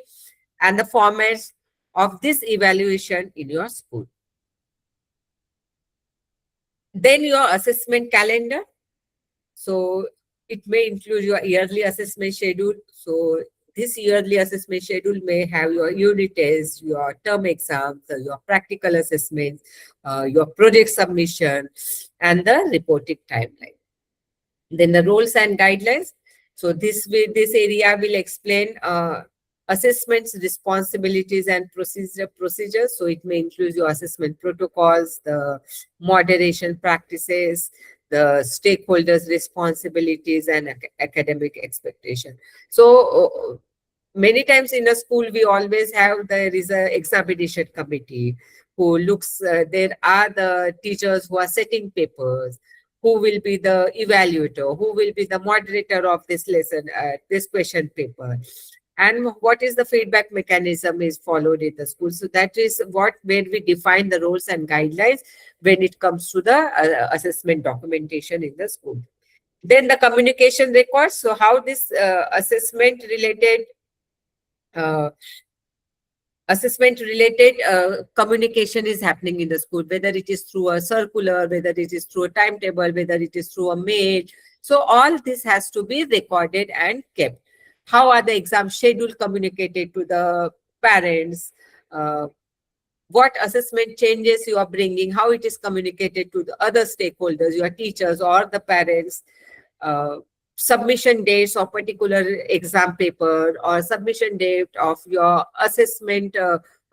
and the formats of this evaluation in your school. Then your assessment calendar. So it may include your yearly assessment schedule. So this yearly assessment schedule may have your unit tests, your term exams, your practical assessments, your project submission, and the reporting timeline. Then the roles and guidelines. So this area will explain assessments, responsibilities, and procedures. So it may include your assessment protocols, the moderation practices, the stakeholders' responsibilities, and academic expectation. So many times in a school, we always have, there is a examination committee who looks, there are the teachers who are setting papers, who will be the evaluator, who will be the moderator of this lesson, this question paper, and what is the feedback mechanism is followed in the school. So that is where we define the roles and guidelines when it comes to the assessment documentation in the school. Then the communication records. So how this assessment related communication is happening in the school, whether it is through a circular, whether it is through a timetable, whether it is through a mail. So all this has to be recorded and kept. How are the exam schedule communicated to the parents? What assessment changes you are bringing, how it is communicated to the other stakeholders, your teachers or the parents, submission dates of particular exam paper, or submission date of your assessment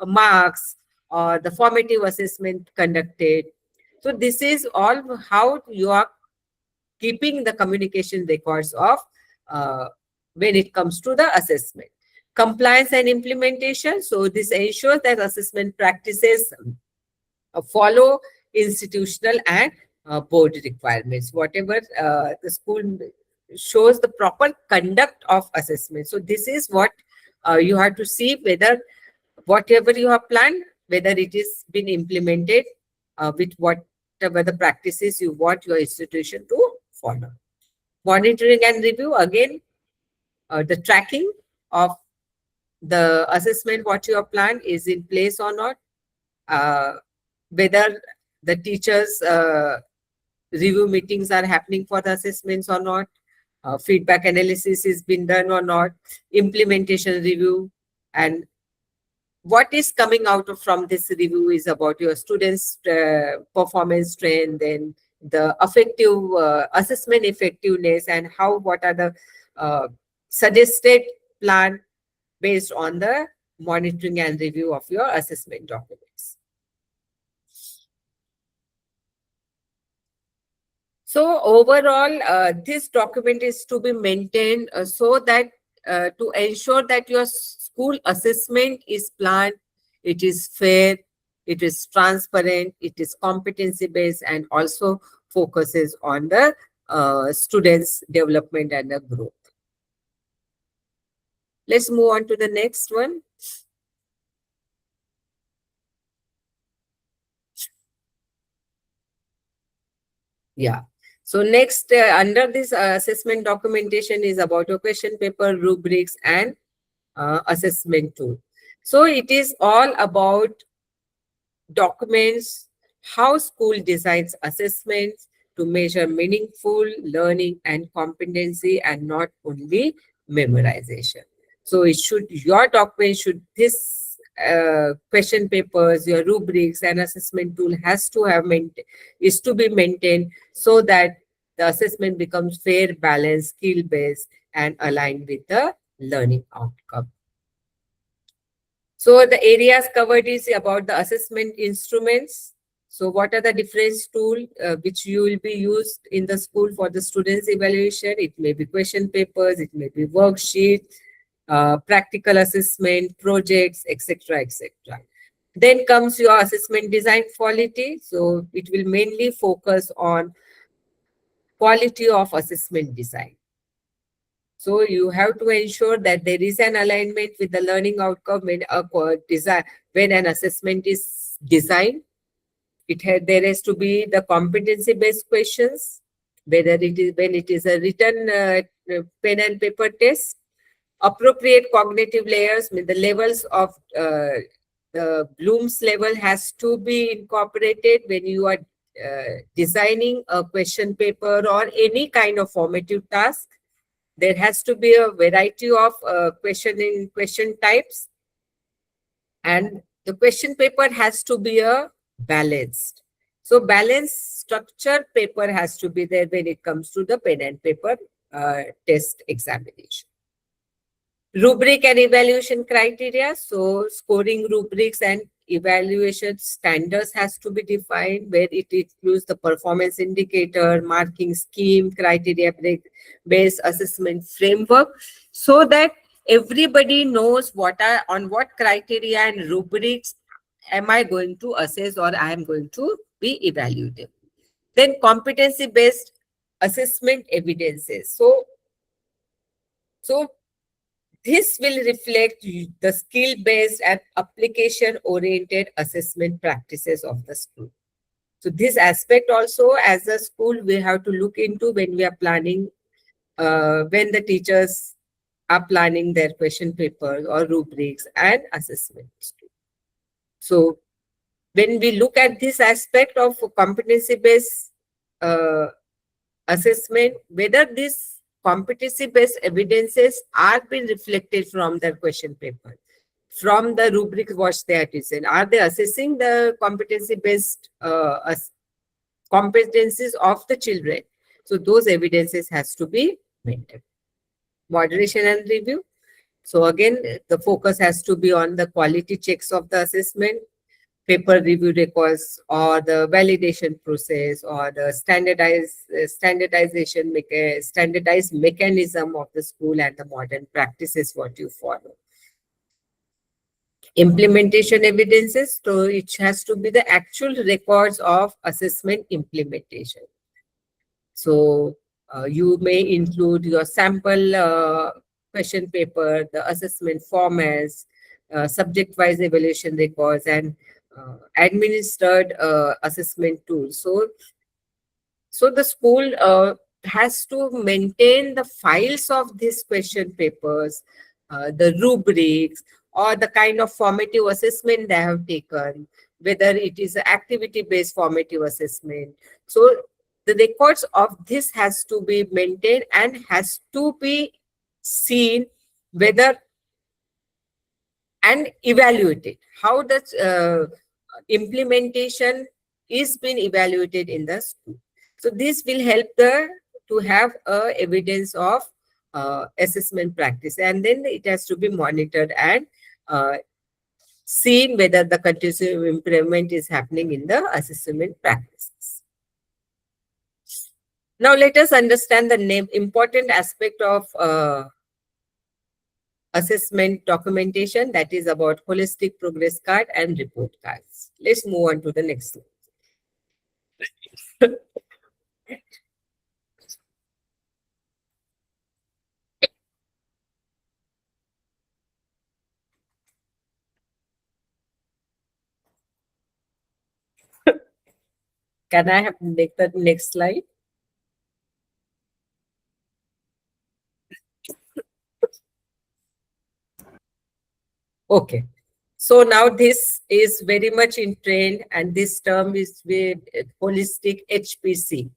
marks, or the formative assessment conducted. So this is all how you are keeping the communication records of when it comes to the assessment. Compliance and implementation. So this ensures that assessment practices follow institutional and board requirements. Whatever the school shows the proper conduct of assessment. So this is what you have to see, whether whatever you have planned, whether it is been implemented with whatever the practices you want your institution to follow. Monitoring and review, again, the tracking of the assessment, what you have planned is in place or not, whether the teachers review meetings are happening for the assessments or not, feedback analysis is been done or not, implementation review, and what is coming out from this review is about your students' performance trend, then the effective assessment effectiveness, and what are the suggested plan based on the monitoring and review of your assessment documents. So overall, this document is to be maintained so that to ensure that your school assessment is planned, it is fair, it is transparent, it is competency-based, and also focuses on the students' development and the growth. Let's move on to the next one. Yeah. So next, under this assessment documentation is about a question paper, rubrics, and assessment tool. So it is all about documents how school designs assessments to measure meaningful learning and competency and not only memorization. So your document should, this question papers, your rubrics and assessment tool is to be maintained so that the assessment becomes fair, balanced, skill-based and aligned with the learning outcome. So the areas covered is about the assessment instruments. So what are the different tools which you will be used in the school for the students' evaluation? It may be question papers, it may be worksheets, practical assessment, projects, etc., etc. Then comes your assessment design quality. So it will mainly focus on quality of assessment design. So you have to ensure that there is an alignment with the learning outcome when an assessment is designed. There has to be the competency-based questions, whether it is when it is a written pen and paper test, appropriate cognitive layers, the levels of the Bloom's level has to be incorporated when you are designing a question paper or any kind of formative task. There has to be a variety of question types, and the question paper has to be a balanced. So balanced structure paper has to be there when it comes to the pen and paper test examination. Rubric and evaluation criteria. So scoring rubrics and evaluation standards has to be defined, where it includes the performance indicator, marking scheme, criteria based assessment framework, so that everybody knows on what criteria and rubrics am I going to assess or I am going to be evaluated. Then competency based assessment evidences. So this will reflect the skill-based and application-oriented assessment practices of the school. So this aspect also, as a school, we have to look into when we are planning, when the teachers are planning their question papers or rubrics and assessments. So when we look at this aspect of competency-based assessment, whether these competency-based evidences are being reflected from their question paper, from the rubric what they are teaching. Are they assessing the competency-based competencies of the children? So those evidences has to be maintained. Moderation and review. So again, the focus has to be on the quality checks of the assessment, paper review records, or the validation process, or the standardized mechanism of the school and the modern practices what you follow. Implementation evidences, so it has to be the actual records of assessment implementation. So you may include your sample question paper, the assessment formats, subject-wise evaluation records, and administered assessment tools. So the school has to maintain the files of these question papers, the rubrics, or the kind of formative assessment they have taken, whether it is an activity-based formative assessment. So the records of this has to be maintained and has to be seen whether and evaluated. How the implementation is being evaluated in the school. So this will help to have evidence of assessment practice, and then it has to be monitored and seen whether the continuous improvement is happening in the assessment practices. Now let us understand the important aspect of assessment documentation, that is about holistic progress card and report cards. Let's move on to the next slide. Can I have the next slide? Okay. So now this is very much in trend, and this term is with holistic HPC.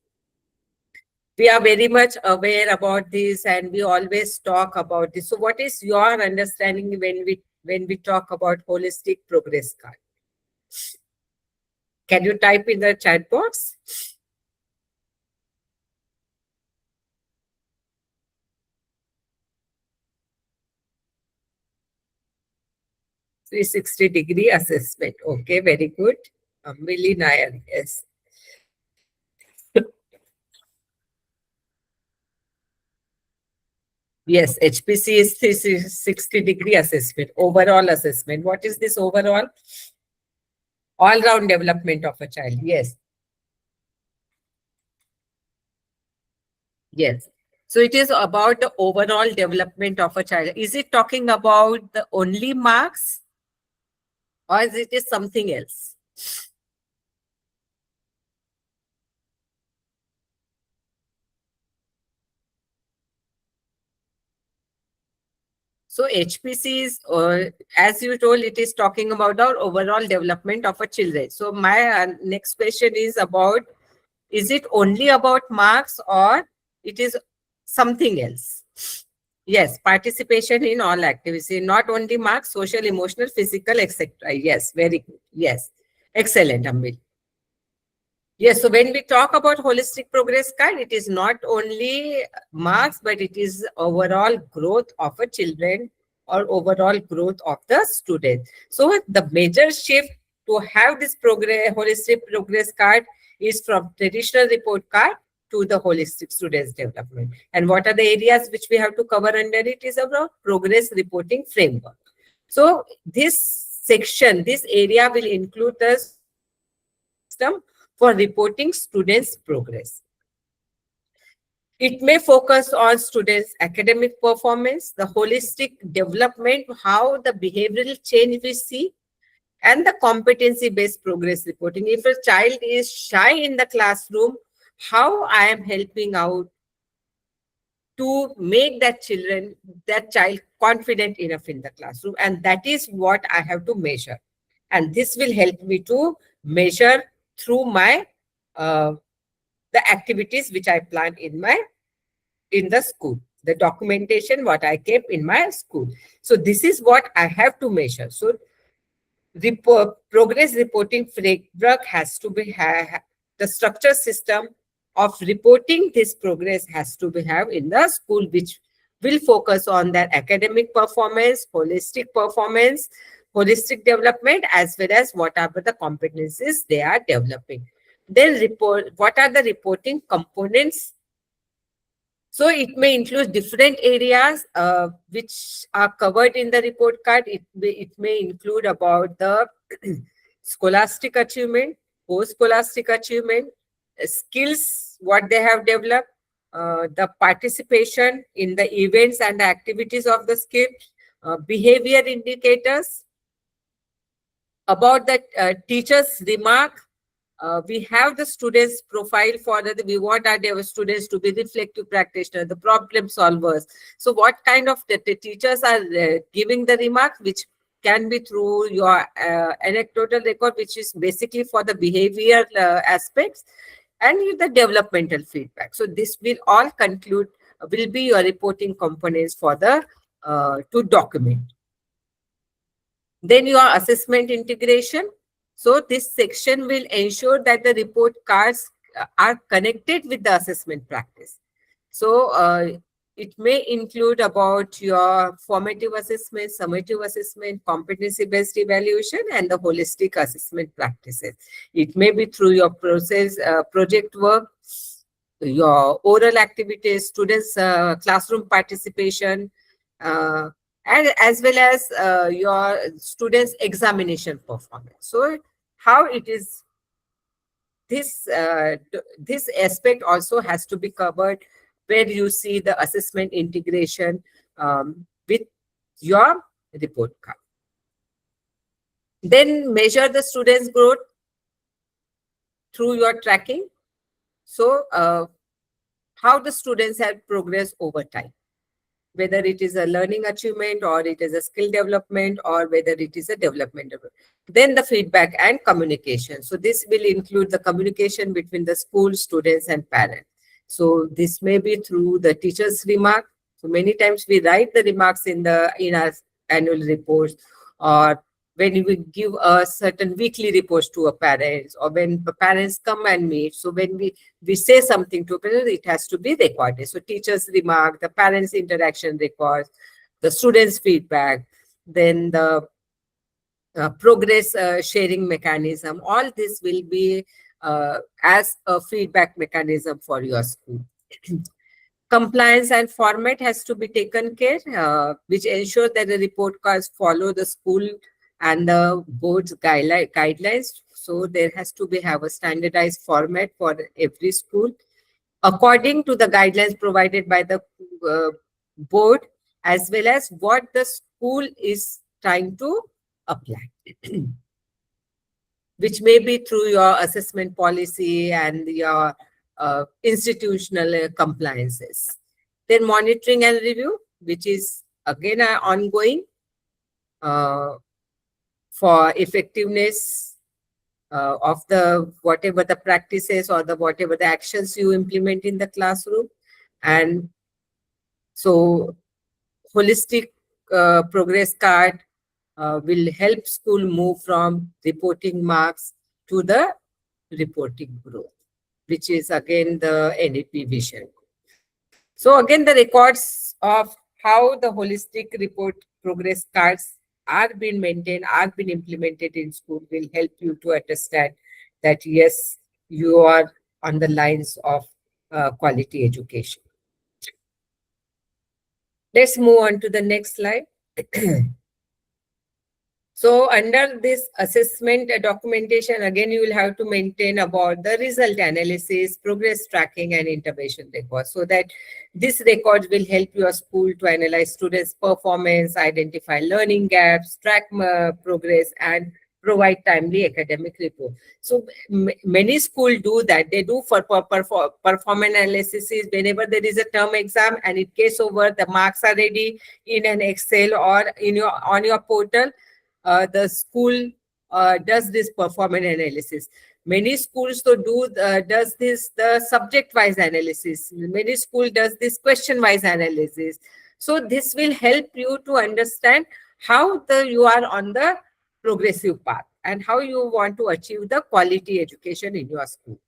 We are very much aware about this, and we always talk about this. So what is your understanding when we talk about holistic progress card? Can you type in the chat box? 360-degree assessment. Okay, very good. Millie Nair, yes. Yes, HPC is 360-degree assessment, overall assessment. What is this overall? All-round development of a child. Yes. Yes. So it is about the overall development of a child. Is it talking about the only marks, or is it something else? So HPC is, as you told, it is talking about our overall development of a children. So my next question is about, is it only about marks or it is something else? Yes, participation in all activities, not only marks, social, emotional, physical, etc. Yes, very good. Yes, excellent, Ambil. Yes, so when we talk about holistic progress card, it is not only marks, but it is overall growth of a children or overall growth of the student. So the major shift to have this holistic progress card is from traditional report card to the holistic students development. And what are the areas which we have to cover under it is about progress reporting framework. So this section, this area will include the system for reporting students' progress. It may focus on students' academic performance, the holistic development, how the behavioral change we see, and the competency-based progress reporting. If a child is shy in the classroom, how I am helping out to make that child confident enough in the classroom. And that is what I have to measure. And this will help me to measure through my the activities which I plan in the school, the documentation what I kept in my school. So this is what I have to measure. So progress reporting framework has to be the structure system of reporting this progress has to be have in the school, which will focus on their academic performance, holistic development, as well as whatever the competencies they are developing. Then report, what are the reporting components? So it may include different areas which are covered in the report card. It may include about the scholastic achievement, post-scholastic achievement, skills, what they have developed, the participation in the events and the activities of the skill, behavior indicators, about the teacher's remark. We have the students profile for that. We want our students to be reflective practitioners, the problem solvers. So what kind of the teachers are giving the remark, which can be through your anecdotal record, which is basically for the behavior aspects, and the developmental feedback. So this will all will be your reporting components for the to document. Then your assessment integration. So this section will ensure that the report cards are connected with the assessment practice. So it may include about your formative assessment, summative assessment, competency-based evaluation, and the holistic assessment practices. It may be through your project work, your oral activities, students' classroom participation, and as well as your students' examination performance. So how it is, this aspect also has to be covered, where you see the assessment integration with your report card. Then measure the students' growth through your tracking. So how the students have progressed over time. whether it is a learning achievement or it is a skill development or whether it is a development. Then the feedback and communication. So this will include the communication between the school, students and parents. So this may be through the teacher's remark. So many times we write the remarks in our annual reports, or when we give a certain weekly reports to a parents, or when the parents come and meet. So when we say something to a parent, it has to be recorded. So teachers remark, the parents interaction records, the students feedback, then the progress sharing mechanism. All this will be as a feedback mechanism for your school. Compliance and format has to be taken care, which ensure that the report cards follow the school and the board's guidelines. So there has to be have a standardized format for every school according to the guidelines provided by the board, as well as what the school is trying to apply, which may be through your assessment policy and your institutional compliances. Then monitoring and review, which is again ongoing for effectiveness of the whatever the practices or the whatever the actions you implement in the classroom. And so holistic progress card will help school move from reporting marks to the reporting growth, which is again the NEP vision. So again, the records of how the holistic report progress cards are being maintained, are being implemented in school will help you to understand that yes, you are on the lines of quality education. Let's move on to the next slide. So under this assessment documentation, again, you will have to maintain about the result analysis, progress tracking, and intervention records, so that this records will help your school to analyze students' performance, identify learning gaps, track progress, and provide timely academic report. So many schools do that. They do for performance analysis whenever there is a term exam and it gets over, the marks are ready in an Excel or in on your portal. The school does this performance analysis. Many schools does this the subject-wise analysis. Many schools does this question-wise analysis. So this will help you to understand how you are on the progressive path and how you want to achieve the quality education in your school.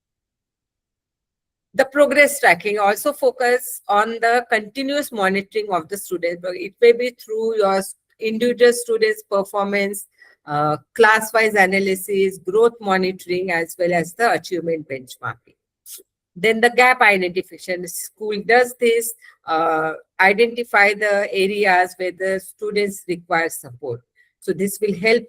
The progress tracking also focus on the continuous monitoring of the students. It may be through your individual students' performance, class-wise analysis, growth monitoring, as well as the achievement benchmarking. Then the gap identification. School does this, identify the areas where the students require support. So this will help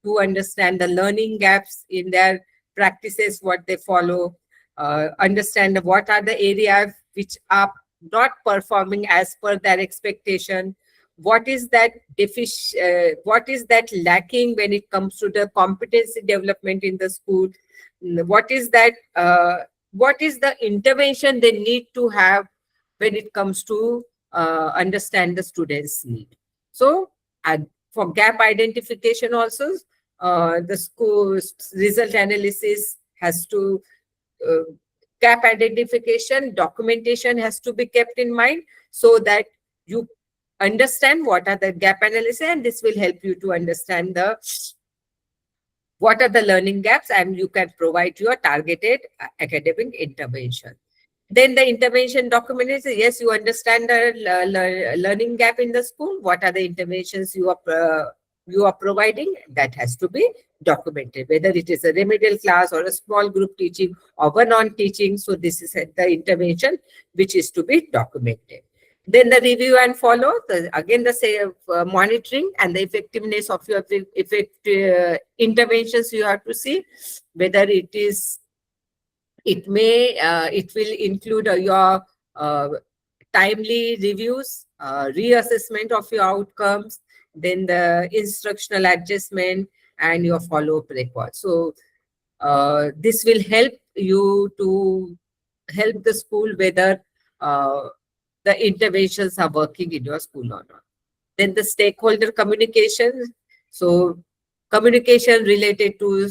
to understand the learning gaps in their practices, what they follow, understand what are the areas which are not performing as per their expectation, what is that what is that lacking when it comes to the competency development in the school, what is that what is the intervention they need to have when it comes to understand the students' need. So for gap identification also, the school's result analysis has to gap identification, documentation has to be kept in mind so that you understand what are the gap analysis, and this will help you to understand what are the learning gaps, and you can provide your targeted academic intervention. Then the intervention document is, yes, you understand the learning gap in the school. What are the interventions you are providing? That has to be documented, whether it is a remedial class or a small group teaching or one-on teaching. So this is the intervention which is to be documented. Then the review and follow, again the same monitoring and the effectiveness of your interventions you have to see, whether it will include your timely reviews, reassessment of your outcomes, then the instructional adjustment and your follow-up record. So this will help you to help the school whether the interventions are working in your school or not. Then the stakeholder communication. So communication related to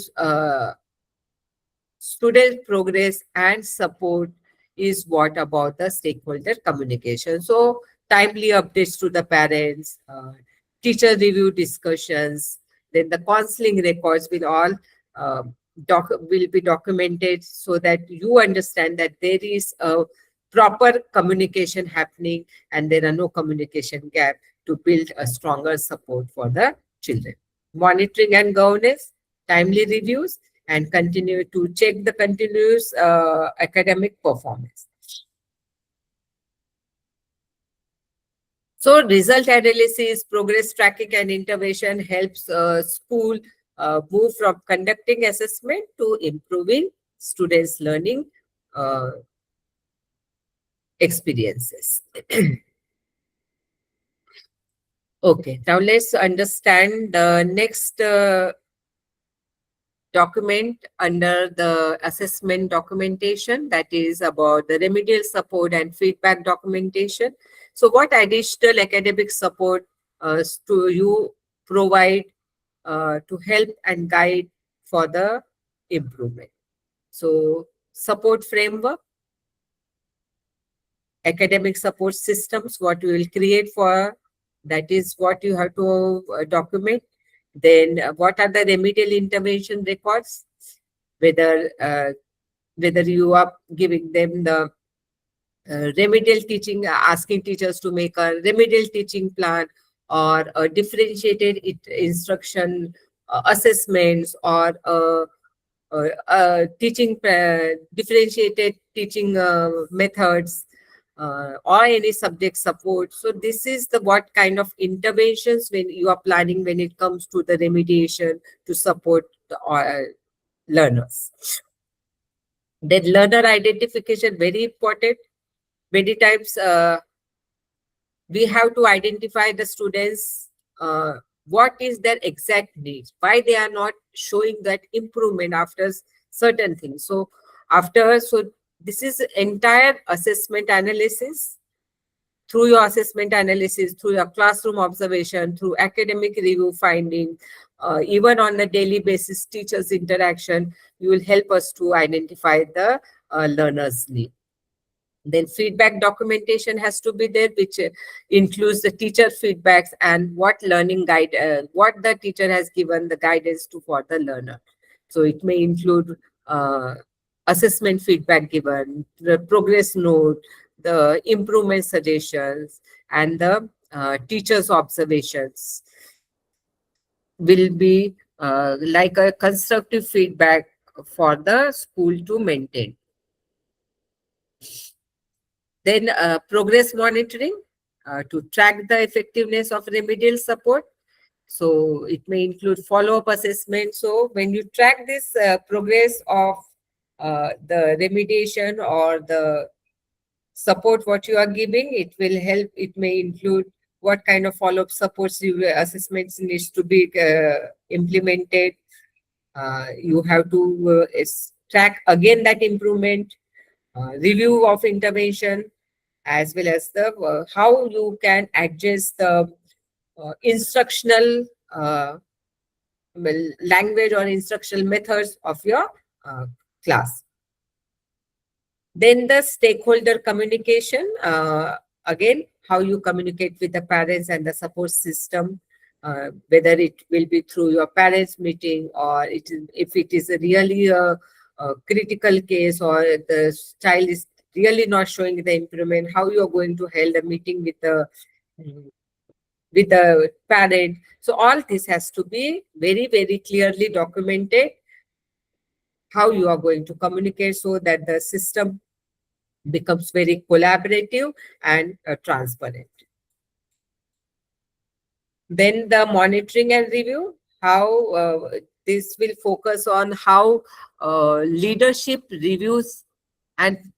student progress and support is what about the stakeholder communication. So timely updates to the parents, teacher review discussions, then the counseling records will all uh, will be documented so that you understand that there is a proper communication happening and there are no communication gap to build a stronger support for the children. Monitoring and governance, timely reviews, and continue to check the continuous academic performance. So result analysis, progress tracking and intervention helps school move from conducting assessment to improving students' learning experiences. Okay, now let's understand the next document under the assessment documentation, that is about the remedial support and feedback documentation. So what additional academic support do you provide to help and guide for the improvement? So support framework, academic support systems, what we will create for, that is what you have to document. Then what are the remedial intervention records, whether you are giving them the remedial teaching, asking teachers to make a remedial teaching plan or a differentiated instruction assessments, or teaching differentiated teaching methods, or any subject support. So this is the what kind of interventions when you are planning when it comes to the remediation to support the learners. Then learner identification, very important. Many times we have to identify the students, what is their exact needs, why they are not showing that improvement after certain things. So this is entire assessment analysis. Through your assessment analysis, through your classroom observation, through academic review finding, even on a daily basis teachers interaction, you will help us to identify the learners' need. Then feedback documentation has to be there, which includes the teacher feedbacks and what learning guide, what the teacher has given the guidance to for the learner. So it may include assessment feedback given, the progress note, the improvement suggestions, and the teacher's observations will be like a constructive feedback for the school to maintain. Then progress monitoring to track the effectiveness of remedial support. So it may include follow-up assessment. So when you track this progress of the remediation or the support what you are giving, it will help. It may include what kind of follow-up supports assessments needs to be implemented. You have to track again that improvement, review of intervention, as well as the how you can adjust the instructional language or instructional methods of your class. Then the stakeholder communication, again, how you communicate with the parents and the support system, whether it will be through your parents meeting, or if it is really a critical case or the child is really not showing the improvement, how you are going to hold a meeting with the parent. So all this has to be very, very clearly documented, how you are going to communicate so that the system becomes very collaborative and transparent. Then the monitoring and review, how this will focus on how leadership reviews and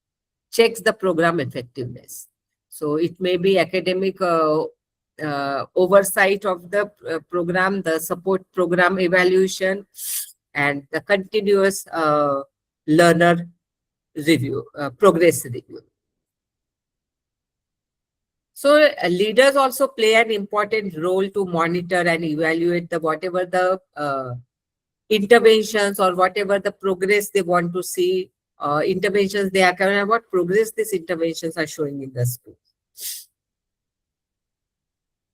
checks the program effectiveness. So it may be academic oversight of the program, the support program evaluation, and the continuous learner review, progress review. So leaders also play an important role to monitor and evaluate the whatever the interventions or whatever the progress they want to see, interventions they are carrying, what progress these interventions are showing in the school.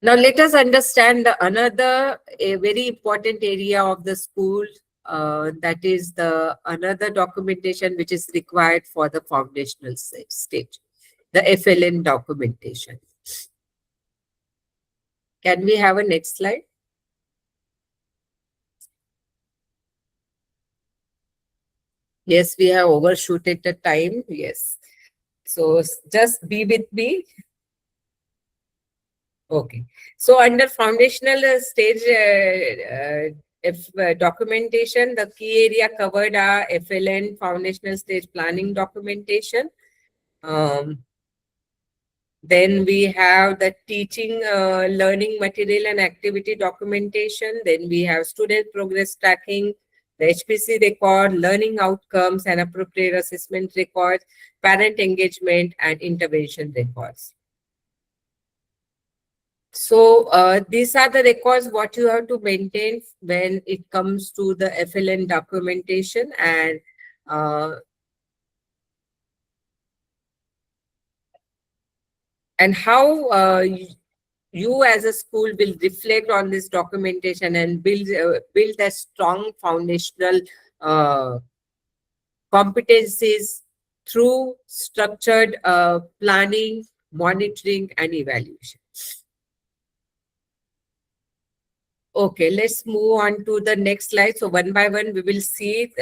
Now let us understand another a very important area of the school, that is the another documentation which is required for the foundational stage, the FLN documentation. Can we have a next slide? Yes, we have overshooted the time. Yes. So just be with me. Okay. So under foundational stage documentation, the key area covered are FLN, foundational stage planning documentation. Then we have the teaching, learning material and activity documentation. Then we have student progress tracking, the HPC record, learning outcomes and appropriate assessment records, parent engagement and intervention records. So these are the records what you have to maintain when it comes to the FLN documentation, and how you as a school will reflect on this documentation and build a strong foundational competencies through structured planning, monitoring and evaluation. Okay, let's move on to the next slide. So one by one, we will see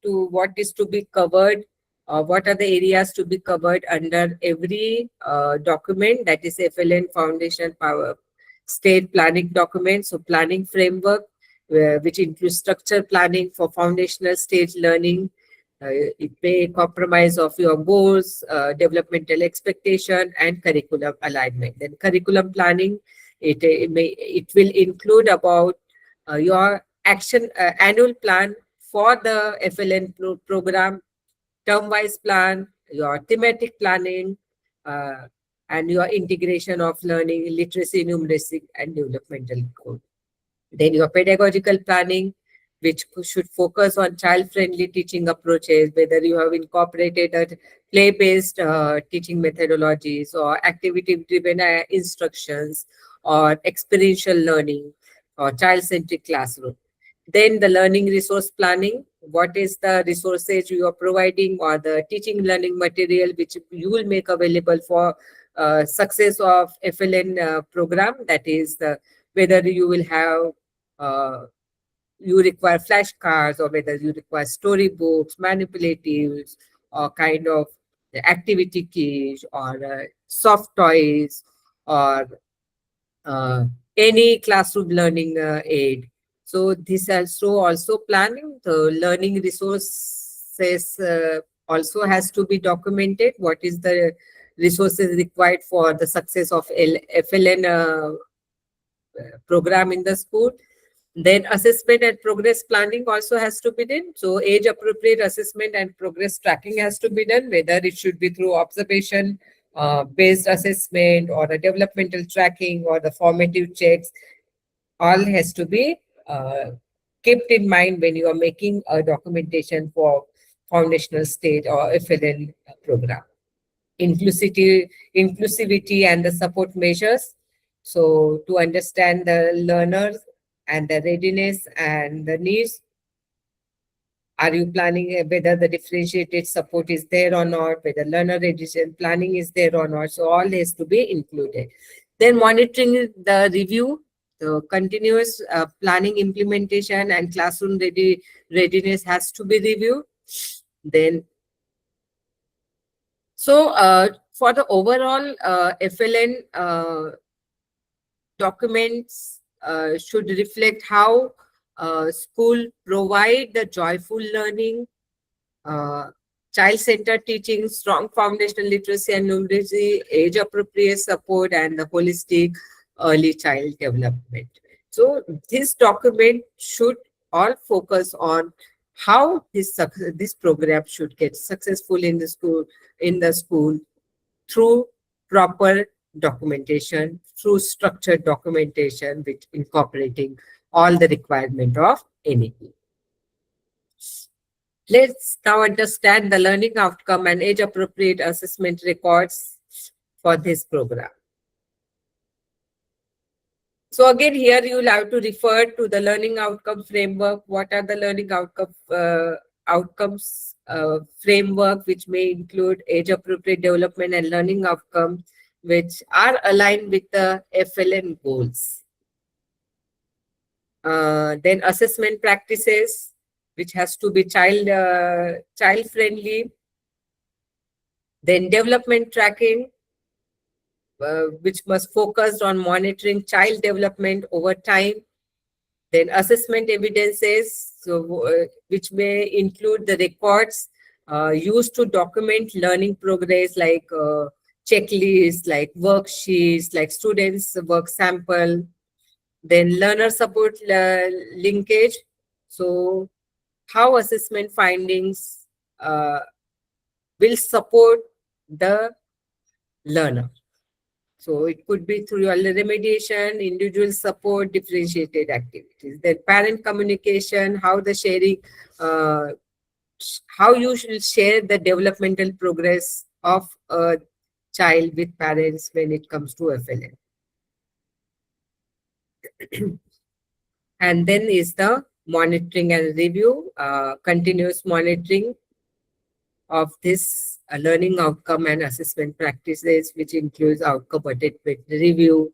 what is to be covered, what are the areas to be covered under every document, that is FLN Foundation Power State Planning document. So planning framework, which includes structure planning for foundational stage learning. It may compromise of your goals, developmental expectation and curriculum alignment. Then curriculum planning, it will include about your annual plan for the FLN program, term-wise plan, your thematic planning, and your integration of learning, literacy, numeracy, and developmental code. Then your pedagogical planning, which should focus on child-friendly teaching approaches, whether you have incorporated a play-based teaching methodologies or activity-driven instructions or experiential learning or child-centric classroom. Then the learning resource planning, what is the resources you are providing or the teaching learning material which you will make available for success of FLN program, that is whether you will have you require flashcards or whether you require storybooks, manipulatives, or kind of activity kits or soft toys or any classroom learning aid. So this also planning. The learning resources also has to be documented. What is the resources required for the success of FLN program in the school. Then assessment and progress planning also has to be done. So age appropriate assessment and progress tracking has to be done, whether it should be through observation based assessment or the developmental tracking or the formative checks. All has to be kept in mind when you are making a documentation for foundational stage or FLN program. Inclusivity and the support measures. So to understand the learners and the readiness and the needs, are you planning whether the differentiated support is there or not, whether learner readiness planning is there or not. So all has to be included. Then monitoring the review, the continuous planning implementation and classroom readiness has to be reviewed. Then so for the overall FLN documents should reflect how school provide the joyful learning, child-centered teaching, strong foundational literacy and numeracy, age-appropriate support, and the holistic early child development. So this document should all focus on how this program should get successful in the school through proper documentation through structured documentation, which incorporating all the requirement of NEP. Let's now understand the learning outcome and age-appropriate assessment records for this program. So again, here you will have to refer to the learning outcome framework. What are the learning outcomes framework, which may include age-appropriate development and learning outcomes, which are aligned with the FLN goals. Then assessment practices, which has to be child friendly. Then development tracking, which must focus on monitoring child development over time. Then assessment evidences, so which may include the records used to document learning progress, like checklists, like worksheets, like students' work sample. Then learner support linkage, so how assessment findings will support the learner. So it could be through your remediation, individual support, differentiated activities. Then parent communication, how the sharing, how you should share the developmental progress of a child with parents when it comes to FLN. And then is the monitoring and review, continuous monitoring of this learning outcome and assessment practices, which includes outcome audit review,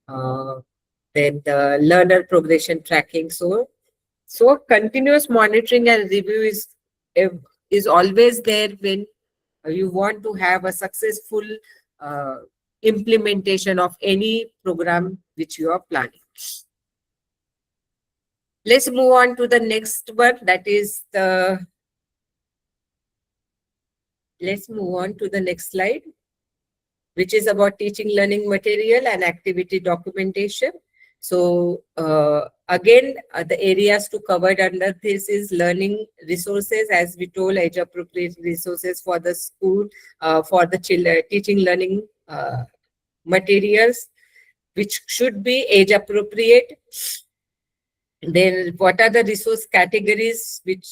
then the learner progression tracking. So continuous monitoring and review is always there when you want to have a successful implementation of any program which you are planning. Let's move on to the next one, that is the, let's move on to the next slide, which is about teaching learning material and activity documentation. So again, the areas to cover under this is learning resources, as we told, age-appropriate resources for the school, for the children, teaching learning materials, which should be age-appropriate. Then what are the resource categories, which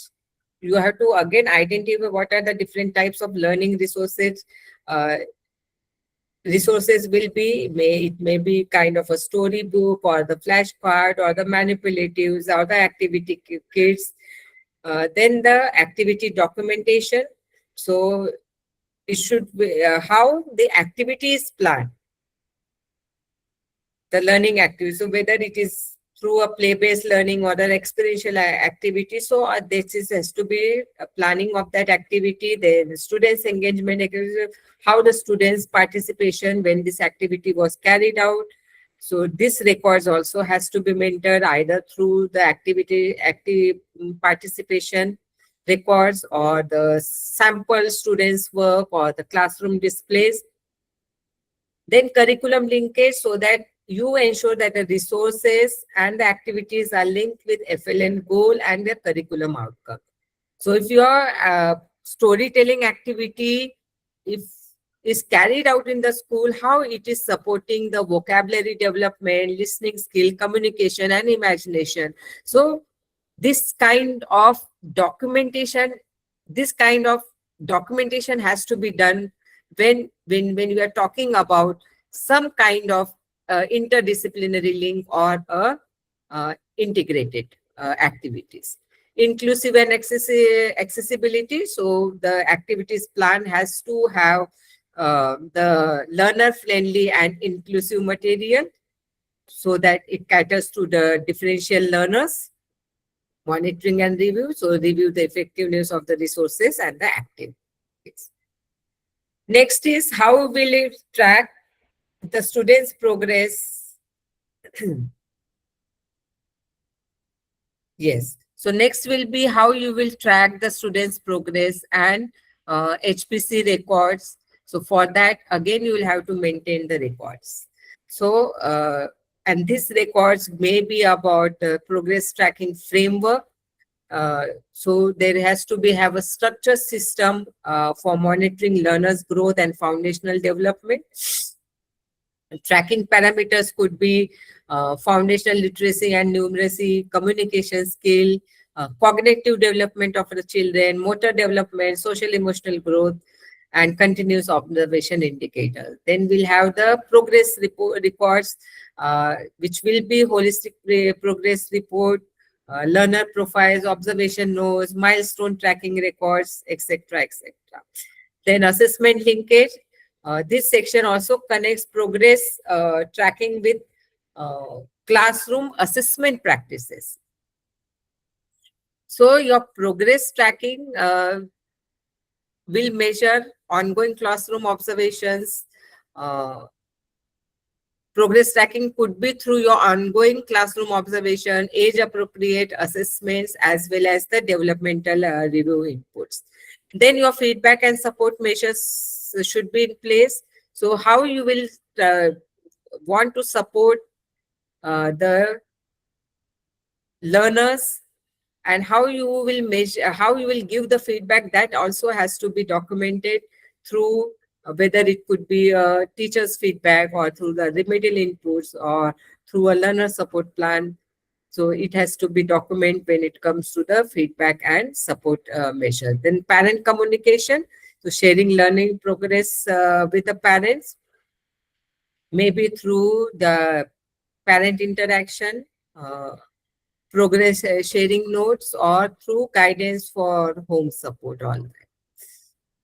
you have to again identify what are the different types of learning resources. Resources will be, it may be kind of a storybook or the flashcard or the manipulatives or the activity kits. Then the activity documentation. So it should be how the activity is planned, the learning activity. So whether it is through a play-based learning or the experiential activity. So this has to be a planning of that activity, the students' engagement, how the students' participation when this activity was carried out. So this records also has to be maintained either through the active participation records or the sample students' work or the classroom displays. Then curriculum linkage, so that you ensure that the resources and the activities are linked with FLN goal and the curriculum outcome. So if your storytelling activity is carried out in the school, how it is supporting the vocabulary development, listening skill, communication, and imagination. So this kind of documentation has to be done when we are talking about some kind of interdisciplinary link or integrated activities. Inclusive and accessibility. So the activities plan has to have the learner-friendly and inclusive material so that it caters to the differential learners. Monitoring and review. So review the effectiveness of the resources and the activities. Next is how will it track the students' progress. Yes. So next will be how you will track the students' progress and HPC records. So for that, again, you will have to maintain the records. So, and these records may be about progress tracking framework. So there has to be have a structured system for monitoring learners' growth and foundational development. Tracking parameters could be foundational literacy and numeracy, communication skill, cognitive development of the children, motor development, social emotional growth, and continuous observation indicator. Then we'll have the progress reports, which will be holistic progress report, learner profiles, observation notes, milestone tracking records, etc., etc. Then assessment linkage. This section also connects progress tracking with classroom assessment practices. So your progress tracking will measure ongoing classroom observations. Progress tracking could be through your ongoing classroom observation, age-appropriate assessments, as well as the developmental review inputs. Then your feedback and support measures should be in place. So how you will want to support the learners, and how you will measure, how you will give the feedback, that also has to be documented through whether it could be a teacher's feedback or through the remedial inputs or through a learner support plan. So it has to be documented when it comes to the feedback and support measure. Then parent communication, so sharing learning progress with the parents, maybe through the parent interaction, progress sharing notes, or through guidance for home support, all that.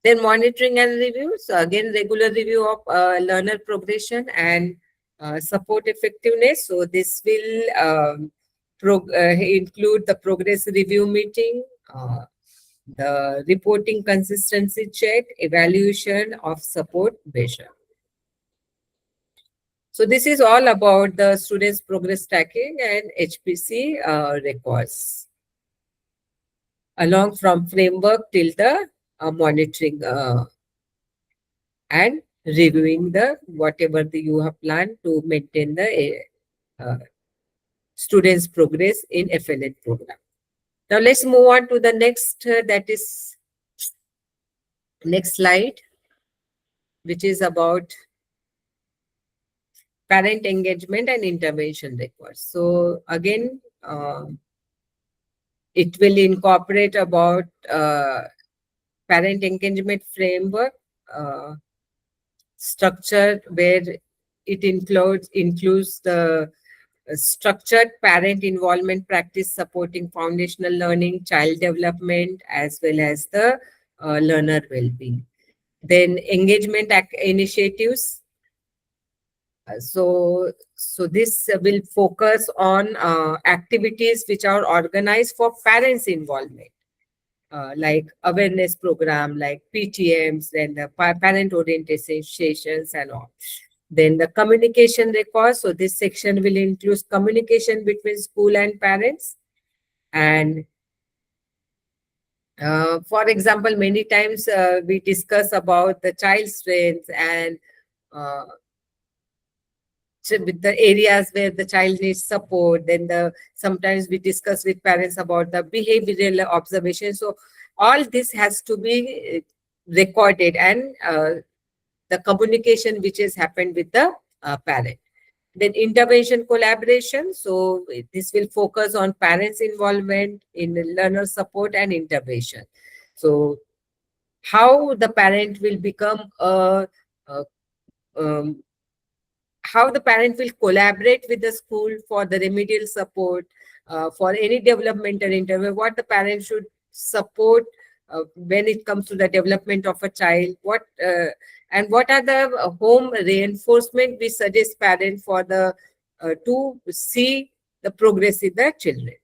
Then monitoring and review. So again, regular review of learner progression and support effectiveness. So this will include the progress review meeting, the reporting consistency check, evaluation of support measure. So this is all about the students' progress tracking and HPC records, along from framework till the monitoring and reviewing the whatever you have planned to maintain the students' progress in FLN program. Now let's move on to the next, that is next slide, which is about parent engagement and intervention records. So again, it will incorporate about parent engagement framework structure, where it includes the structured parent involvement practice supporting foundational learning, child development, as well as the learner well-being. Then engagement initiatives. So this will focus on activities which are organized for parents' involvement, like awareness program, like PTMs, then the parent orientation sessions and all. Then the communication records. So this section will include communication between school and parents. And for example, many times we discuss about the child's strengths and with the areas where the child needs support. Then sometimes we discuss with parents about the behavioral observation. So all this has to be recorded, and the communication which has happened with the parent. Then intervention collaboration. So this will focus on parents' involvement in learner support and intervention. So how the parent will become how the parent will collaborate with the school for the remedial support, for any developmental interview, what the parent should support when it comes to the development of a child, and what are the home reinforcement we suggest parents for the to see the progress in the children.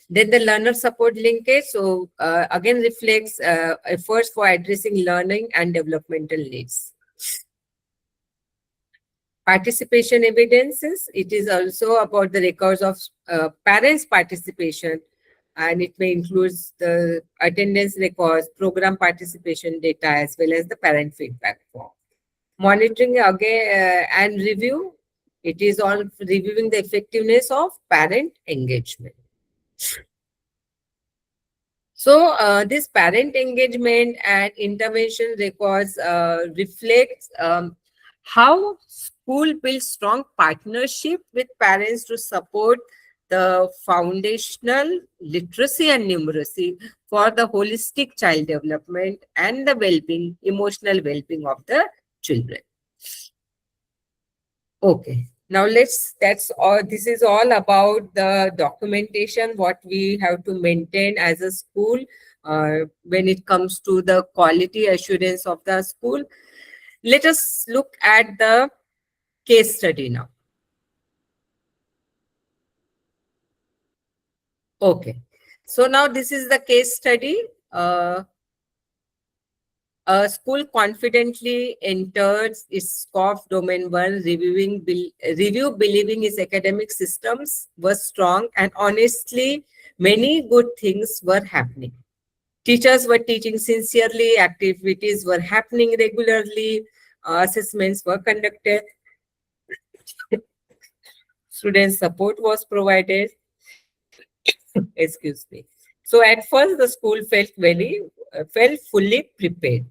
Then the learner support linkage, so again reflects efforts for addressing learning and developmental needs. Participation evidences, it is also about the records of parents' participation, and it may include the attendance records, program participation data, as well as the parent feedback form. Monitoring again and review, it is on reviewing the effectiveness of parent engagement. So this parent engagement and intervention records reflects how school builds strong partnership with parents to support the foundational literacy and numeracy for the holistic child development and the well-being, emotional well-being of the children. Okay. Now that's all. This is all about the documentation, what we have to maintain as a school when it comes to the quality assurance of the school. Let us look at the case study now. Okay. So now this is the case study. A school confidently enters its SQAAF Domain 1, review believing its academic systems were strong and honestly, many good things were happening. Teachers were teaching sincerely, activities were happening regularly, assessments were conducted, student support was provided. Excuse me. So at first the school felt fully prepared.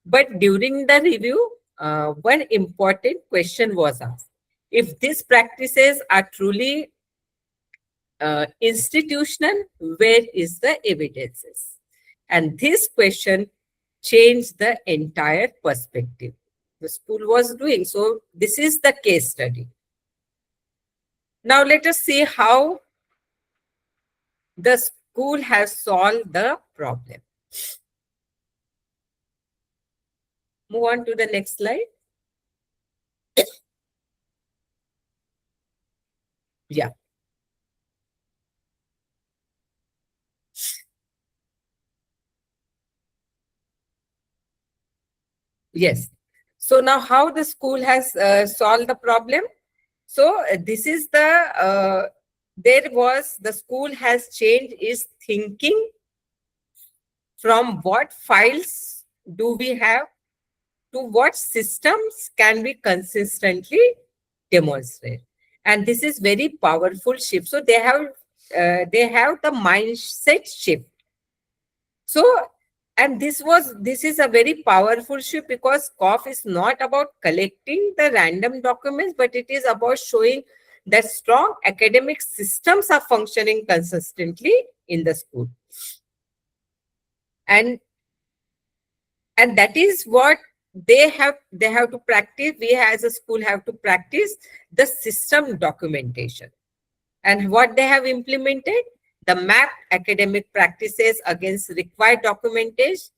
But during the review, one important question was asked. If these practices are truly institutional, where is the evidences? And this question changed the entire perspective the school was doing. So this is the case study. Now let us see how the school has solved the problem. Move on to the next slide. Yeah. Yes. So now how the school has solved the problem? So this is the, the school has changed its thinking from what files do we have to what systems can we consistently demonstrate. And this is very powerful shift. So they have the mindset shift. So, and this is a very powerful shift because SQAAF is not about collecting the random documents, but it is about showing that strong academic systems are functioning consistently in the school. And that is what they have to practice. We as a school have to practice the system documentation. And what they have implemented, the mapped academic practices against required documentation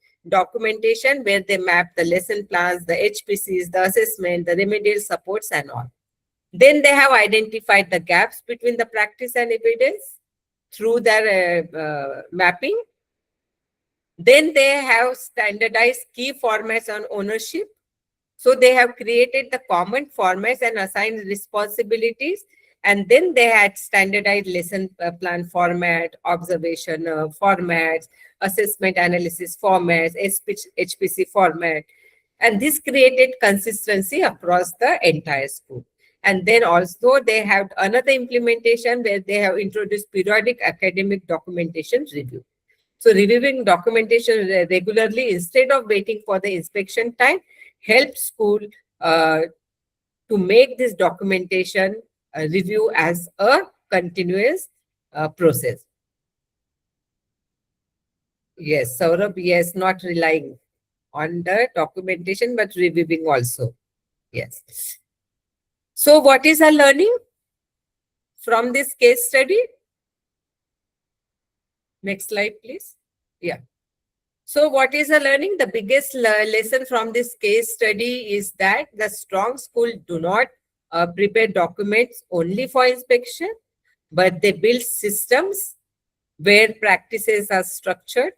where they map the lesson plans, the HPCs, the assessment, the remedial supports and all. Then they have identified the gaps between the practice and evidence through their mapping. Then they have standardized key formats on ownership. So they have created the common formats and assigned responsibilities. And then they had standardized lesson plan format, observation formats, assessment analysis formats, HPC format. And this created consistency across the entire school. And then also they have another implementation where they have introduced periodic academic documentation review. So reviewing documentation regularly instead of waiting for the inspection time helps school to make this documentation review as a continuous process. Yes, Saurabh, yes, not relying on the documentation, but reviewing also. Yes. So what is our learning from this case study? Next slide, please. Yeah. So what is the learning? The biggest lesson from this case study is that the strong school do not prepare documents only for inspection, but they build systems where practices are structured,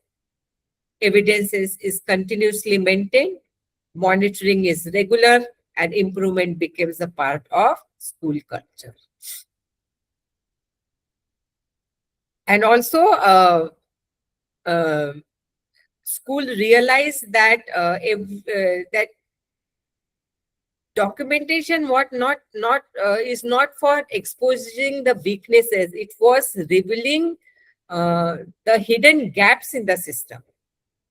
evidence is continuously maintained, monitoring is regular, and improvement becomes a part of school culture. And also, school realized that that documentation is not for exposing the weaknesses. It was revealing the hidden gaps in the system.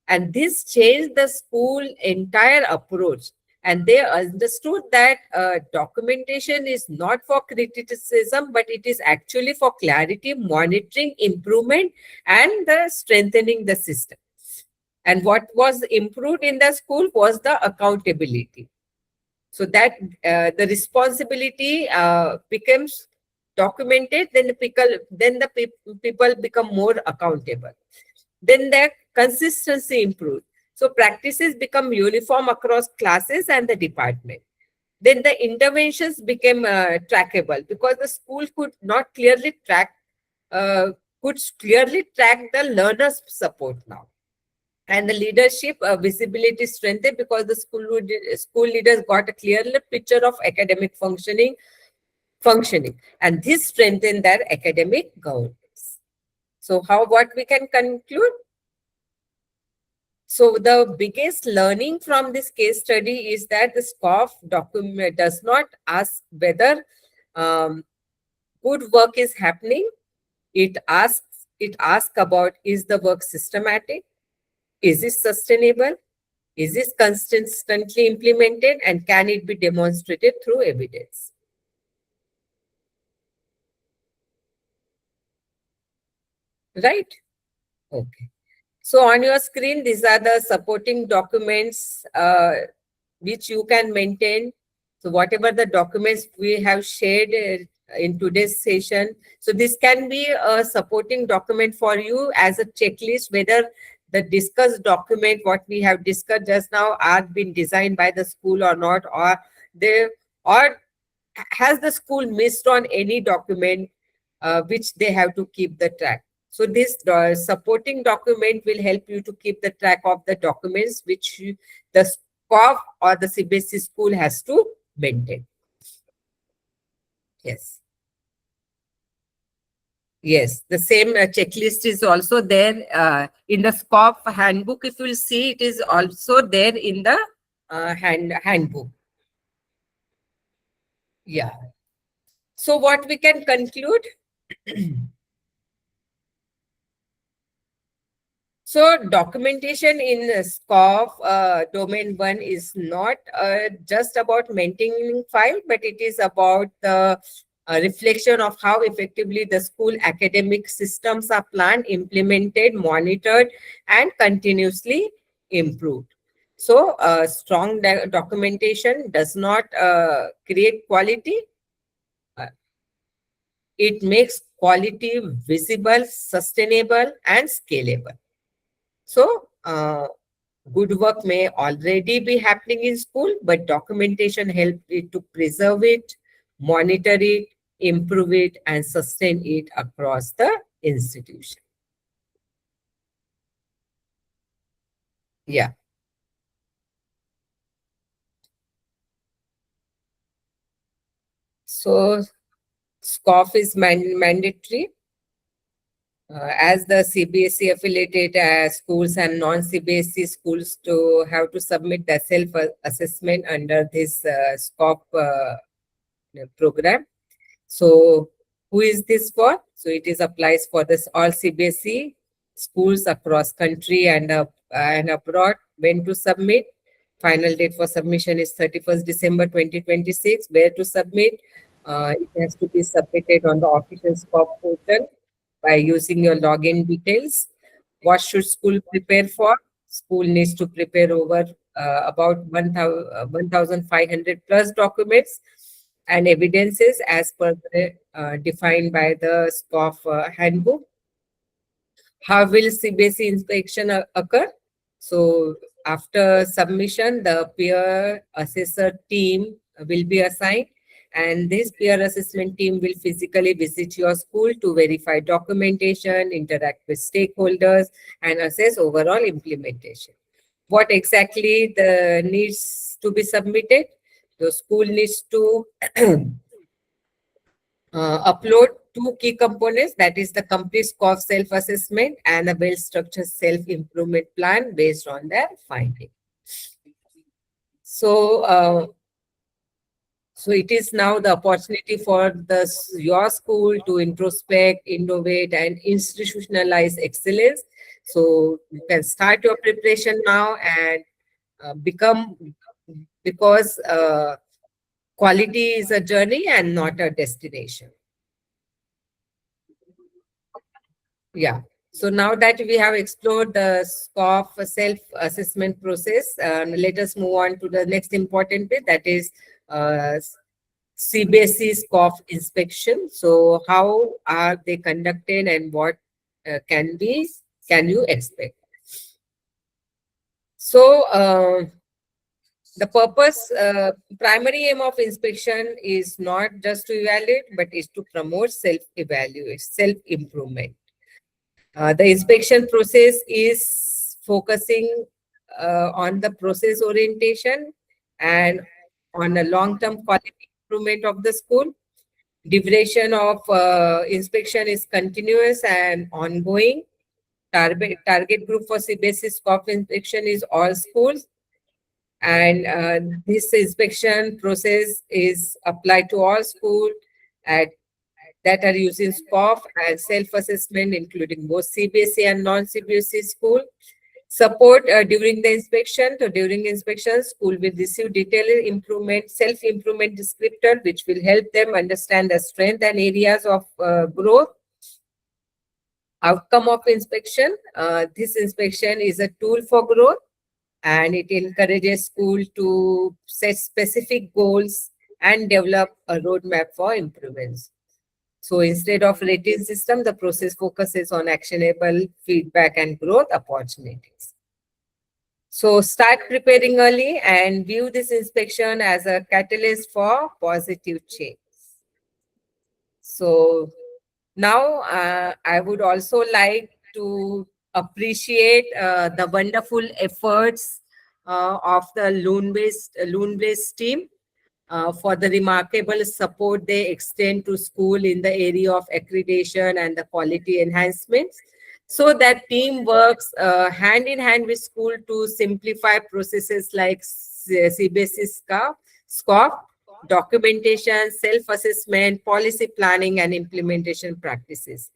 And this changed the school entire approach. And they understood that documentation is not for criticism, but it is actually for clarity, monitoring, improvement, and the strengthening the system. And what was improved in the school was the accountability. So that the responsibility becomes documented, then people become more accountable. Then the consistency improved. So practices become uniform across classes and the department. Then the interventions became trackable, because the school could not clearly track, the learner's support now. And the leadership visibility strengthened, because the school leaders got a clear picture of academic functioning, and this strengthened their academic governance. So what we can conclude? So the biggest learning from this case study is that the SQAAF document does not ask whether good work is happening. It asks about, is the work systematic? Is it sustainable? Is it consistently implemented? And can it be demonstrated through evidence? Right? Okay. So on your screen, these are the supporting documents which you can maintain. So whatever the documents we have shared in today's session, so this can be a supporting document for you as a checklist, whether the discussed document, what we have discussed just now, are been designed by the school or not, or has the school missed on any document which they have to keep the track. So this supporting document will help you to keep the track of the documents which the SQAAF or the CBSE school has to maintain. Yes. Yes, the same checklist is also there in the SQAAF handbook. If you will see, it is also there in the handbook. Yeah. So what we can conclude? So documentation in SQAAF domain 1 is not just about maintaining file, but it is about the reflection of how effectively the school academic systems are planned, implemented, monitored, and continuously improved. So strong documentation does not create quality. It makes quality visible, sustainable, and scalable. So, good work may already be happening in school, but documentation helps it to preserve it, monitor it, improve it, and sustain it across the institution. Yeah. So, SQAAF is mandatory. As the CBSE affiliated schools and non-CBSE schools to have to submit the self-assessment under this SQAAF program. So who is this for? So it is applies for this all CBSE schools across country and abroad. When to submit? Final date for submission is 31st December 2026. Where to submit? It has to be submitted on the official SQAAF portal by using your login details. What should school prepare for? School needs to prepare over about 1,500 plus documents and evidences as per the defined by the SQAAF handbook. How will CBSE inspection occur? So after submission, the peer assessor team will be assigned, and this peer assessment team will physically visit your school to verify documentation, interact with stakeholders, and assess overall implementation. What exactly the needs to be submitted? The school needs to upload two key components, that is the complete SQAAF self-assessment and a well-structured self-improvement plan based on their finding. So, so it is now the opportunity for your school to introspect, innovate, and institutionalize excellence. So you can start your preparation now and because quality is a journey and not a destination. Yeah. So now that we have explored the SQAAF self-assessment process, let us move on to the next important bit, that is uh, CBSE SQAAF inspection. So how are they conducted and what can you expect? So the primary aim of inspection is not just to evaluate, but is to promote self-evaluation, self-improvement. The inspection process is focusing on the process orientation and on a long-term quality improvement of the school. Duration of inspection is continuous and ongoing. Target group for CBSE SQAAF inspection is all schools, and this inspection process is applied to all schools at that are using SQAAF and self-assessment, including both CBSE and non-CBSE school. Support during the inspection. So during inspection, school will receive detailed improvement, self-improvement descriptor, which will help them understand the strength and areas of growth. Outcome of inspection. This inspection is a tool for growth, and it encourages school to set specific goals and develop a roadmap for improvements. So instead of rating system, the process focuses on actionable feedback and growth opportunities. So start preparing early and view this inspection as a catalyst for positive change. So now I would also like to appreciate the wonderful efforts of the Luneblaze team for the remarkable support they extend to school in the area of accreditation and the quality enhancements. So that team works hand in hand with school to simplify processes like CBSE SQAAF, documentation, self-assessment, policy planning, and implementation practices.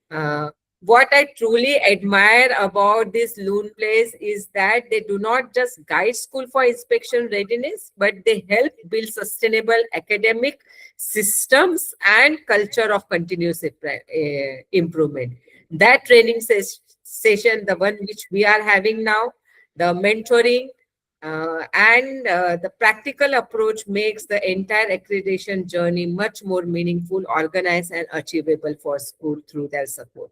Uh, what I truly admire about this Luneblaze is that they do not just guide school for inspection readiness, but they help build sustainable academic systems and culture of continuous improvement. That training session, the one which we are having now, the mentoring, and the practical approach makes the entire accreditation journey much more meaningful, organized, and achievable for school through their support.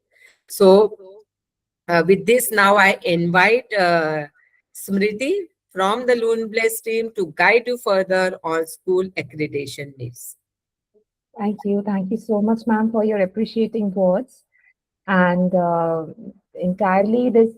So with this, now I invite Smriti from the Luneblaze team to guide you further on school accreditation needs. Thank you. Thank you so much, ma'am, for your appreciating words. And entirely, this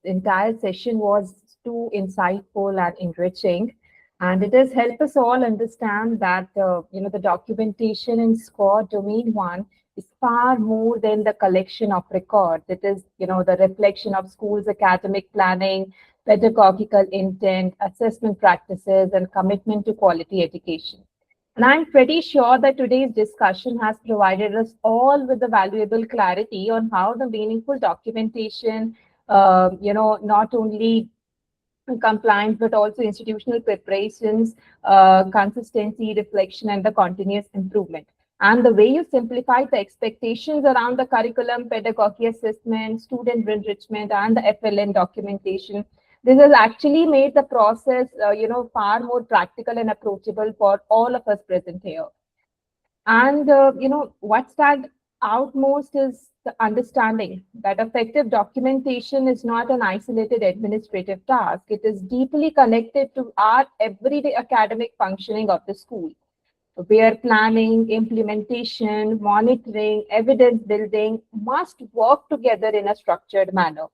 entire session was too insightful and enriching. And it has helped us all understand that, the documentation in SQAAF Domain 1 is far more than the collection of records. It is, the reflection of schools' academic planning, pedagogical intent, assessment practices, and commitment to quality education. And I'm pretty sure that today's discussion has provided us all with the valuable clarity on how the meaningful documentation, not only compliance, but also institutional preparations, consistency, reflection, and the continuous improvement. And the way you simplified the expectations around the curriculum, pedagogy assessment, student enrichment, and the FLN documentation, this has actually made the process, far more practical and approachable for all of us present here. And, what stands out most is the understanding that effective documentation is not an isolated administrative task. It is deeply connected to our everyday academic functioning of the school, where planning, implementation, monitoring, evidence building must work together in a structured manner.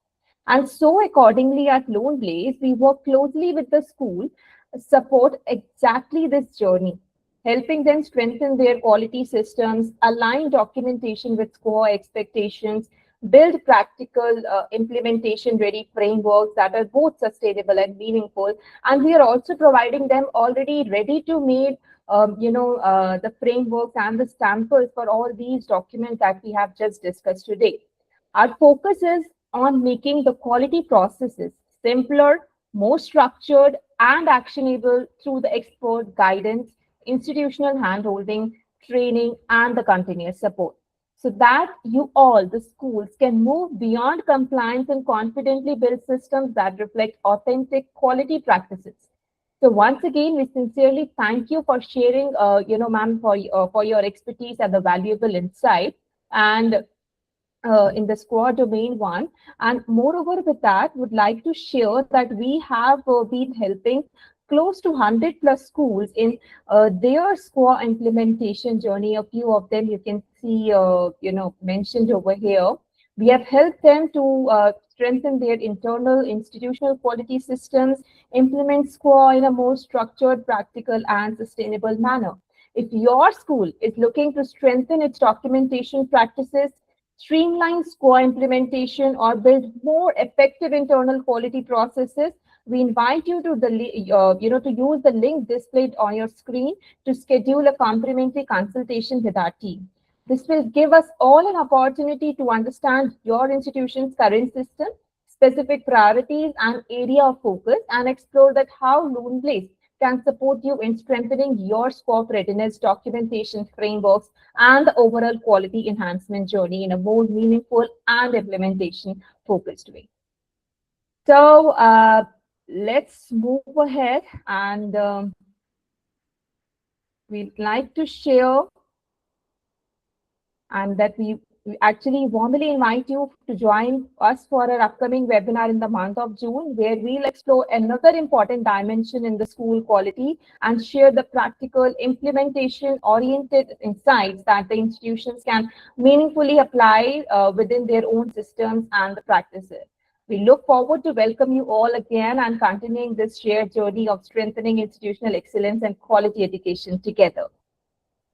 And so accordingly at Luneblaze, we work closely with the school, support exactly this journey, helping them strengthen their quality systems, align documentation with score expectations, build practical implementation-ready frameworks that are both sustainable and meaningful. And we are also providing them already ready-to-made the frameworks and the samples for all these documents that we have just discussed today. Our focus is on making the quality processes simpler, more structured, and actionable through the expert guidance, institutional handholding, training, and the continuous support. So that you all, the schools, can move beyond compliance and confidently build systems that reflect authentic quality practices. So once again, we sincerely thank you for sharing, ma'am, for your expertise and the valuable insight. And in the SQAAF domain one. And moreover, with that, would like to share that we have been helping close to 100 plus schools in their SQAAF implementation journey. A few of them you can see, mentioned over here. We have helped them to strengthen their internal institutional quality systems, implement SQAAF in a more structured, practical, and sustainable manner. If your school is looking to strengthen its documentation practices, streamline SQAAF implementation, or build more effective internal quality processes, we invite you to to use the link displayed on your screen to schedule a complimentary consultation with our team. This will give us all an opportunity to understand your institution's current system, specific priorities, and area of focus, and explore that how Luneblaze can support you in strengthening your SQAAF readiness documentation frameworks and the overall quality enhancement journey in a more meaningful and implementation focused way. So let's move ahead, and we'd like to share and that we actually warmly invite you to join us for our upcoming webinar in the month of June, where we'll explore another important dimension in the school quality and share the practical implementation-oriented insights that the institutions can meaningfully apply within their own systems and the practices. We look forward to welcome you all again and continuing this shared journey of strengthening institutional excellence and quality education together.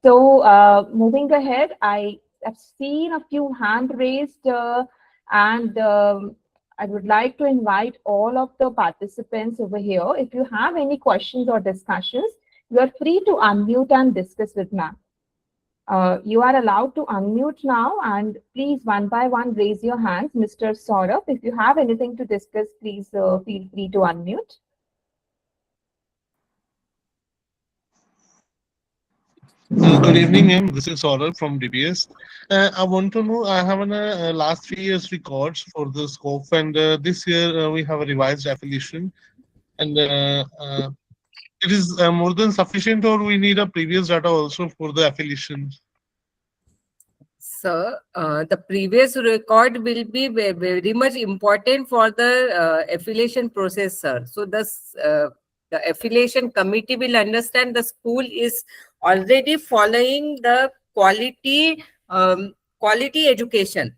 So moving ahead, I've seen a few hand raised, and I would like to invite all of the participants over here. If you have any questions or discussions, you are free to unmute and discuss with ma'am. You are allowed to unmute now, and please one by one raise your hands. Mr. Saurabh, if you have anything to discuss, please feel free to unmute. Good evening, ma'am. This is Saurabh from DBS. I want to know, I have last 3 years records for the SQAAF, and this year we have a revised affiliation. And it is more than sufficient, or we need a previous data also for the affiliation? Sir, the previous record will be very much important for the affiliation process, sir. So the affiliation committee will understand the school is already following the quality education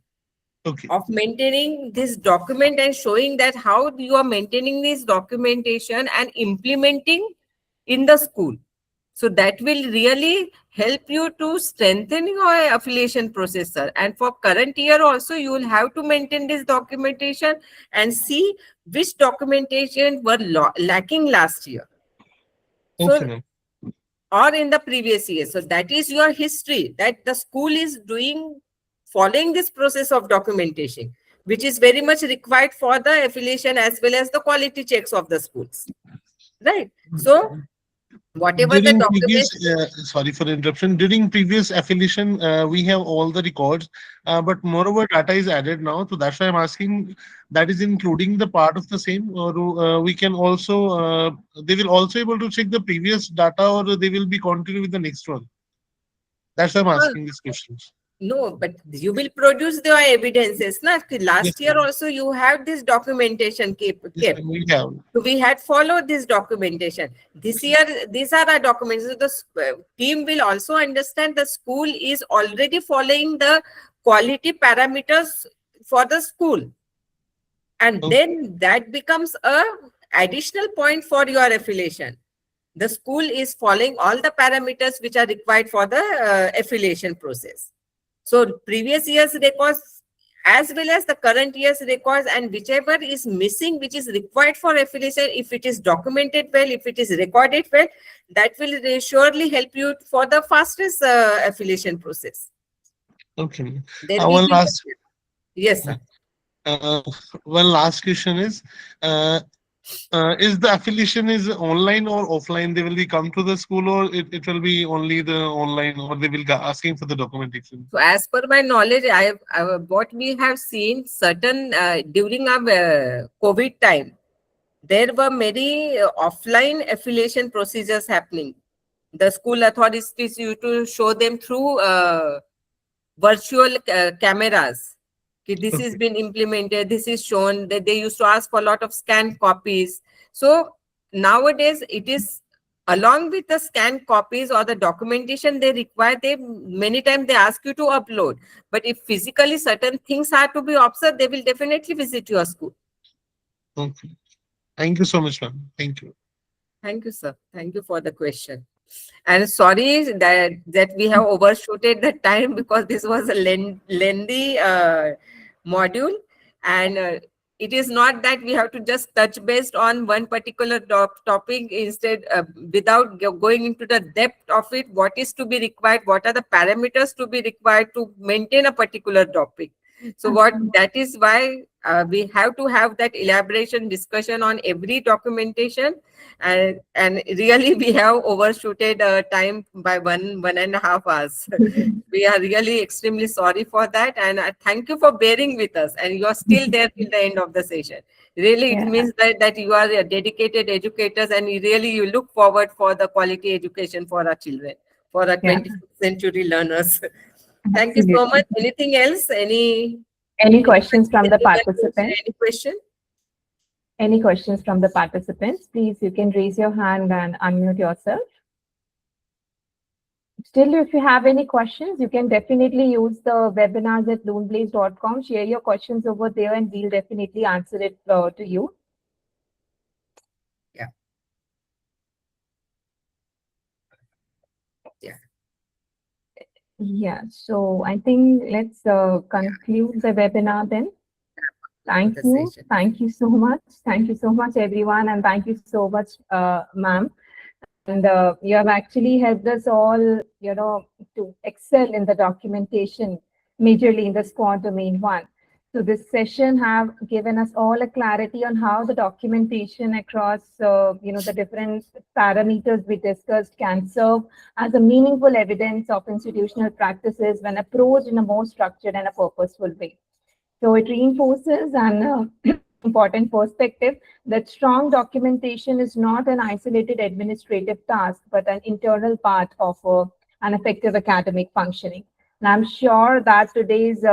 of maintaining this document and showing that how you are maintaining this documentation and implementing in the school. So that will really help you to strengthen your affiliation process, sir. And for current year also, you will have to maintain this documentation and see which documentation were lacking last year. So, or in the previous year. So that is your history, that the school is following this process of documentation, which is very much required for the affiliation as well as the quality checks of the schools. Right. So whatever during the previous, sorry for the interruption. During previous affiliation, we have all the records, but moreover, data is added now. So that's why I'm asking. That is including the part of the same, or we can also. They will also able to check the previous data, or they will be continue with the next one. That's why I'm asking these questions. No, but you will produce the evidences. Last year also you have this documentation kept. Yes, we have. So we had followed this documentation. This year, these are our documents. So the team will also understand the school is already following the quality parameters for the school. And then that becomes a additional point for your affiliation. The school is following all the parameters which are required for the affiliation process. So previous year's records as well as the current year's records, and whichever is missing, which is required for affiliation, if it is documented well, if it is recorded well, that will surely help you for the fastest affiliation process. Okay. Yes, sir. Uh, One last question uh, is the affiliation is online or offline? They will be come to the school, or it will be only the online, or they will be asking for the documentation? So as per my knowledge, what we have seen certain during our COVID time, there were many offline affiliation procedures happening. The school authorities used to show them through virtual cameras. Okay, this has Okay. been implemented. This is shown that they used to ask for a lot of scanned copies. So nowadays it is along with the scanned copies or the documentation they require. They many times they ask you to upload. But if physically certain things are to be observed, they will definitely visit your school. Okay. Thank you so much, ma'am. Thank you. Thank you, sir. Thank you for the question. And sorry that we have overshooted the time because this was a lengthy module, and it is not that we have to just touch based on one particular topic. Instead, without going into the depth of it, what is to be required, what are the parameters to be required to maintain a particular topic. So what that is why we have to have that elaboration discussion on every documentation, and really we have overshooted time by 1.5 hours. We are really extremely sorry for that, and thank you for bearing with us, and you are still there till the end of the session. Really, it Yeah, means that you are dedicated educators, and you look forward for the quality education for our children, for our yeah, 21st century learners. Thank you so much. absolutely. Anything else? Any Anyone, questions from the anyone can share participants? any question? Any questions from the participants? Please, you can raise your hand and unmute yourself. Still, if you have any questions, you can definitely use the webinars at luneblaze.com. Share your questions over there and we'll definitely answer it to you. Yeah. Yeah. Yeah, so I think let's conclude the webinar then. Thank The you. session. Thank you so much. Thank you so much, everyone. And thank you so much, ma'am. And you have actually helped us all, to excel in the documentation, majorly in the SQAAF Domain 1. So this session have given us all a clarity on how the documentation across, the different parameters we discussed can serve as a meaningful evidence of institutional practices when approached in a more structured and a purposeful way. So it reinforces an important perspective that strong documentation is not an isolated administrative task, but an internal part of an effective academic functioning. And I'm sure that today's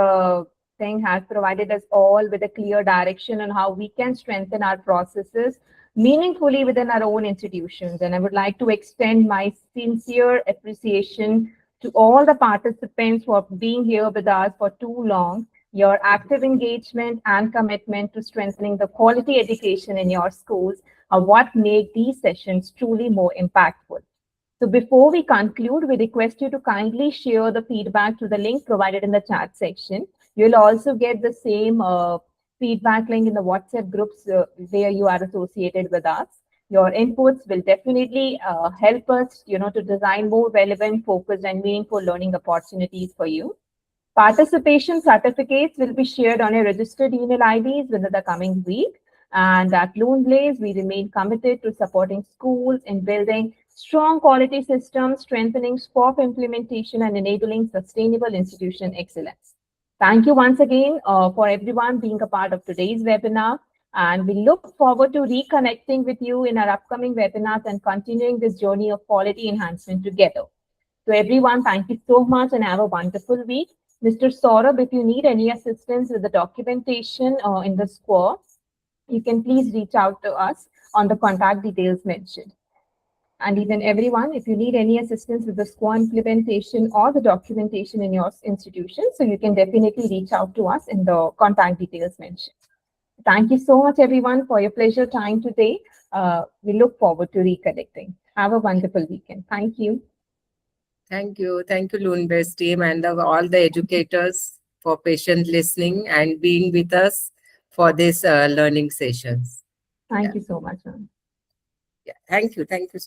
thing has provided us all with a clear direction on how we can strengthen our processes meaningfully within our own institutions. And I would like to extend my sincere appreciation to all the participants for being here with us for too long. Your active engagement and commitment to strengthening the quality education in your schools are what make these sessions truly more impactful. So before we conclude, we request you to kindly share the feedback to the link provided in the chat section. You'll also get the same feedback link in the WhatsApp groups where you are associated with us. Your inputs will definitely help us, to design more relevant, focused, and meaningful learning opportunities for you. Participation certificates will be shared on your registered email IDs within the coming week. And at Luneblaze, we remain committed to supporting schools in building strong quality systems, strengthening SQAAF implementation, and enabling sustainable institution excellence. Thank you once again for everyone being a part of today's webinar. And we look forward to reconnecting with you in our upcoming webinars and continuing this journey of quality enhancement together. To everyone, thank you so much and have a wonderful week. Mr. Saurabh, if you need any assistance with the documentation in the SQAAF, you can please reach out to us on the contact details mentioned. And even everyone, if you need any assistance with the SQAAF implementation or the documentation in your institution, so you can definitely reach out to us in the contact details mentioned. Thank you so much, everyone, for your pleasure time today. We look forward to reconnecting. Have a wonderful weekend. Thank you. Thank you. Thank you, Luneblaze team, and all the educators for patient listening and being with us for this learning sessions. Thank you so much, ma'am. Yeah. Thank you. Thank you.